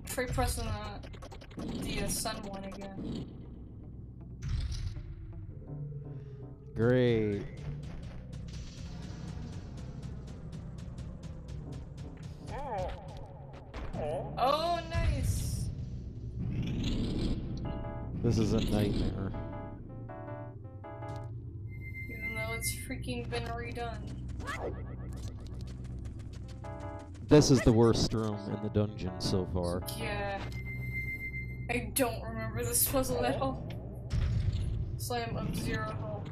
try pressing the sun one again. Great. Oh, nice! This is a nightmare. Even though it's freaking been redone. This is the worst room in the dungeon so far. Yeah. I don't remember this puzzle at all. Slam up 0 health.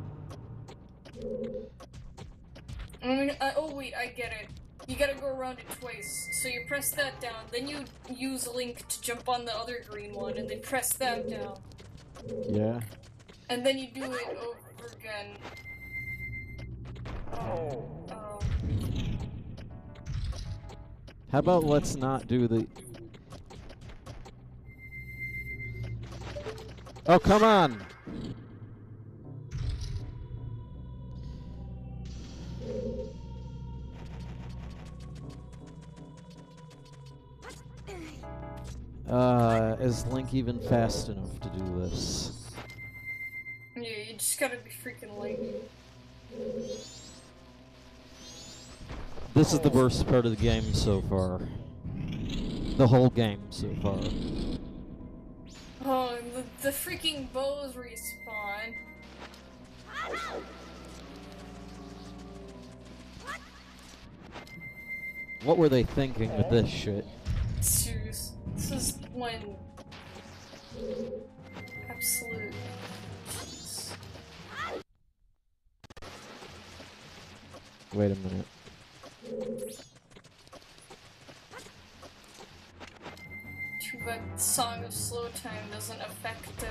I mean, oh wait, I get it. You gotta go around it twice. So you press that down, then you use Link to jump on the other green one, and then press that down. Yeah. And then you do it over again. How about let's not do the... Oh, come on! Is Link even fast enough to do this? Yeah, you just gotta be freaking Link. This is the worst part of the game so far. The whole game so far. Oh, and the freaking bows respawn. What were they thinking with this shit? Serious. This is one absolute. Wait a minute. Too bad Song of Slow Time doesn't affect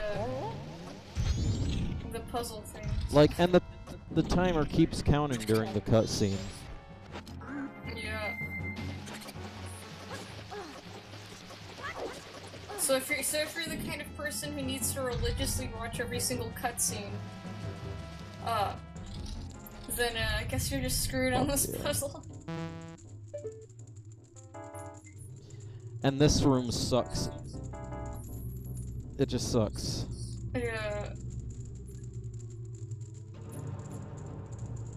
the puzzle thing. Like, and the timer keeps counting during the cutscene. Yeah. So if you're the kind of person who needs to religiously watch every single cutscene, then I guess you're just screwed on this puzzle. And this room sucks. It just sucks. Yeah.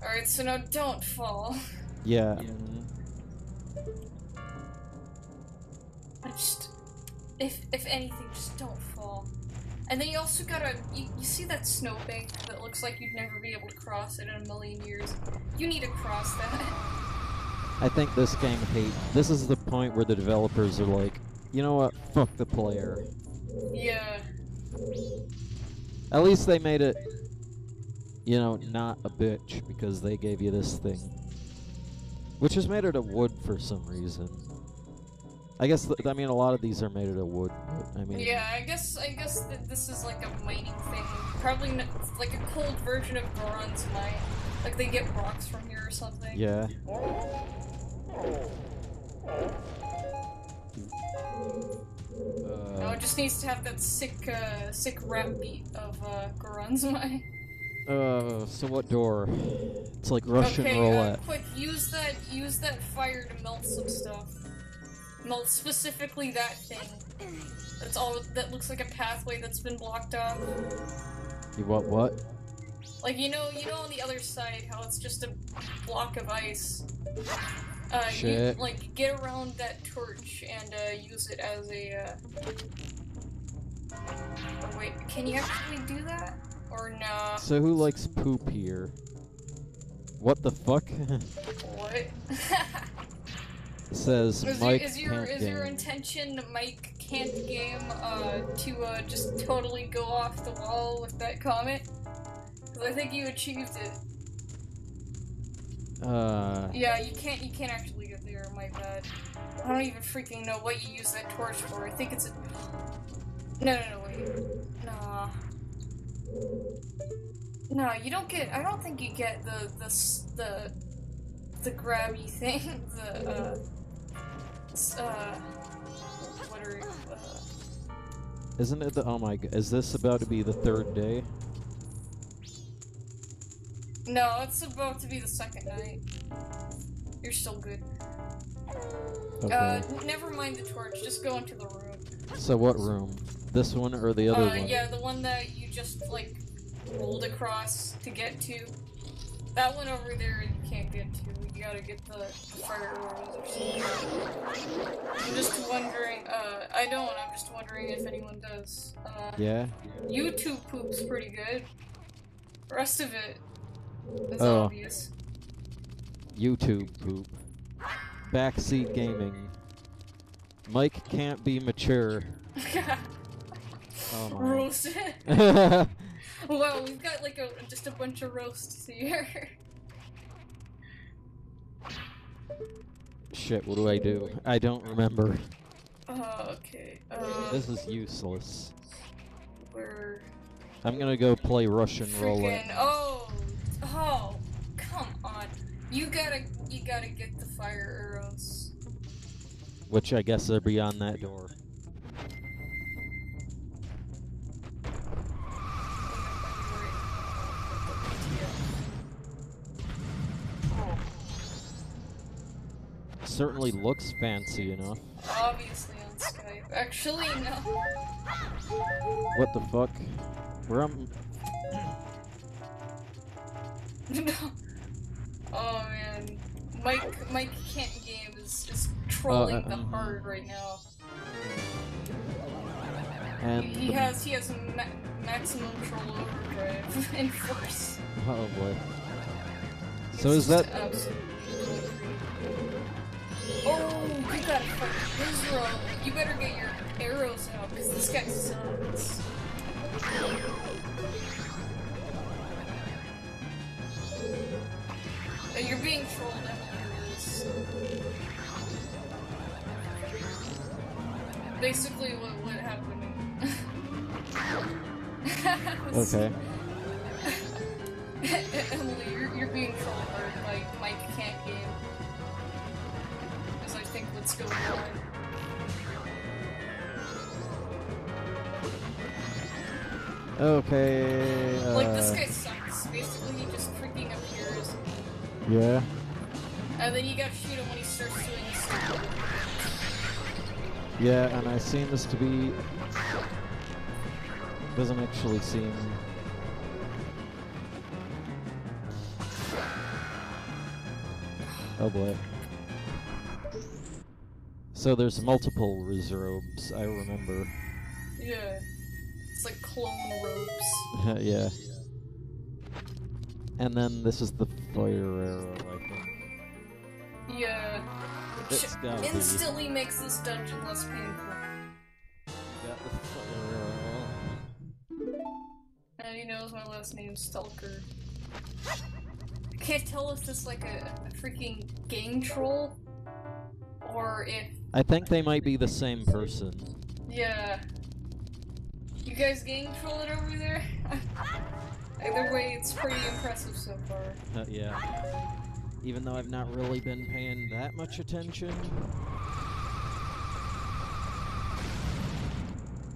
Alright, so now don't fall. Yeah. I just... If anything, just don't fall. And then you also gotta... You see that snowbank that looks like you'd never be able to cross it in a million years? You need to cross that. I think this game this is the point where the developers are like, you know what, fuck the player. Yeah. At least they made it, you know, not a bitch, because they gave you this thing. Which has made it a wood for some reason. I guess, I mean, a lot of these are made out of wood, but, I mean... Yeah, I guess that this is like a mining thing. Probably like a cold version of Goron's mine. Like they get rocks from here or something. Yeah. No, it just needs to have that sick rap beat of Goron's mine. So what door? It's like Russian roulette. Quick, use that fire to melt some stuff. Melt specifically that thing. That's all. That looks like a pathway that's been blocked off. You what? Like you know on the other side how it's just a block of ice. Shit. You, like get around that torch and use it as a. Oh, wait, can you actually do that or nah? So who likes poop here? What the fuck? What? It says Mike is can't your game. intention Mike can't game to just totally go off the wall with that comment? Because I think you achieved it. Yeah, you can't actually get there, my bad. I don't even freaking know what you use that torch for. I think it's a... No, wait. Nah. No, you don't get. I don't think you get the grabby thing. What are Isn't it the? Oh my god! Is this about to be the third day? No, it's about to be the second night. You're still good. Okay. Never mind the torch. Just go into the room. So what room? This one or the other one? Yeah, the one that you just like rolled across to get to. That one over there you can't get to. You gotta get the fire arrows or something. I'm just wondering, I don't, I'm just wondering if anyone does. Yeah? YouTube poop's pretty good. The rest of it is Oh. obvious. YouTube poop. Backseat gaming. Mike can't be mature. Oh my. Roasted. Wow, we've got like just a bunch of roasts here. Shit, what do I do? I don't remember. Okay. This is useless. Where? I'm gonna go play Russian roulette. Oh, come on! You gotta get the fire arrows. Which I guess are beyond that door. Certainly looks fancy enough. Obviously on Skype. Actually, no. What the fuck? Where am? No. Oh man, Mike can't game is trolling the hard right now. And he has maximum troll overdrive in force. Oh boy. So is that? Oh, you gotta fight Israel. You better get your arrows out, because this guy sucks. You're being trolled, Emily. Basically what happened. Okay. Emily, you're being trolled hard by Mike can't game. Because I think what's going on. Okay. Like, this guy sucks. Basically, he just freaking appears. Yeah. And then you gotta shoot him when he starts doing stuff. Yeah, and I seem this to be... Doesn't actually seem... Oh boy. So there's multiple reserves, I remember. Yeah. It's like clone robes. Yeah. And then this is the fire arrow, I think. Yeah. It's gotta be. Instantly makes this dungeon less painful. Got the fire arrow. And he knows my last name's Stalker. I can't tell if this is like a freaking gang troll, or if... I think they might be the same person. Yeah. You guys gang troll it over there? Either way, it's pretty impressive so far. Yeah. Even though I've not really been paying that much attention.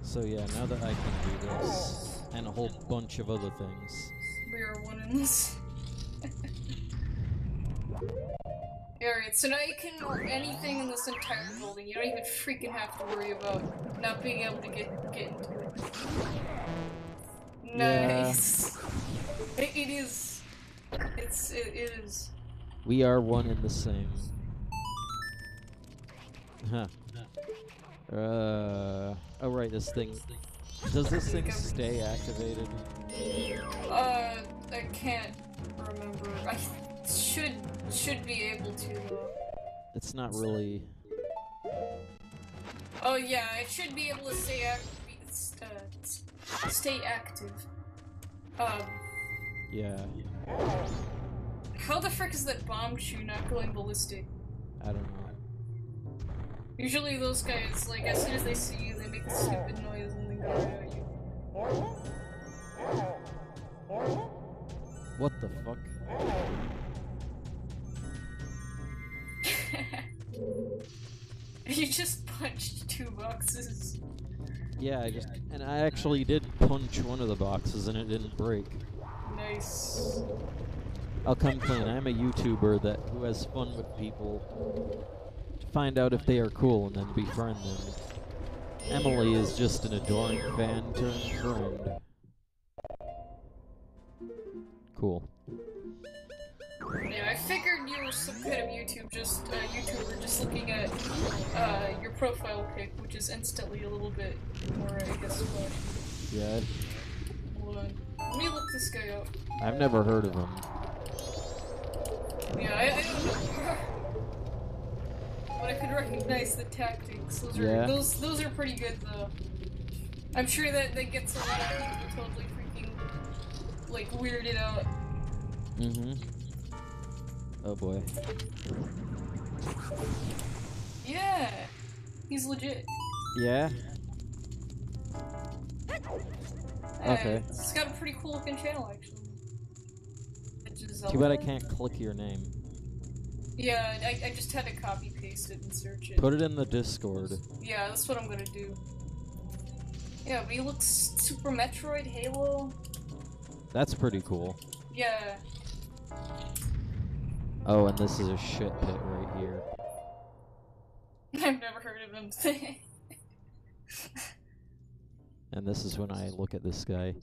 So yeah, now that I can do this, and a whole bunch of other things. We are one in this. Alright, so now you can know anything in this entire building. You don't even freaking have to worry about not being able to get into it. Nice. Yeah. It is. It is. We are one and the same. Huh. Oh right, this thing. Does this thing stay activated? I can't remember. I should be able to though. It's not really. Oh yeah, it should be able to stay active. Yeah. How the frick is that bomb chew not going ballistic? I don't know. Usually those guys, like, as soon as they see you, they make a stupid noise and then go at you. What the fuck? You just punched 2 boxes. Yeah, I actually did punch one of the boxes and it didn't break. Nice. I'll come clean. I'm a YouTuber who has fun with people to find out if they are cool and then befriend them. Emily is just an adoring fan turned friend. Cool. Yeah, I figured you were some kind of YouTuber just looking at your profile pic, which is instantly a little bit more, I guess, fun. Yeah. Hold on. Let me look this guy up. I've never heard of him. Yeah, I don't know. But I could recognize the tactics. Those are pretty good though. I'm sure that gets a lot of people totally freaking like weirded out. Mm-hmm. Oh boy. Yeah! He's legit. Yeah? Okay. He's got a pretty cool looking channel actually. Too bad I can't click your name. Yeah, I just had to copy paste it and search it. Put it in the Discord. Yeah, that's what I'm gonna do. Yeah, but he looks Super Metroid, Halo. That's pretty cool. Yeah. Oh, and this is a shit pit right here. I've never heard of him. And this is when I look at this guy.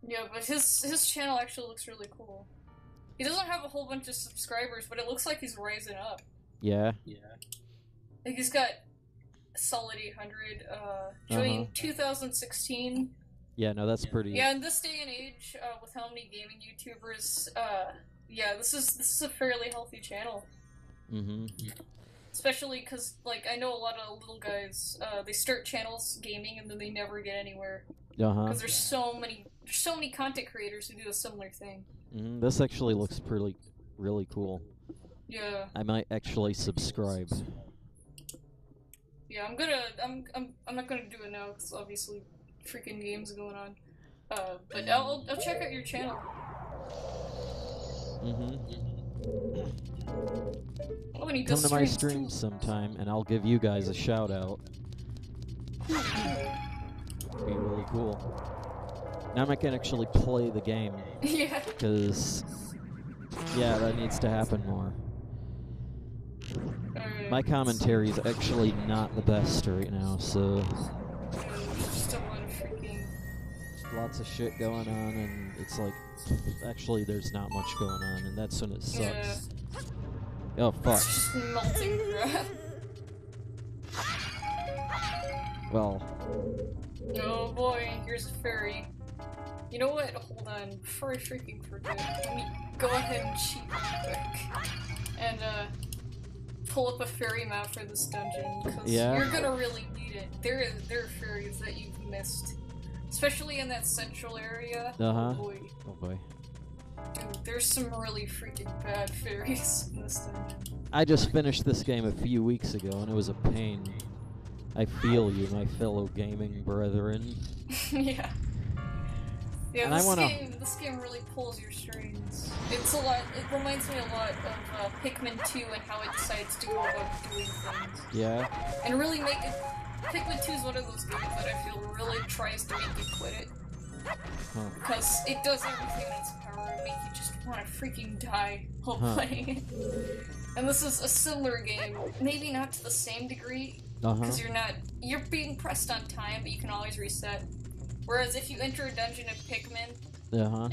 Yeah, but his channel actually looks really cool. He doesn't have a whole bunch of subscribers, but it looks like he's rising up. Yeah? Yeah. Like he's got a solid 800, joined 2016. Yeah, no, that's pretty... Yeah, in this day and age, with how many gaming YouTubers, yeah, this is a fairly healthy channel. Mm-hmm. Especially because, like, I know a lot of little guys, they start channels gaming and then they never get anywhere. Because there's so many content creators who do a similar thing. Mm-hmm. This actually looks really cool. Yeah. I might actually subscribe. Yeah, I'm not gonna do it now because obviously freaking games going on. But I'll check out your channel. Mm-hmm. Oh, and he Come does to my streams stream sometime, and I'll give you guys a shout out. Be really cool. Now I can actually play the game. Yeah. Because, yeah, that needs to happen more. My commentary is actually not the best right now, so... Just a lot of freaking... Lots of shit going on, and it's like... Actually, there's not much going on, and that's when it sucks. Yeah. Oh, fuck. It's just melting crap. Well... Oh boy, here's a fairy. You know what? Hold on. Before I freaking forget, let me go ahead and cheat real quick. And, pull up a fairy map for this dungeon, because you're gonna really need it. There are fairies that you've missed. Especially in that central area. Uh-huh. Oh boy. Oh boy. Dude, there's some really freaking bad fairies in this dungeon. I just finished this game a few weeks ago, and it was a pain. I feel you, my fellow gaming brethren. Yeah. Yeah, and this game really pulls your strings. It reminds me a lot of Pikmin 2 and how it decides to go about doing things. Yeah? And really Pikmin 2 is one of those games that I feel really tries to make you quit it. Because it does everything in its power to make you just want to freaking die while playing it. And this is a similar game, maybe not to the same degree, because you're being pressed on time, but you can always reset. Whereas if you enter a dungeon of Pikmin,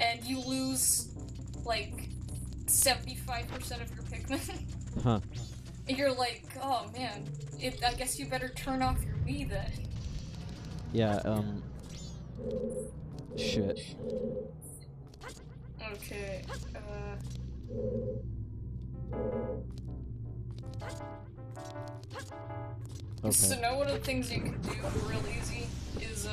and you lose, like, 75% of your Pikmin, and you're like, oh man, I guess you better turn off your Wii then. Yeah, shit. Okay, So now one of the things you can do real easy is,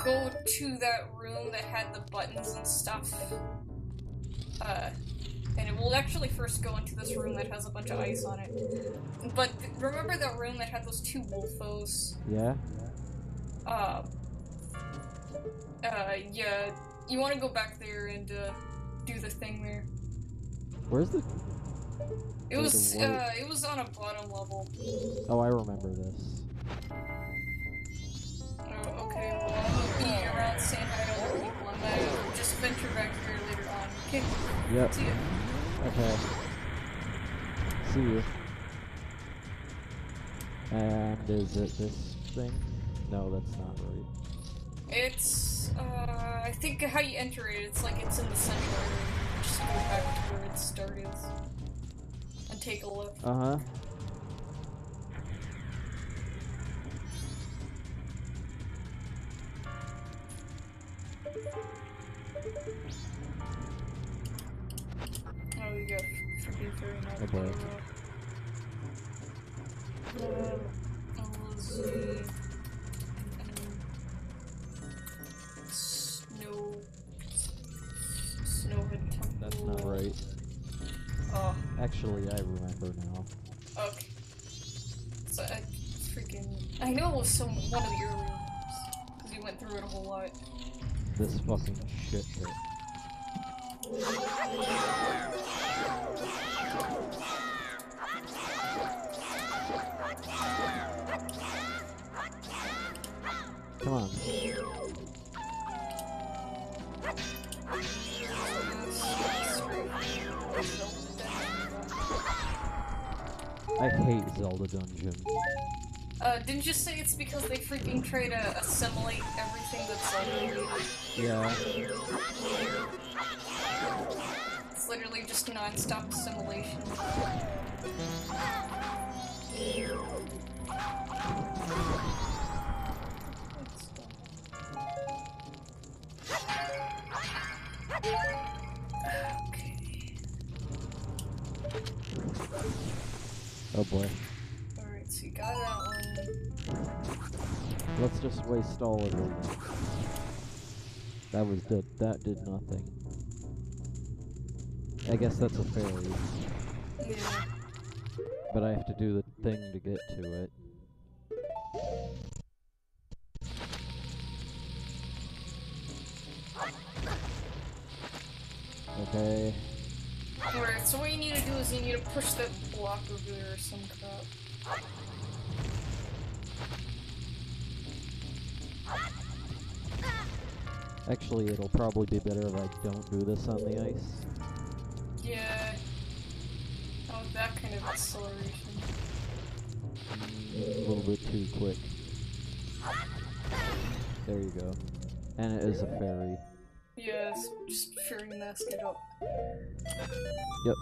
go to that room that had the buttons and stuff. And it will actually first go into this room that has a bunch of ice on it. But remember that room that had those 2 wolfos? Yeah? Yeah. you want to go back there and do the thing there. Where's the? It was on a bottom level. Oh, I remember this. Oh, okay. Well, I'm gonna be around saying hi to other people, and then just venture back here later on. Okay. Yep. See ya. Okay. See you. And is it this thing? No, that's not right. It's, I think how you enter it, it's like it's in the central area. Just go back to where its start is. And take a look. Uh-huh. Oh, you got freaking fairy now. Okay. Snowhead Temple. That's not right. Oh. Actually, I remember now. Okay. So I know it was one of the earlier ones, because we went through it a whole lot. This fucking shit pit. Come on. I hate Zelda Dungeon. Didn't you say it's because they freaking try to assimilate everything that's Zelda? Yeah. It's literally just non-stop assimilation. Oh boy. Alright, so you got that one. Let's just waste all of it. That did nothing. I guess that's a fairy. Yeah. But I have to do the thing to get to it. Okay. Alright, so what you need to do is you need to push that block over there or some crap. Actually, it'll probably be better if I don't do this on the ice. Yeah. Oh, that kind of acceleration. A little bit too quick. There you go. And it is a fairy. Yes, just fairy mask it up. Yep.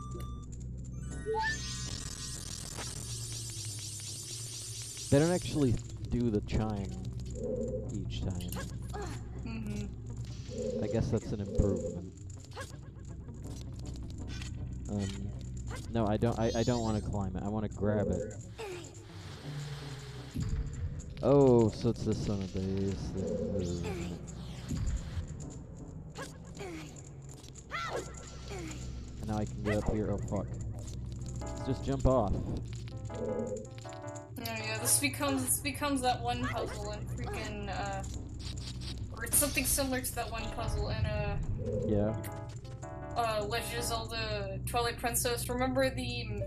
They don't actually do the chime each time. Mm-hmm. I guess that's an improvement. No, I don't want to climb it. I want to grab it. Oh, so it's this son of days. And now I can get up here. Oh fuck! Let's just jump off. Oh yeah, this becomes that one puzzle in freaking or it's something similar to that one puzzle in Yeah. Legend of Zelda Twilight Princess. Remember the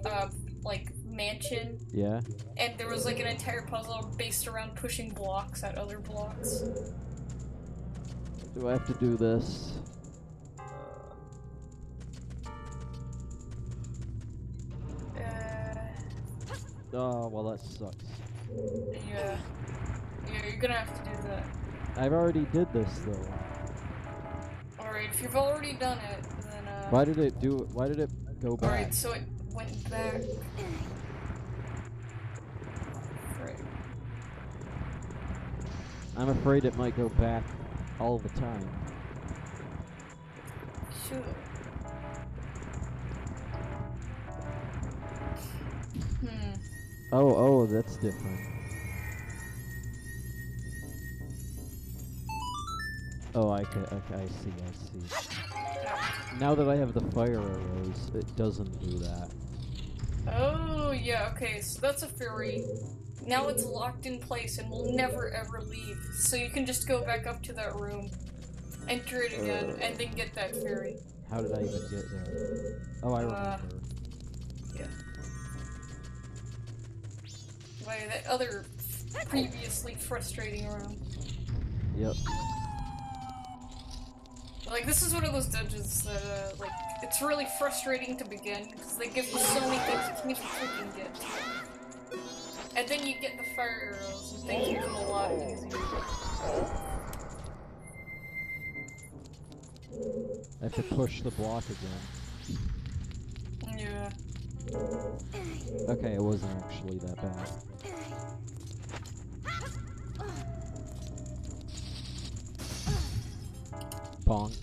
like mansion? Yeah. And there was like an entire puzzle based around pushing blocks at other blocks. Do I have to do this? Oh, well that sucks. Yeah. Yeah, you're gonna have to do that. I've already did this though. Alright, if you've already done it, then Why did it go back? Alright, so it went back. Right. I'm afraid it might go back all the time. Sure. Oh, that's different. Oh, okay, I see. Now that I have the fire arrows, it doesn't do that. Oh, yeah, okay, so that's a fairy. Now it's locked in place and will never ever leave, so you can just go back up to that room. enter it again, and then get that fairy. How did I even get there? Oh, I remember. Yeah. Like that other previously frustrating room. Yep. Like, this is one of those dungeons that, like, it's really frustrating to begin, because they give you so many things you can't even freaking get. And then you get the fire arrows, and things become a lot easier. I have to push the block again. Yeah. Okay, it wasn't actually that bad. Bonk.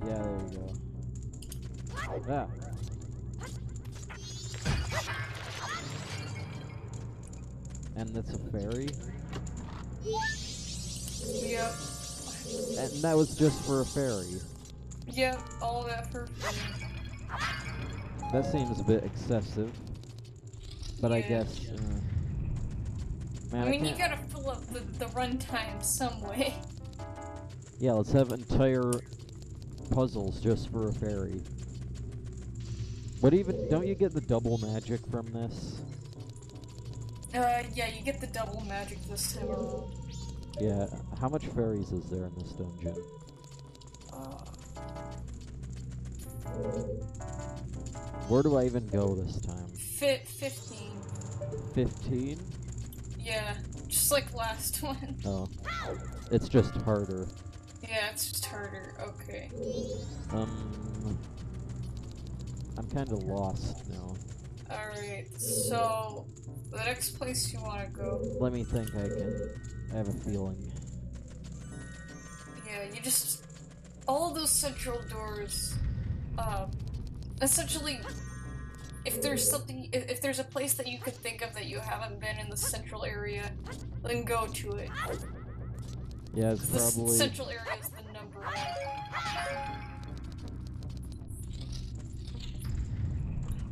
Yeah, there you go. Ah. And that's a fairy? Yep. And that was just for a fairy. Yep, all that for free. That seems a bit excessive. But I Yeah. guess... man, I mean, you can't... gotta fill up the runtime some way. Yeah, let's have entire puzzles just for a fairy. What even... Don't you get the double magic from this? Yeah, you get the double magic this time around. Yeah, how much fairies is there in this dungeon? Where do I even go this time? 15. 15? Yeah, just like last one. Oh. It's just harder. Yeah, it's just harder. Okay. I'm kinda lost now. Alright, so the next place you wanna go. Let me think, I have a feeling. Yeah, you just... all of those central doors, essentially, if there's something, if there's a place that you could think of that you haven't been in the central area, then go to it. Yeah, it's probably... The central area is the number one.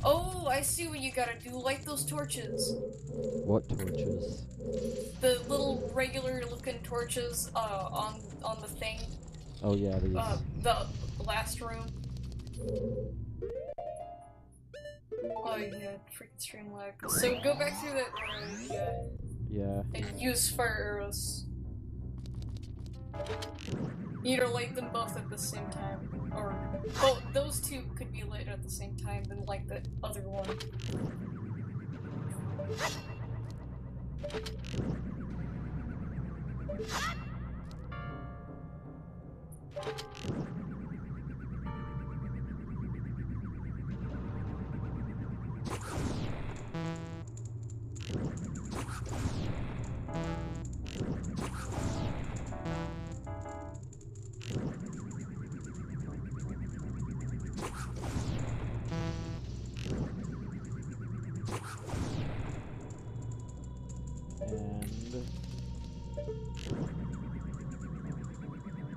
Oh, I see what you gotta do. Light those torches. What torches? The little regular-looking torches on the thing. Oh yeah, these. The last room. Oh yeah, freaking stream lag. So go back through that room, Yeah. and use fire arrows. You either light them both at the same time, or those two could be lit at the same time, then light the other one.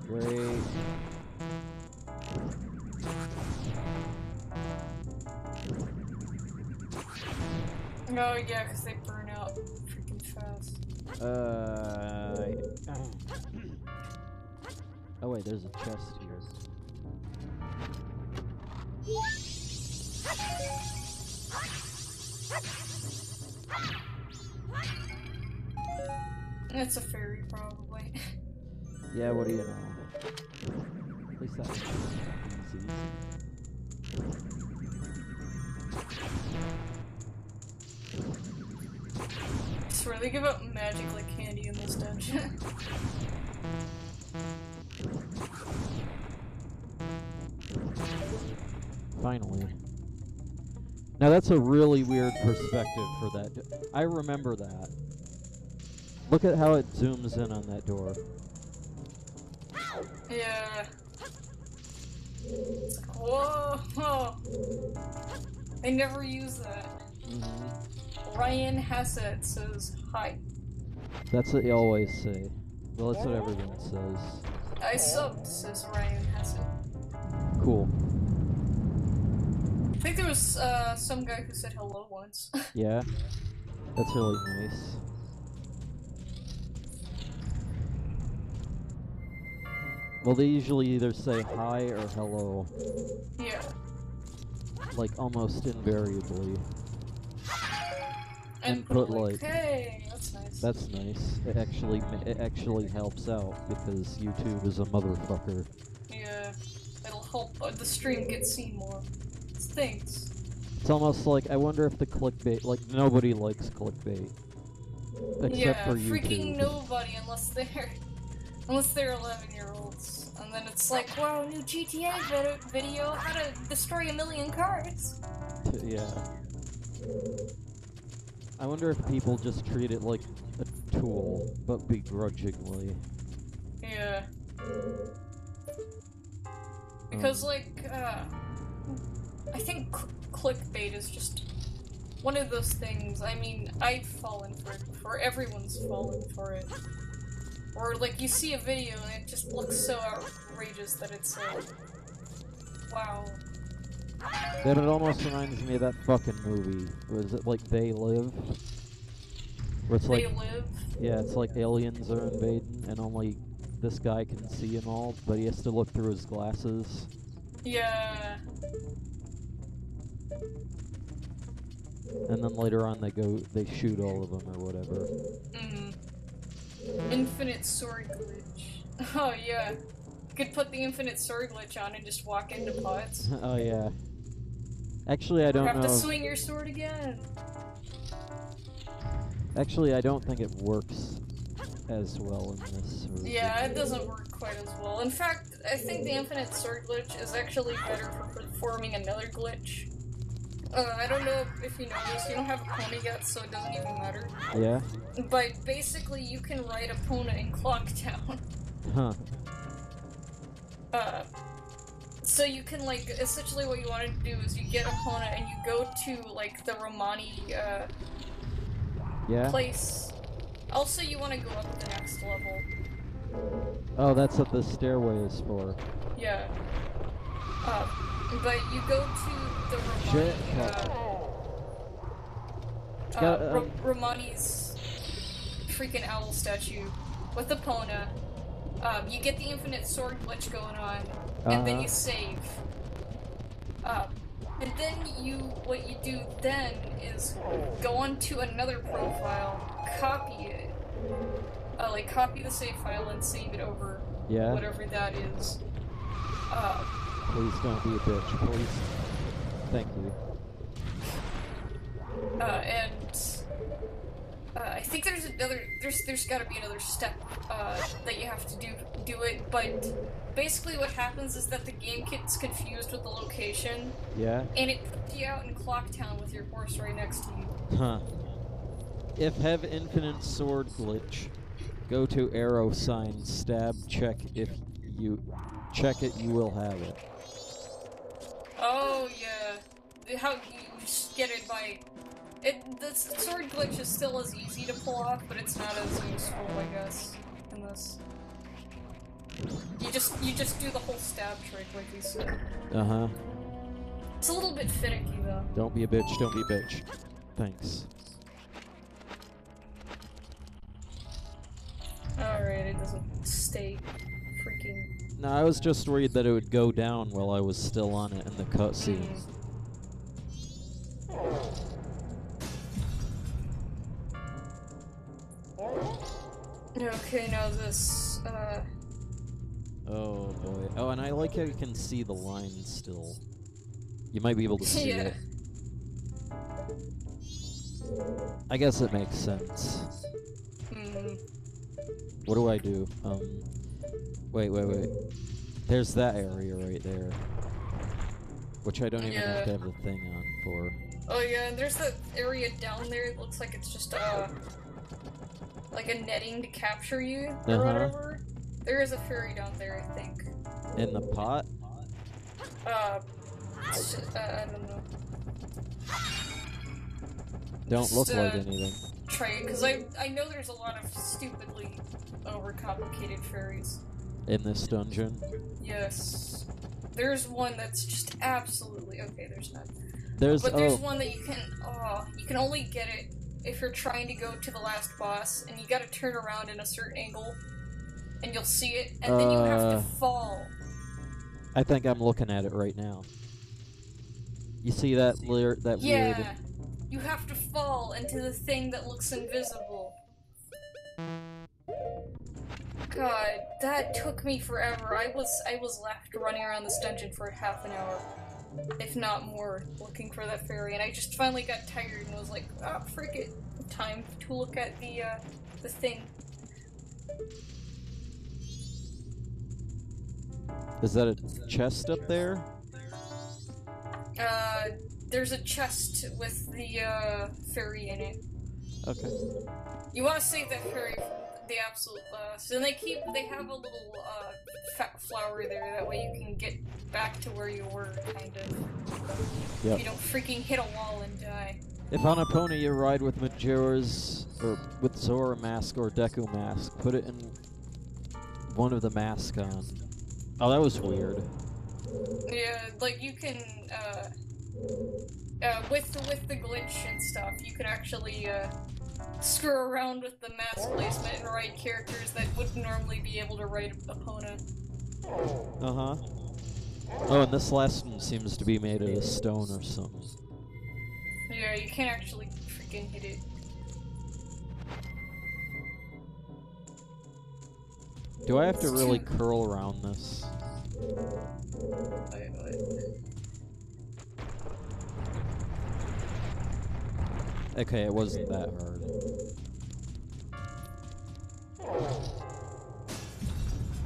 Great. Oh yeah, because they burn out freaking fast. Oh wait, there's a chest here. It's a fairy, probably. Yeah, what do you know? At least that was easy. I swear, they give out magic like candy in this dungeon. Finally. Now that's a really weird perspective for that. I remember that. Look at how it zooms in on that door. Yeah. It's like, whoa! I never use that. Ryan Hassett says hi. That's what you always say. Well, that's what everyone says. I subbed, says Ryan Hassett. Cool. I think there was some guy who said hello once. Yeah? That's really nice. Well, they usually either say hi or hello. Yeah. Like, almost invariably. And put like, hey, that's nice. That's nice. It actually helps out, because YouTube is a motherfucker. Yeah. It'll help the stream get seen more. Thanks. It's almost like, I wonder if the clickbait, like, nobody likes clickbait. Except for YouTube. Freaking nobody, unless they're 11-year-olds. And then it's like, wow, new GTA video, how to destroy 1 million cars. Yeah. I wonder if people just treat it like a tool, but begrudgingly. Yeah. Because, like, I think clickbait is just one of those things. I mean, I've fallen for it before. Everyone's fallen for it. Or, like, you see a video and it just looks so outrageous that it's like, wow. That it almost reminds me of that fucking movie. Was it like They Live? Where it's like, They Live? Yeah, it's like aliens are invading and only this guy can see them all, but he has to look through his glasses. Yeah. And then later on they shoot all of them or whatever. Infinite sword glitch. Oh yeah. You could put the infinite sword glitch on and just walk into pots. Oh yeah. Actually, I don't know. Have to swing your sword again. Actually, I don't think it works as well in this. Yeah, it doesn't work quite as well. In fact, I think the infinite sword glitch is actually better for performing another glitch. I don't know if you know this, you don't have a pony yet, so it doesn't even matter. Yeah? But basically, you can ride a pony in Clocktown. Huh. So you can, like, essentially what you want to do is you get a pony and you go to, like, the Romani, place. Also, you want to go up the next level. Oh, that's what the stairway is for. Yeah. But you go to the Romani, Romani's freaking owl statue with the Pona. You get the infinite sword glitch going on, and then you save. And then what you do then is go on to another profile, copy it, like copy the save file and save it over whatever that is. Please don't be a bitch, please. Thank you. I think there's gotta be another step, that you have to do it, but basically what happens is that the game gets confused with the location. Yeah? And it puts you out in Clocktown with your horse right next to you. Huh. If have infinite sword glitch, go to arrow sign, stab, check. If you check it, you will have it. Oh, yeah. How you just get it by... The sword glitch is still as easy to pull off, but it's not as useful, I guess, in this. You just do the whole stab trick, like you said. Uh-huh. It's a little bit finicky, though. Don't be a bitch, don't be a bitch. Thanks. Alright, it doesn't stay freaking... No, I was just worried that it would go down while I was still on it in the cutscene. Okay, now this, Oh boy. Oh, and I like how you can see the lines still. You might be able to see it. I guess it makes sense. What do I do? Wait. There's that area right there. Which I don't even have to have the thing on for. Oh yeah, and there's that area down there, it looks like it's just, like a netting to capture you, or whatever. There is a fairy down there, I think. In the pot? I don't know. Don't look like anything. Try it, because I know there's a lot of stupidly overcomplicated fairies. In this dungeon? Yes. There's one that's just absolutely... Okay, there's none. There's one that you can only get it if you're trying to go to the last boss, and you gotta turn around in a certain angle, and you'll see it, and then you have to fall. I think I'm looking at it right now. You see that weird... Yeah, you have to fall into the thing that looks invisible. God, that took me forever. I was left running around this dungeon for half an hour, if not more, looking for that fairy, and I just finally got tired and was like, ah, frick it, time to look at the thing. Is that a chest up there? There's a chest with the, fairy in it. Okay. You want to save that fairy for the absolute last. And they have a little, flower there, that way you can get back to where you were, kind of. Yep. You don't freaking hit a wall and die. If on a pony you ride with Majora's, or with Zora mask or Deku mask, put it in one of the masks on. Oh, that was weird. Yeah, like you can, with the glitch and stuff, you can actually, screw around with the mask placement and write characters that wouldn't normally be able to write Epona. Uh-huh. Oh, and this last one seems to be made out of stone or something. Yeah, you can't actually freaking hit it. Do I have to really curl around this? Okay, it wasn't that hard.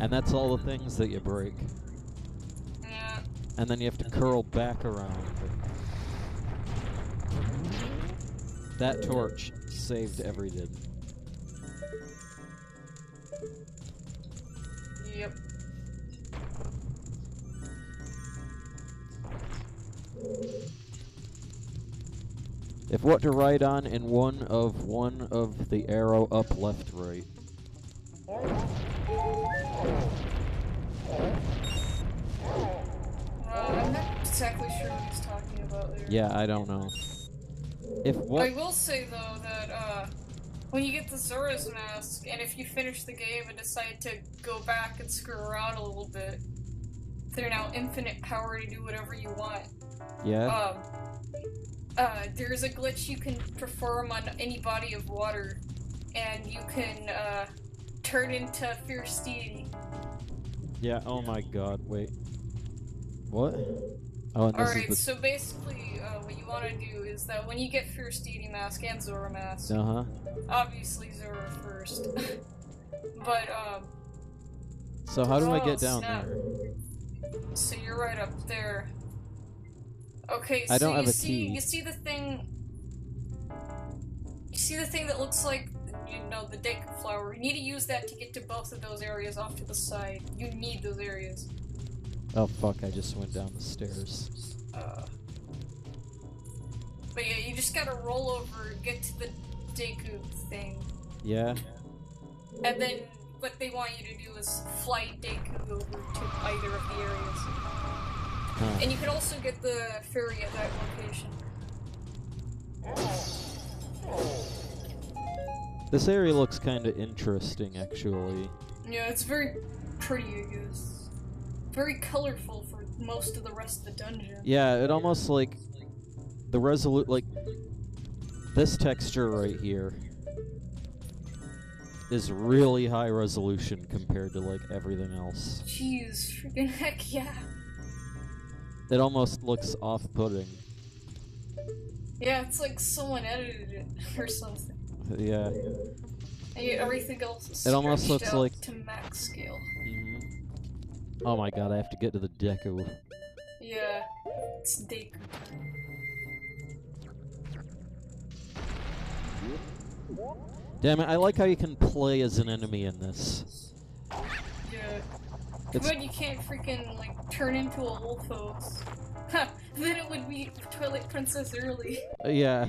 And that's all the things that you break. Yeah. And then you have to curl back around. That torch saved everything. Yep. If what to write on in one of the arrow up, left, right. I'm not exactly sure what he's talking about there. Yeah, I don't know. If what... I will say, though, that, when you get the Zora's Mask, and if you finish the game and decide to go back and screw around a little bit, they're now infinite power to do whatever you want. Yeah? There's a glitch you can perform on any body of water, and you can, turn into Fierce Deity. Yeah, oh my god, wait. What? Oh, and this Alright, is so basically, what you want to do is that when you get Fierce Deity Mask and Zora Mask, Uh-huh. obviously Zora first, but, So how do I oh, get down snap. there? So you're right up there. Okay, so I don't have a see, key. you see the thing... You see the thing that looks like, you know, the Deku flower? You need to use that to get to both of those areas off to the side. You need those areas. Oh fuck, I just went down the stairs. But yeah, you just gotta roll over, get to the Deku thing. Yeah? And then what they want you to do is fly Deku over to either of the areas. Huh. And you can also get the fairy at that location. This area looks kinda interesting, actually. Yeah, it's very pretty, I guess. Very colorful for most of the rest of the dungeon. Yeah, it almost like... The like... This texture right here is really high resolution compared to, like, everything else. Jeez, freaking heck yeah. It almost looks off-putting. Yeah, it's like someone edited it or something. Yeah. And yet everything else is It almost stretched looks out like... to max scale. Mm-hmm. Oh my god, I have to get to the Deku. Yeah, it's Deku time. Damn it, I like how you can play as an enemy in this. Yeah. It's... But you can't freaking, like, turn into a Wolfos. Ha! Then it would be Twilight Princess early. Yeah.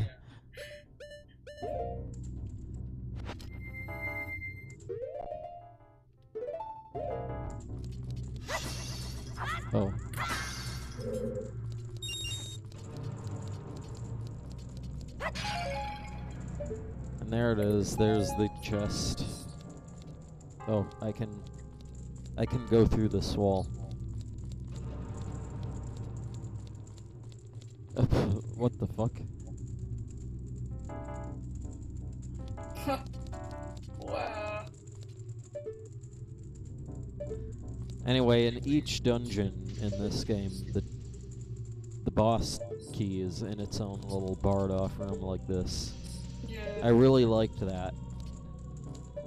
Oh. And there it is, there's the chest. Oh, I can I can go through this wall. What the fuck? Wow. Anyway, in each dungeon in this game, the boss key is in its own little barred off room like this. Yeah. I really liked that.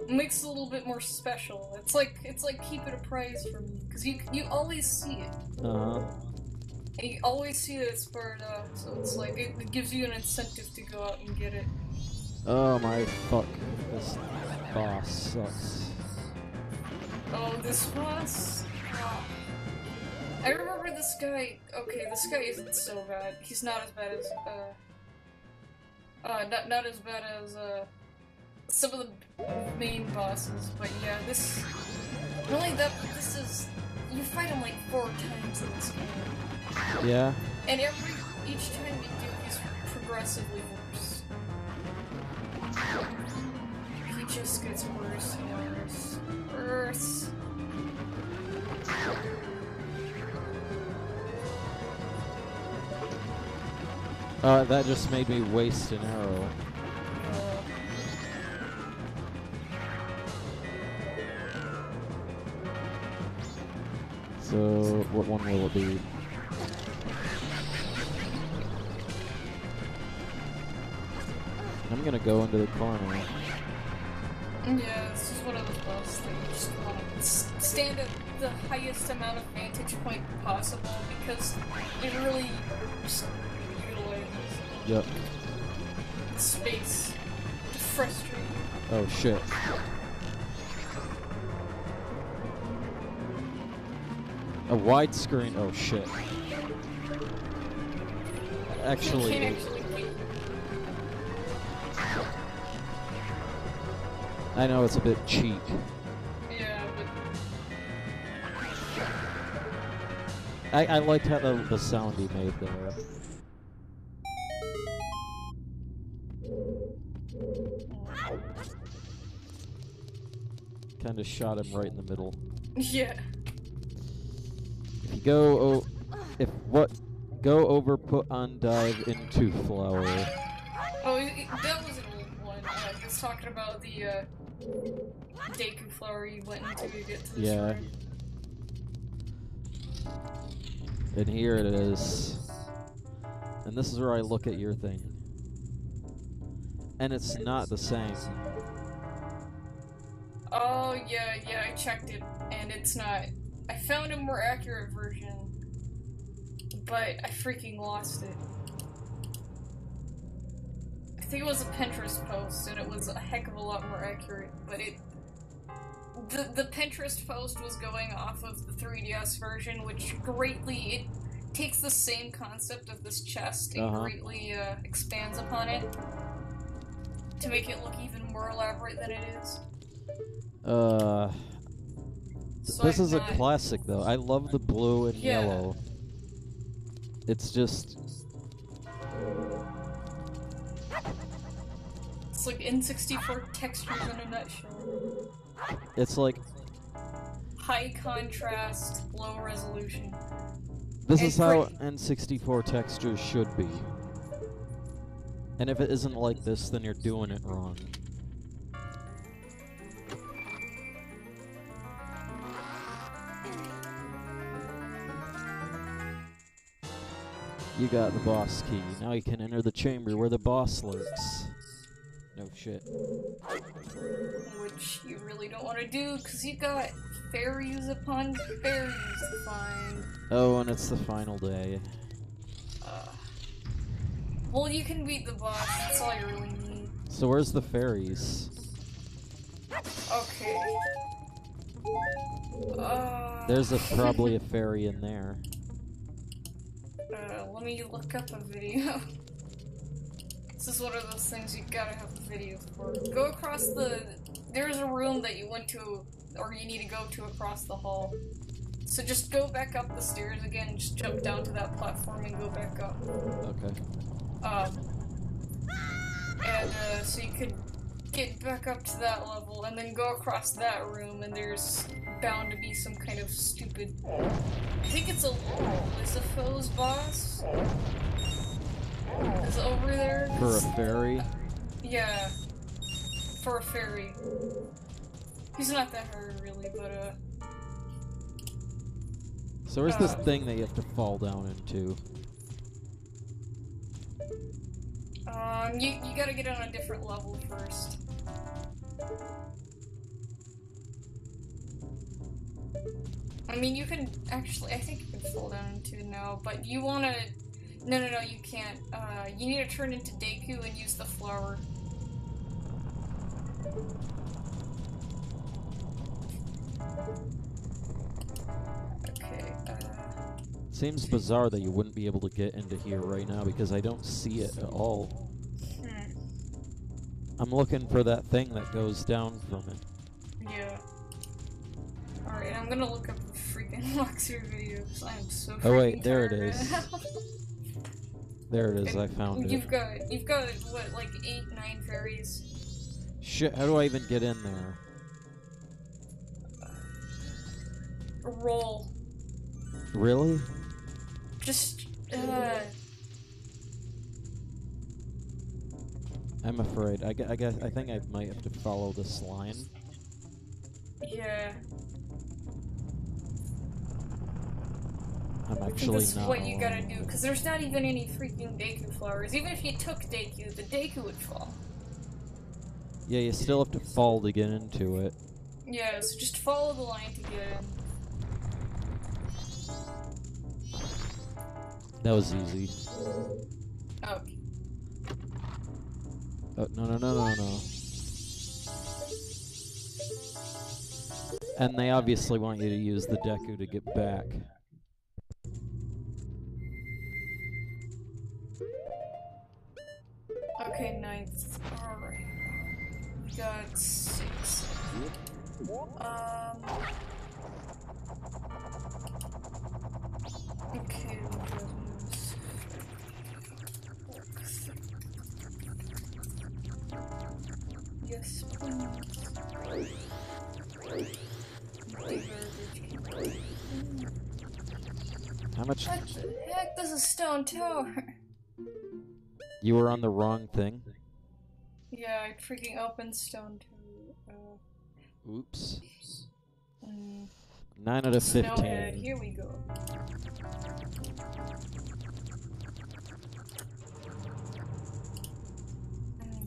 It makes it a little bit more special. It's like keep it a prize from you, because you always see it. Uh-huh. And you always see that it's barred off, so it's like it gives you an incentive to go out and get it. Oh my fuck. This boss sucks. Oh, this boss? Oh. I remember this guy. Okay, this guy isn't so bad. He's not as bad as not as bad as some of the main bosses. But yeah, this really this is you fight him like 4 times in this game. Yeah. And each time you do, he's progressively worse. He just gets worse and worse. That just made me waste an arrow. So, what one will it be? I'm gonna go into the corner. Yeah, this is one of those bosses that you just want to stand at the highest amount of vantage point possible, because it really just utilizes Yep. the space to frustrate you. Oh shit. A widescreen. Oh shit. Actually. You can't actually wait. I know it's a bit cheap. Yeah, but I liked how the sound he made there. Kind of shot him right in the middle. yeah. If you go over, put on, dive into flower. Oh, that was an old one. I was talking about the Deku flower you went into to get to the shrine. And here it is. And this is where I look at your thing. And it's not the same. Oh, yeah, I checked it, and it's not. I found a more accurate version, but I freaking lost it. I think it was a Pinterest post, and it was a heck of a lot more accurate, but the Pinterest post was going off of the 3DS version, which it takes the same concept of this chest and greatly expands upon it to make it look even more elaborate than it is. This is a classic, though. I love the blue and yellow. It's just... It's like N64 textures in a nutshell. It's like... High contrast, low resolution. This is how N64 textures should be. And if it isn't like this, then you're doing it wrong. You got the boss key. Now you can enter the chamber where the boss lurks. No shit. Which you really don't want to do, because you got fairies upon fairies to find. Oh, and it's the final day. Well, you can beat the boss, that's all you really need. So where's the fairies? Okay. There's probably a fairy in there. Let me look up a video. This is one of those things you gotta have a video for. Go across there's a room that you went to, or you need to go to across the hall. So just go back up the stairs again, just jump down to that platform and go back up. Okay. And so you could get back up to that level, and then go across that room, and there's bound to be some kind of stupid... I think it's a Lizapho's boss? Is over there? For a fairy? Yeah. For a fairy. He's not that hard, really, but, So where's this thing that you have to fall down into? You gotta get on a different level first. I mean, you can actually, I think you can fall down into it now, but you wanna... No, you can't. You need to turn into Deku and use the flower. Okay, Seems bizarre that you wouldn't be able to get into here right now because I don't see it at all. I'm looking for that thing that goes down from it. Yeah. Alright, I'm gonna look up the freaking walkthrough video because I am so freaking Oh wait, there it tired is. right now. There it is, I found it. You've got, what, like 8, 9 fairies? Shit, how do I even get in there? Roll. Really? Just, I'm afraid. I think I might have to follow this line. yeah. I'm I think actually that's not what you gotta alone. do, because there's not even any freaking Deku flowers. Even if you took Deku, the Deku would fall. Yeah, you still have to fall to get into it. Yeah, so just follow the line to get in. That was easy. Okay. Oh, no. And they obviously want you to use the Deku to get back. Okay, 9th. Alright. We got 6. Okay, yes, please. How much? What the heck? This is Stone Tower. You were on the wrong thing? Yeah, I freaking opened Stone Tower. Oops. 9 out of Snowhead, 15. here we go.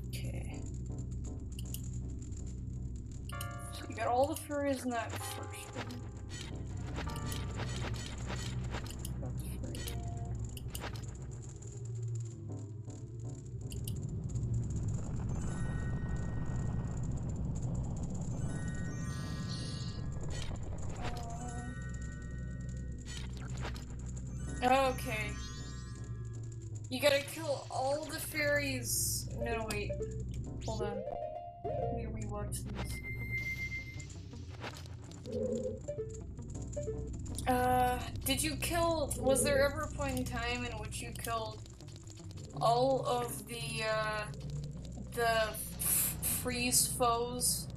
Okay. So you got all the furries in that first one. That's free. Okay. You gotta kill all the fairies. No, wait. Hold on. Let me rewatch these. Did you kill... Was there ever a point in time in which you killed all of the freeze foes?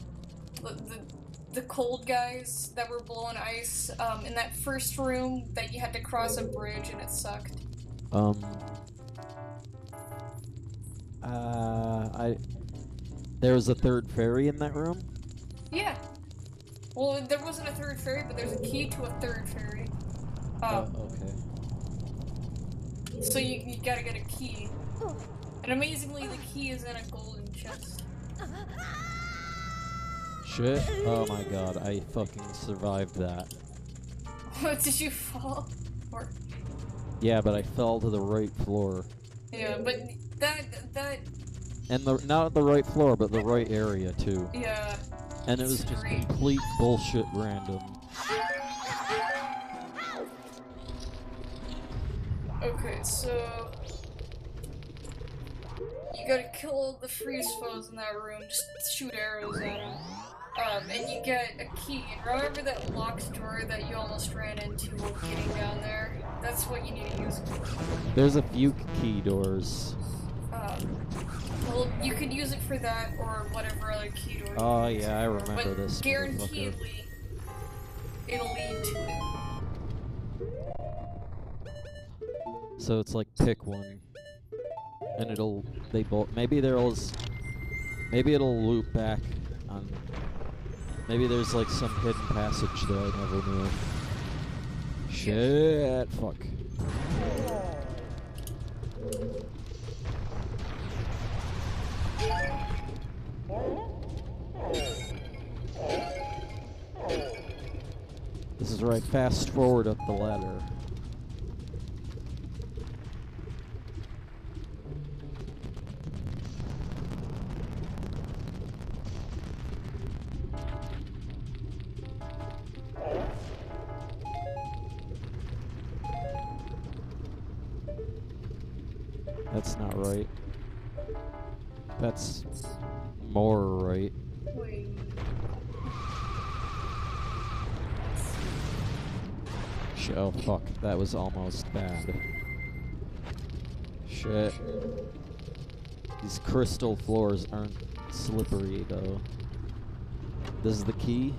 The cold guys that were blowing ice, in that first room that you had to cross a bridge and it sucked? There was a third fairy in that room? Yeah. Well, there wasn't a third fairy, but there's a key to a third fairy. Okay. So you gotta get a key. And amazingly, the key is in a golden chest. Shit. Oh my god, I fucking survived that. What, did you fall? Or... Yeah, but I fell to the right floor. Yeah, but that... And not the right floor, but the right area, too. Yeah. And it was just complete bullshit random. Okay, so... You gotta kill all the freeze foes in that room, just shoot arrows at them. And you get a key, and remember that locked door that you almost ran into while getting down there? That's what you need to use. There's a few key doors. Well, you could use it for that or whatever other key door. Oh yeah, I remember but this. guaranteedly, it'll lead to it. So it's like pick one, and it'll maybe it'll loop back on. Maybe there's like some hidden passage that I never knew. Shit, fuck. This is right, fast forward up the ladder. That's not right. That's more right. Wait. Oh fuck, that was almost bad. Shit. These crystal floors aren't slippery though. This is the key?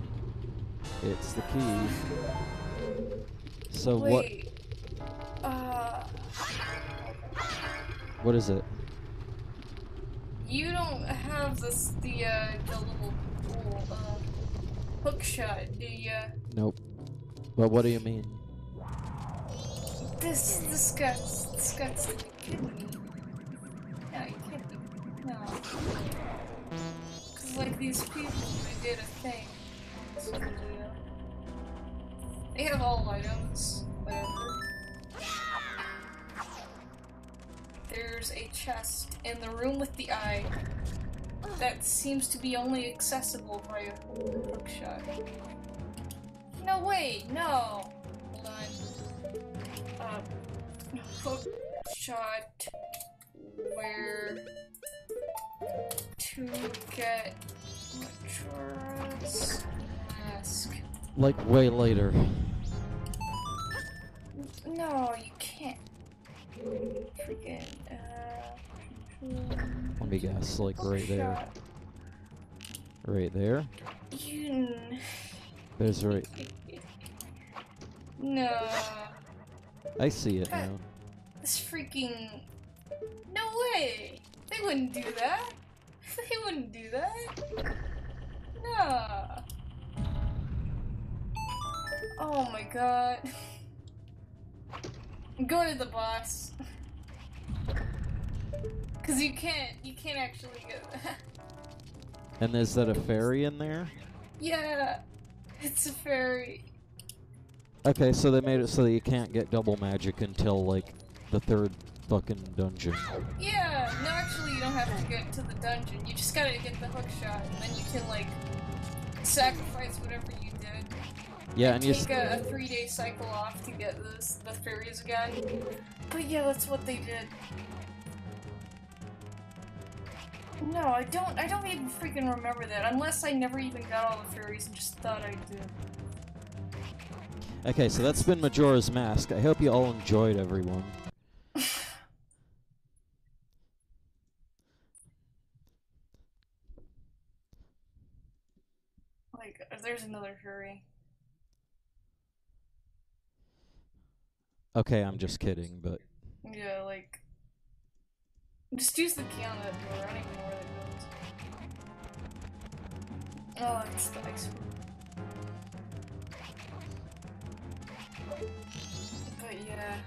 It's the key. So Wait. what is it? You don't have the little hook shot, do you? Nope. But what do you mean? This guy's kidding me. No, you can't be. No. Cause like these people, they did a thing. So, they have all items, whatever. There's a chest in the room with the eye that seems to be only accessible via hookshot. No, wait, no! Hold on. Hookshot where to get Majora's mask. Like way later. No, you can't. Freaking, Let me guess, like right there. Right there? There's right. No. I see it now. This freaking. No way! They wouldn't do that! They wouldn't do that! No! Oh my god. Go to the boss. Cause you can't actually get that. And is that a fairy in there? Yeah, it's a fairy. Okay, so they made it so that you can't get double magic until, like, the third fucking dungeon. Yeah, no, actually you don't have to get to the dungeon. You just gotta get the hook shot, and then you can, like, sacrifice whatever you did. Yeah, and you take a 3-day cycle off to get the fairies again. But yeah, that's what they did. No, I don't even freaking remember that, unless I never even got all the fairies and just thought I did. Okay, so that's been Majora's Mask. I hope you all enjoyed, everyone. Like, there's another fairy. Okay, I'm just kidding, but... Yeah, like... Just use the key on that door, I don't even know where that goes. Oh, it's the ice room. But yeah...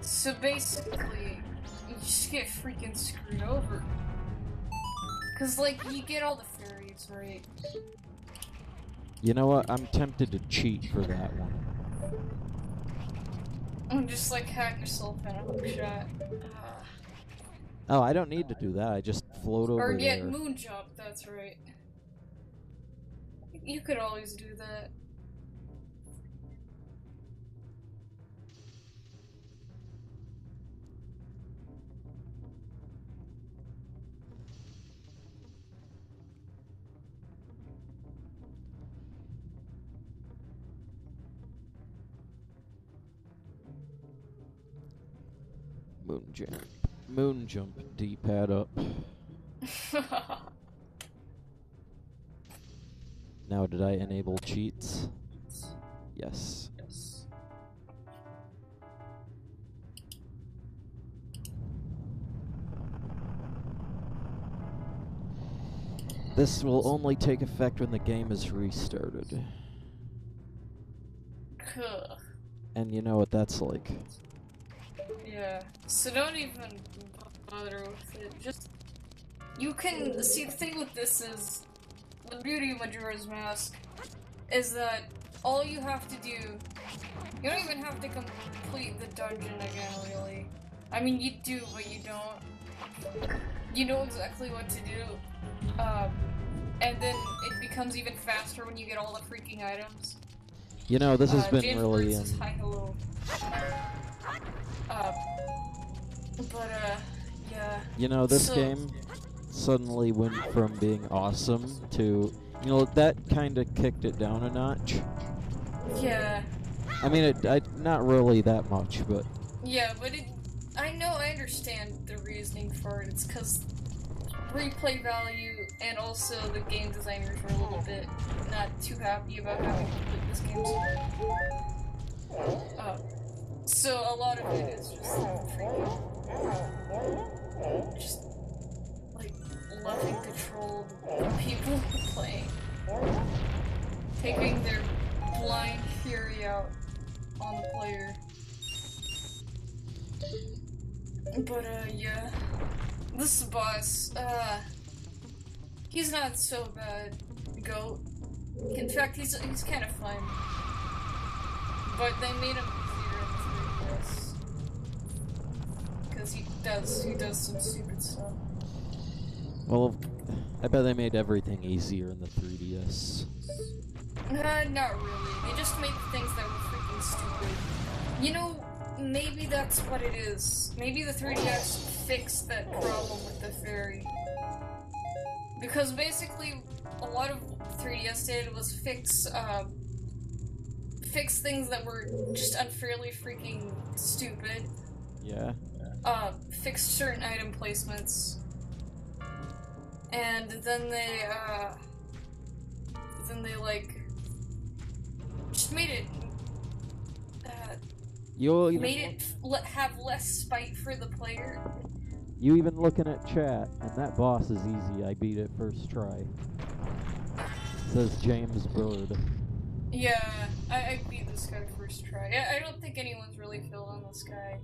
So basically, you just get freaking screwed over. Cause like, you get all the fairies, right? You know what? I'm tempted to cheat for that one. And just like hack yourself in a hook shot. Oh, I don't need to do that. I just float over Or get there. moon jump, that's right. You could always do that. Moon jump. Moon jump D-pad up. Now, did I enable cheats? Yes. This will only take effect when the game is restarted. And you know what that's like. Yeah, so don't even bother with it. Just, you can, see, the thing with this is, the beauty of Majora's Mask is that all you have to do, you don't even have to complete the dungeon again, really. I mean, you do, but you don't. You know exactly what to do. And then it becomes even faster when you get all the freaking items. You know, this has been James really... says hi, hello. Yeah. You know, this game suddenly went from being awesome to... You know, that kind of kicked it down a notch. Yeah. I mean, not really that much, but... Yeah, but I know, I understand the reasoning for it. It's because replay value and also the game designers were a little bit not too happy about having to complete this game so a lot of it is just freaking... just, like, loving control people playing. Taking their blind fury out on the player. But, yeah. This boss, he's not so bad, Goat. In fact, he's kind of fun. But they made him easier in the 3DS. Because he does some stupid stuff. Well, I bet they made everything easier in the 3DS. Not really. They just made things that were freaking stupid. You know, maybe that's what it is. Maybe the 3DS fixed that problem with the fairy. Because basically, a lot of 3DS did was fix things that were just unfairly freaking stupid. Yeah. Fix certain item placements. And then they like, just made it, have less spite for the player. You even looking at chat, and that boss is easy. I beat it first try. Says James Bird. Yeah, I beat this guy first try. I don't think anyone's really killed on this guy.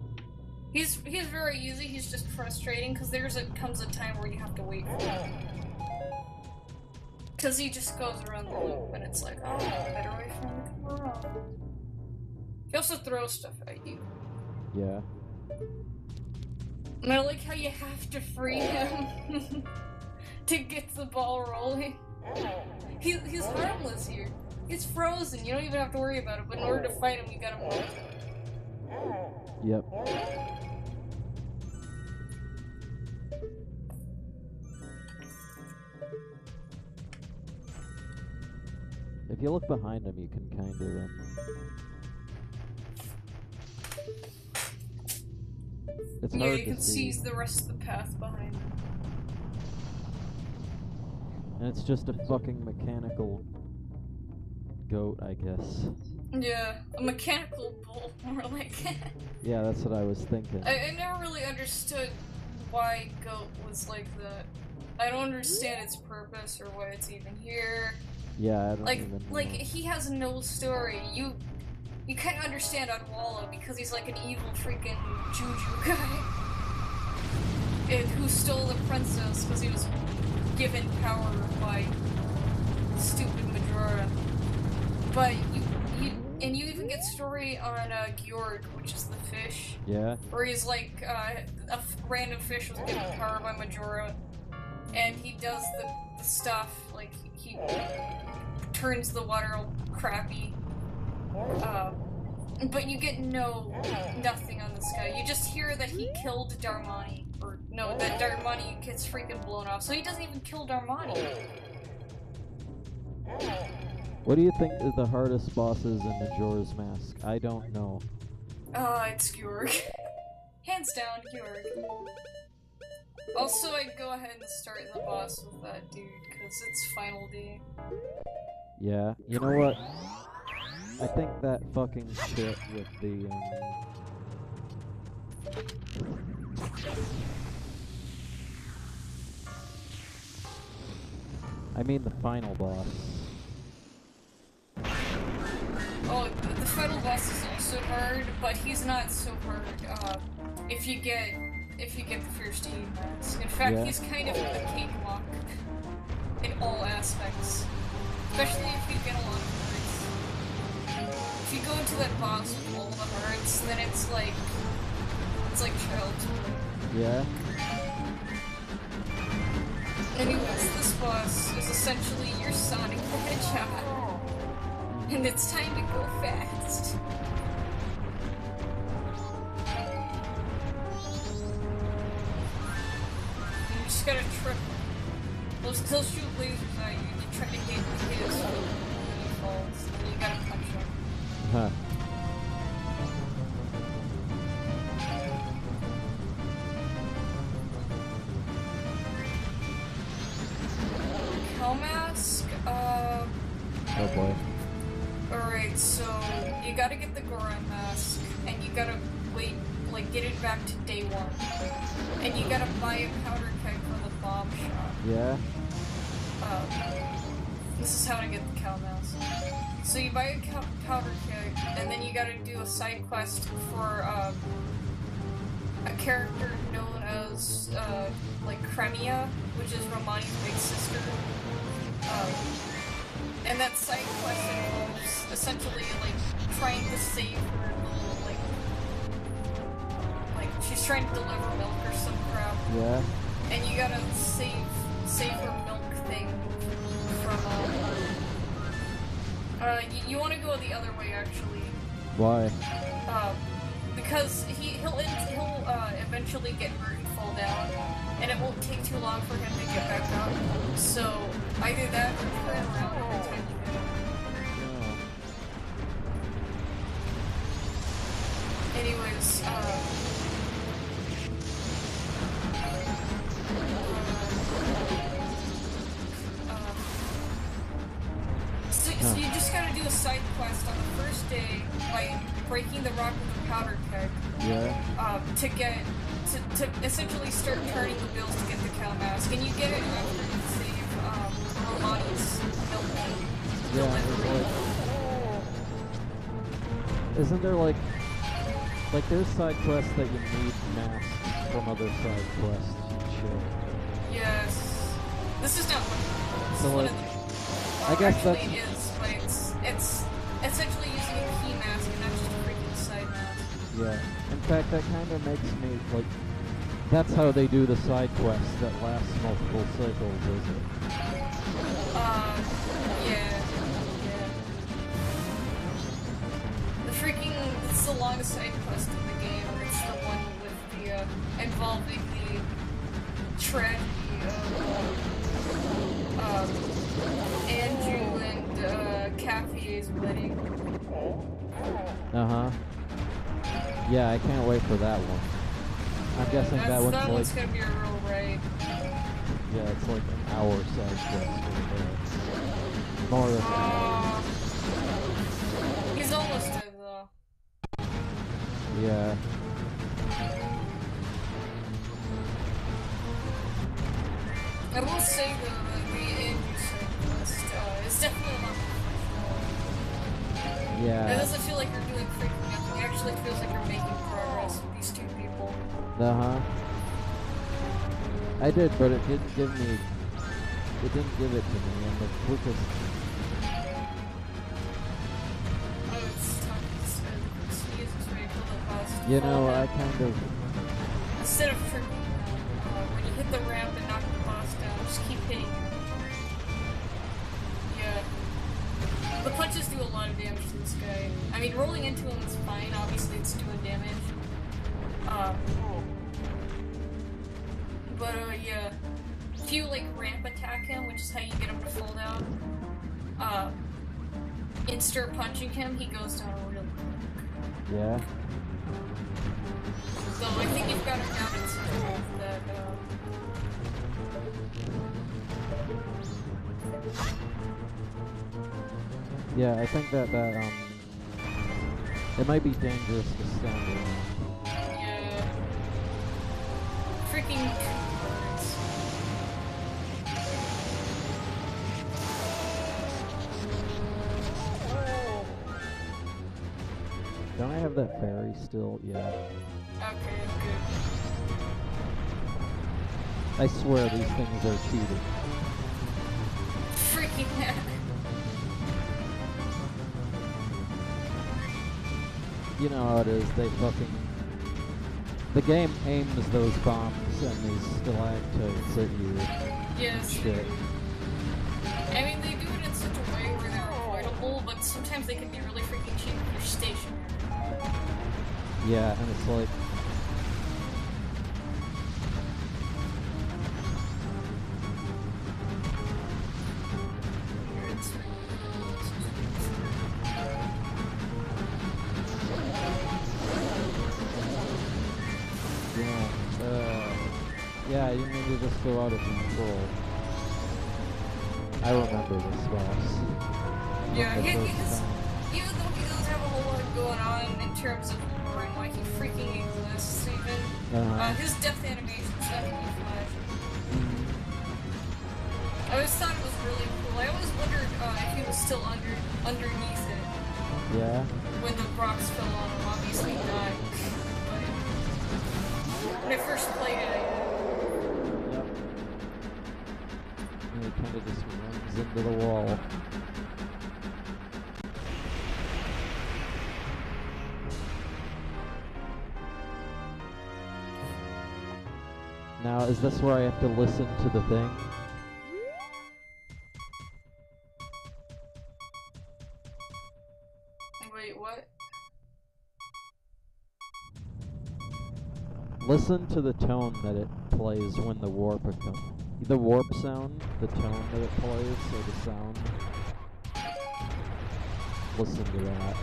He's very easy. He's just frustrating because comes a time where you have to wait for him. Because he just goes around the loop, and it's like, oh, better wait for him to come around. He also throws stuff at you. Yeah. And I like how you have to free him to get the ball rolling. He's harmless here. He's frozen. You don't even have to worry about it. But in order to fight him, you gotta melt him. Yep. If you look behind him, you can kind of it's yeah, hard you to can see the rest of the path behind him. And it's just a fucking mechanical goat, I guess. Yeah, a mechanical bull, more like. Yeah, that's what I was thinking. I never really understood why goat was like that. I don't understand its purpose or why it's even here. Yeah, I don't even know. Like, he has no story. You kind of understand Adwala because he's like an evil freaking juju guy. Who stole the princess because he was given power by stupid Majora. But you even get story on Georg, which is the fish. Yeah. Where he's like, a random fish was given power by Majora. And he does the stuff, like, he turns the water all crappy. But you get nothing on this guy. You just hear that he killed Darmani. Or, no, that Darmani gets freaking blown off. So he doesn't even kill Darmani. What do you think is the hardest bosses in Majora's Mask? I don't know. It's Georg. Hands down, Georg. Also, I'd go ahead and start the boss with that dude, because it's Final D. Yeah, you know what? I think that fucking shit with the, I mean the final boss. Oh, the final boss is also hard, but he's not so hard, if you get the first aid mask. In fact, he's kind of a cakewalk in all aspects. Especially if you get a lot of hearts. If you go into that boss with all the hearts, then it's like child's play. Yeah? Anyways, this boss is essentially your Sonic the Hedgehog. And it's time to go fast. You just gotta trip him. He'll shoot lasers at you, and you try to hit his foot when he falls, and you gotta punch him. Huh. Mask, Oh boy. Alright, so you gotta get the Goron mask, and you gotta wait, like, get it back to day 1. And you gotta buy a powder keg for the bomb shot. Yeah? This is how to get the cow mask. So you buy a powder keg, and then you gotta do a side quest for, a character known as, like, Cremia, which is Romani's big sister. And that side quest involves essentially, like, trying to save her little, like, she's trying to deliver milk or some crap. Yeah? And you gotta save her milk thing from, you wanna go the other way, actually. Why? Because he'll eventually get hurt and fall down, and it won't take too long for him to get back up. So either that or turn around every time you go. Anyways, so you just gotta do a side quest on the first day by breaking the rock with the powder keg. Yeah? To essentially start turning the bills to get the cow mask, and you get it after you save Romani's milk delivery. Isn't there like there's side quests that you need masks from other side quests and shit? Yes. This is not one of them. So One like, of them. I guess actually that's... it is, but it's essentially using a key mask and not just a freaking side mask. Yeah. In fact, that kind of makes me, like, that's how they do the side quests that last multiple cycles, is it? Yeah. It's the longest side quest in the game, and it's the one with the, involving the tragedy of, Andrew and, Caffey's wedding. Uh-huh. Yeah, I can't wait for that one. I'm guessing that one's that one's like... gonna be a real raid. Yeah, it's like an hour side quest or more than an hour. He's almost dead, though. Yeah. I will say, though, that the Andrew side quest, is definitely a lot more professional. Yeah. It doesn't feel like you're doing freaking nothing. It actually feels like you're making progress with these two people. Uh-huh. I did, but it didn't give me... It didn't give it to me, and the quickest... Oh, it's talking the easiest way to kill the boss. You know, I kind of... Instead of tricking when you hit the ramp and knock the boss down, just keep hitting him. Yeah. The punches do a lot of damage to this guy. I mean, rolling into him is fine, obviously it's doing damage. But, yeah. If you, like, ramp attack him, which is how you get him to fall down, insta punching him, he goes down real quick. Yeah? So I think you've got him down in such a way that, Yeah, I think that it might be dangerous to stand around. Yeah. Freaking birds. Don't I have that fairy still? Yeah. Okay, good. I swear these things are cheating. Freaking heck. You know how it is, they fucking... The game aims those bombs and these stalactites at you. Yes. Shit. I mean, they do it in such a way where they're avoidable, but sometimes they can be really freaking cheap if you're stationary. Yeah, and it's like... Yeah, you need to just go out of control. I remember this boss. Yeah, even though he doesn't have a whole lot going on in terms of boring, like he freaking exists even. His death animation is definitely flash. I always thought it was really cool. I always wondered if he was still underneath it. Yeah? When the rocks fell on him, obviously not. But when I first played it, and it kind of just runs into the wall. Now, is this where I have to listen to the thing? Wait, what? Listen to the tone that it plays when the warp comes. The warp sound, the tone that it plays, or the sound. Listen to that.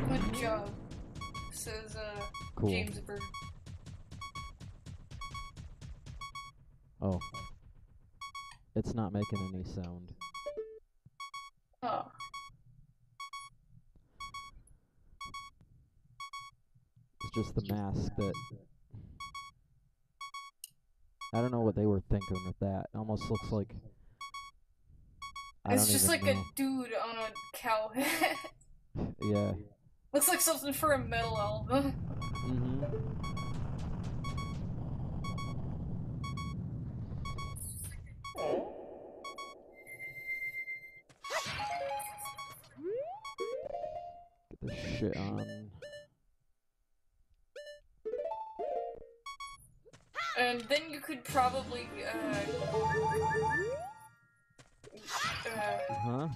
Good job, says cool. James Bird. Oh. It's not making any sound. Oh. It's just the mask that... I don't know what they were thinking with that. It almost looks like... It's just like a dude on a cow head. Yeah. Looks like something for a metal album. Mm-hmm. Get this shit on. And then you could probably, Huh?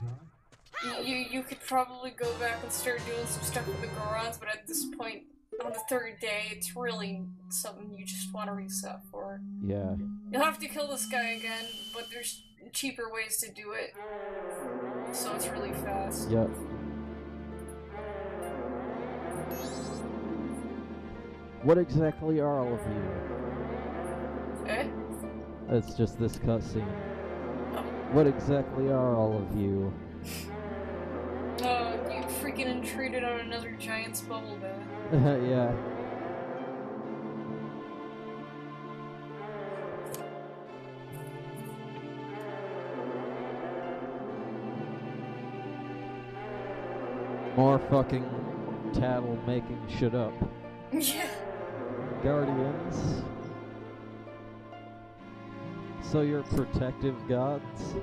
You could probably go back and start doing some stuff with the Gorons, but at this point, on the third day, it's really something you just want to reset for. Yeah. You'll have to kill this guy again, but there's cheaper ways to do it. So it's really fast. Yep. What exactly are all of you? Eh? It's just this cutscene. Oh. What exactly are all of you? You freaking intruded on another giant's bubble bath. Yeah. More fucking tattle making shit up. Yeah. Guardians. So you're protective gods?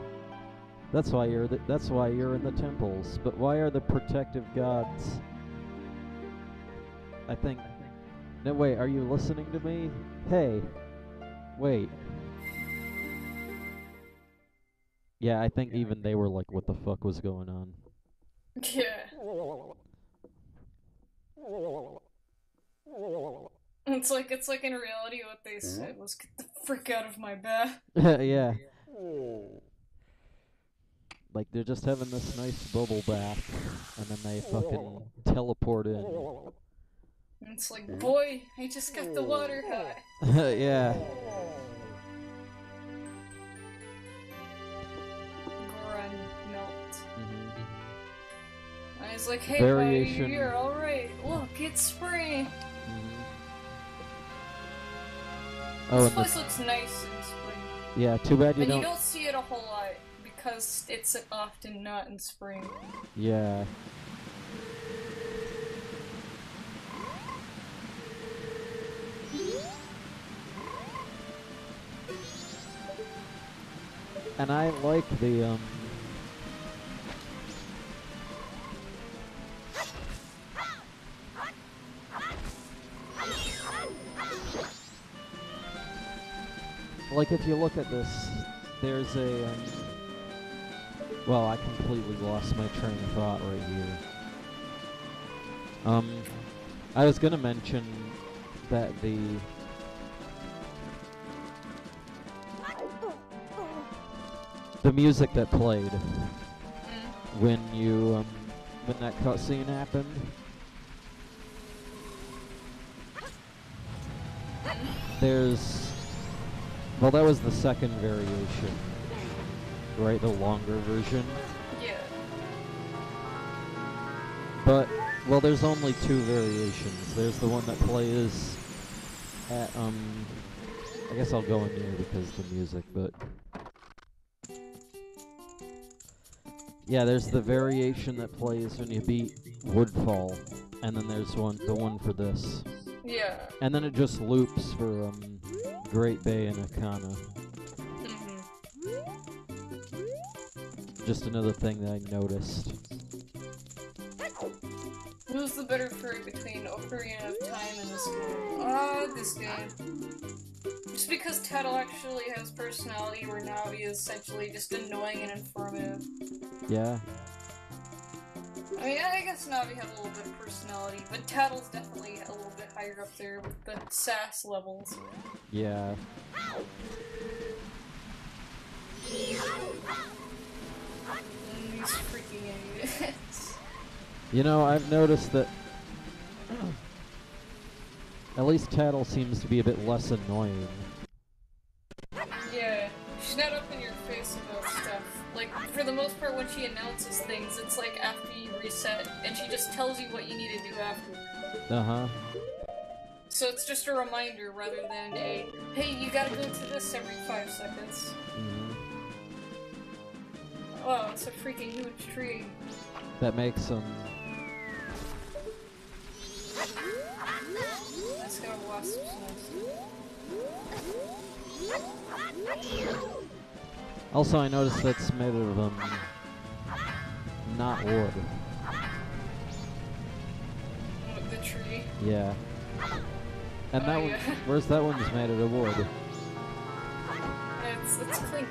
That's why you're in the temples. But why are the protective gods? I think. No, wait. Are you listening to me? Hey. Wait. Yeah, I think even they were like, "What the fuck was going on?" Yeah. It's like in reality what they said was get the frick out of my bath. Yeah. Like, they're just having this nice bubble bath, and then they fucking teleport in. And it's like, boy, I just got the water high. Yeah. Goron melt. Mm-hmm. And he's like, hey, Variation. buddy, you're alright. Look, it's spring. Mm-hmm. This place looks nice in spring. Yeah, too bad you and don't... you don't see it a whole lot, because it's often not in spring. Yeah. And I like the, like, if you look at this, there's a, well, I completely lost my train of thought right here. I was gonna mention that the music that played when you, when that cutscene happened, there's, well, that was the second variation, right? The longer version. Yeah. But, well, there's only two variations. There's the one that plays at, I guess I'll go in here because of the music, but... Yeah, there's the variation that plays when you beat Woodfall, and then there's the one for this. Yeah. And then it just loops for, Great Bay and Akana. Just another thing that I noticed. Who's the better furry between Ocarina of Time and this game? Ah, this game. Just because Tattle actually has personality, where Navi is essentially just annoying and informative. Yeah. I mean, I guess Navi has a little bit of personality, but Tattle's definitely a little bit higher up there with the sass levels. Yeah. And these freaking idiots. You know, I've noticed that at least Tattle seems to be a bit less annoying. Yeah, she's not up in your face about stuff. Like, for the most part, when she announces things, it's like after you reset, and she just tells you what you need to do after. Uh-huh. So it's just a reminder rather than a, hey, you gotta go to this every 5 seconds. Oh, it's a freaking huge tree. That makes some... That's got a wasp's nest. Also, I noticed that's made of, not wood. What, the tree? Yeah. And that one, yeah. where's that one's made out of wood? It's clink.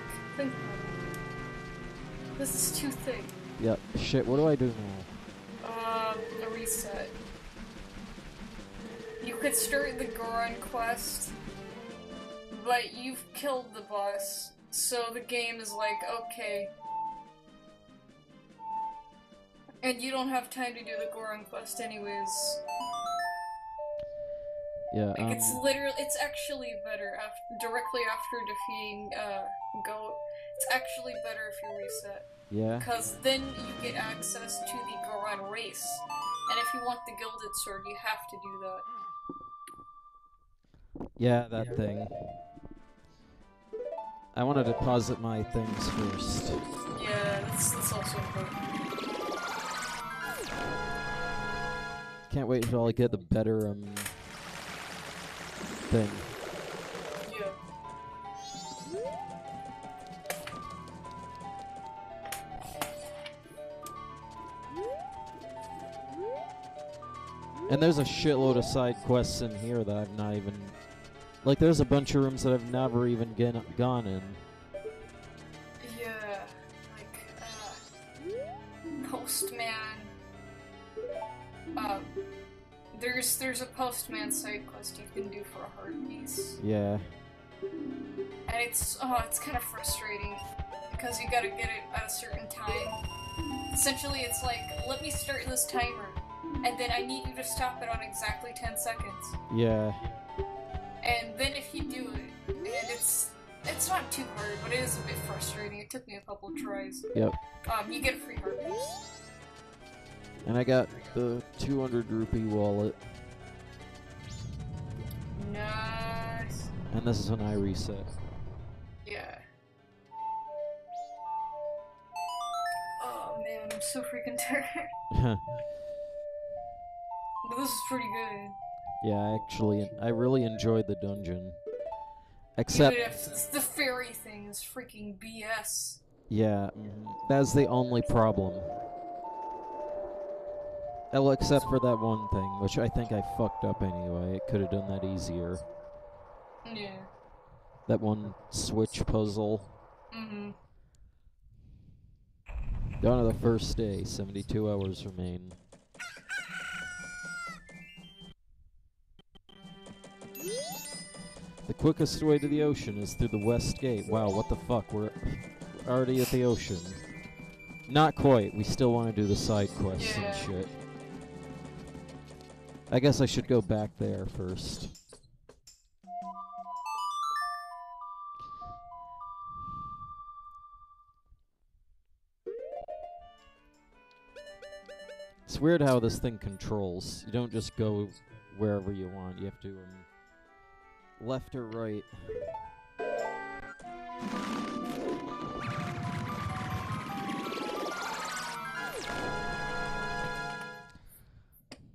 This is too thick. Yep. Shit, what do I do now? A reset. You could start the Goron quest, but you've killed the boss, so the game is like, okay. And you don't have time to do the Goron quest anyways. Yeah, Like, it's actually better directly after defeating, Goat. It's actually better if you reset. Yeah? Because then you get access to the Goron race. And if you want the Gilded Sword, you have to do that. Yeah, that thing. I want to deposit my things first. Yeah, that's also important. Can't wait until I get the better, thing. Yeah. And there's a shitload of side quests in here that I've not even... Like, there's a bunch of rooms that I've never even gone in. Yeah, like, Postman. There's a Postman side quest you can do for a heart piece. Yeah. And it's kind of frustrating because you gotta get it at a certain time. Essentially, it's like, let me start this timer, and then I need you to stop it on exactly 10 seconds. Yeah. And then if you do it, and it's not too hard, but it is a bit frustrating. It took me a couple of tries. Yep. You get a free heart boost. And I got the 200 rupee wallet. Nice. And this is when I reset. Yeah. Oh man, I'm so freaking tired. But this is pretty good. Yeah, I really enjoyed the dungeon. Except... Even if the fairy thing is freaking BS. Yeah, that's the only problem. Well, except for that one thing, which I think I fucked up anyway. It could have done that easier. Yeah. That one switch puzzle. Mm-hmm. Down to the first day, 72 hours remain. The quickest way to the ocean is through the west gate. Wow, what the fuck? We're already at the ocean. Not quite. We still want to do the side quests and shit. I guess I should go back there first. It's weird how this thing controls. You don't just go wherever you want. You have to, left or right.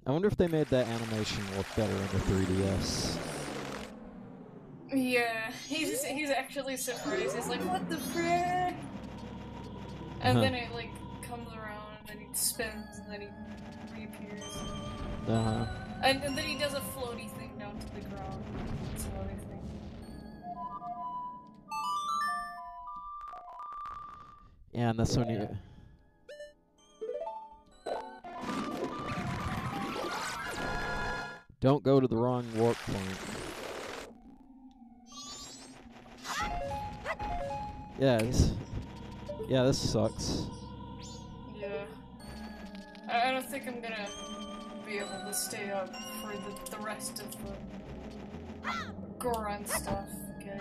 I wonder if they made that animation look better in the 3DS. Yeah, he's actually surprised. He's like, what the frick? And then it, like, comes around, and then he spins, and then he reappears. And then he does a floaty thing down to the ground. That's another thing. Yeah, and that's when you... Don't go to the wrong warp point. Yeah, this sucks. Yeah. I don't think I'm gonna be able to stay up for the rest of the Goron stuff. Okay.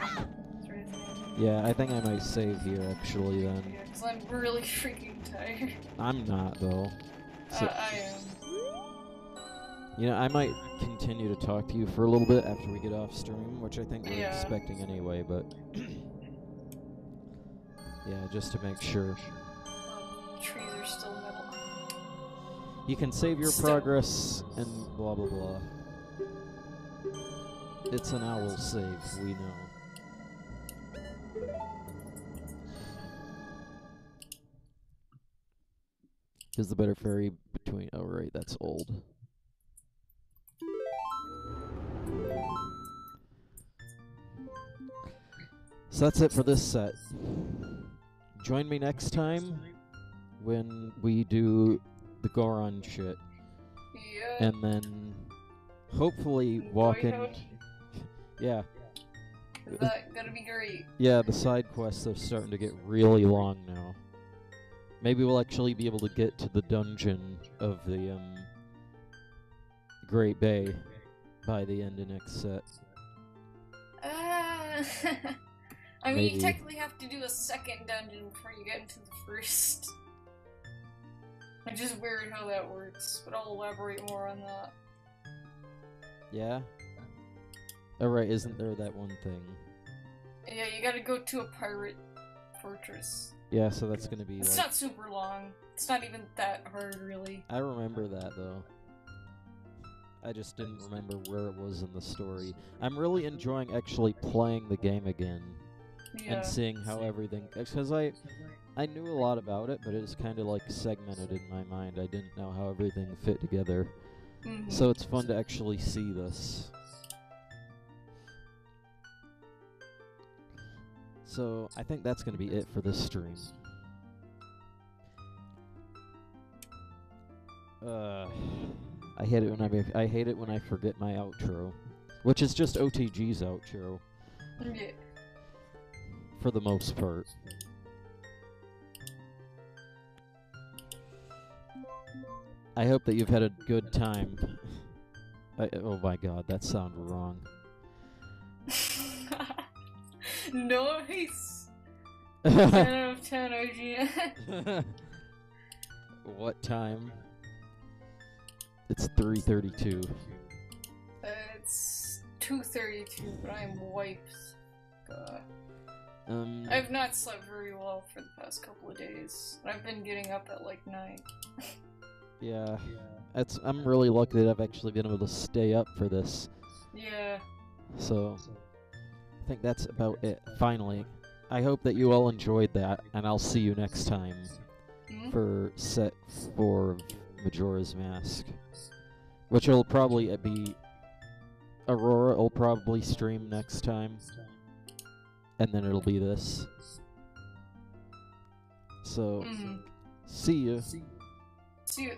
Yeah, I think I might save here, actually, then. Yeah, because I'm really freaking tired. I'm not, though. So, I am. You know, I might continue to talk to you for a little bit after we get off stream, which I think we're expecting anyway, but... yeah, just to make sure. Trees are still metal. You can save your progress and blah blah blah. It's an owl save, we know. Is the better fairy between... Oh, right, that's old. So that's it for this set. Join me next time when we do the Goron shit. Yeah. And then hopefully walk in... Yeah. Is that gonna be great? Yeah, the side quests are starting to get really long now. Maybe we'll actually be able to get to the dungeon of the Great Bay by the end of next set. I mean, you technically have to do a second dungeon before you get into the first. Which is weird how that works, but I'll elaborate more on that. Yeah? Oh right, isn't there that one thing? Yeah, you gotta go to a pirate fortress. Yeah, so that's gonna be It's not super long. It's not even that hard, really. I remember that, though. I just didn't remember where it was in the story. I'm really enjoying actually playing the game again. Yeah. And seeing how everything... Because I knew a lot about it, but it was kind of like segmented in my mind. I didn't know how everything fit together. Mm-hmm. So it's fun to actually see this. So I think that's going to be it for this stream. I hate it when I forget my outro, which is just OTG's outro. Yeah. For the most part. I hope that you've had a good time. Oh my god, that sounded wrong. Nice! 10 out of 10 IGN. What time? It's 3:32. It's 2:32, but I'm wiped. God. Um, I've not slept very well for the past couple of days. I've been getting up at like 9. yeah. I'm really lucky that I've actually been able to stay up for this. Yeah. So, I think that's about it. Finally. I hope that you all enjoyed that, and I'll see you next time for set 4 of Majora's Mask. Which will probably be... Aurora will probably stream next time. And then it'll be this. So, see you. See you.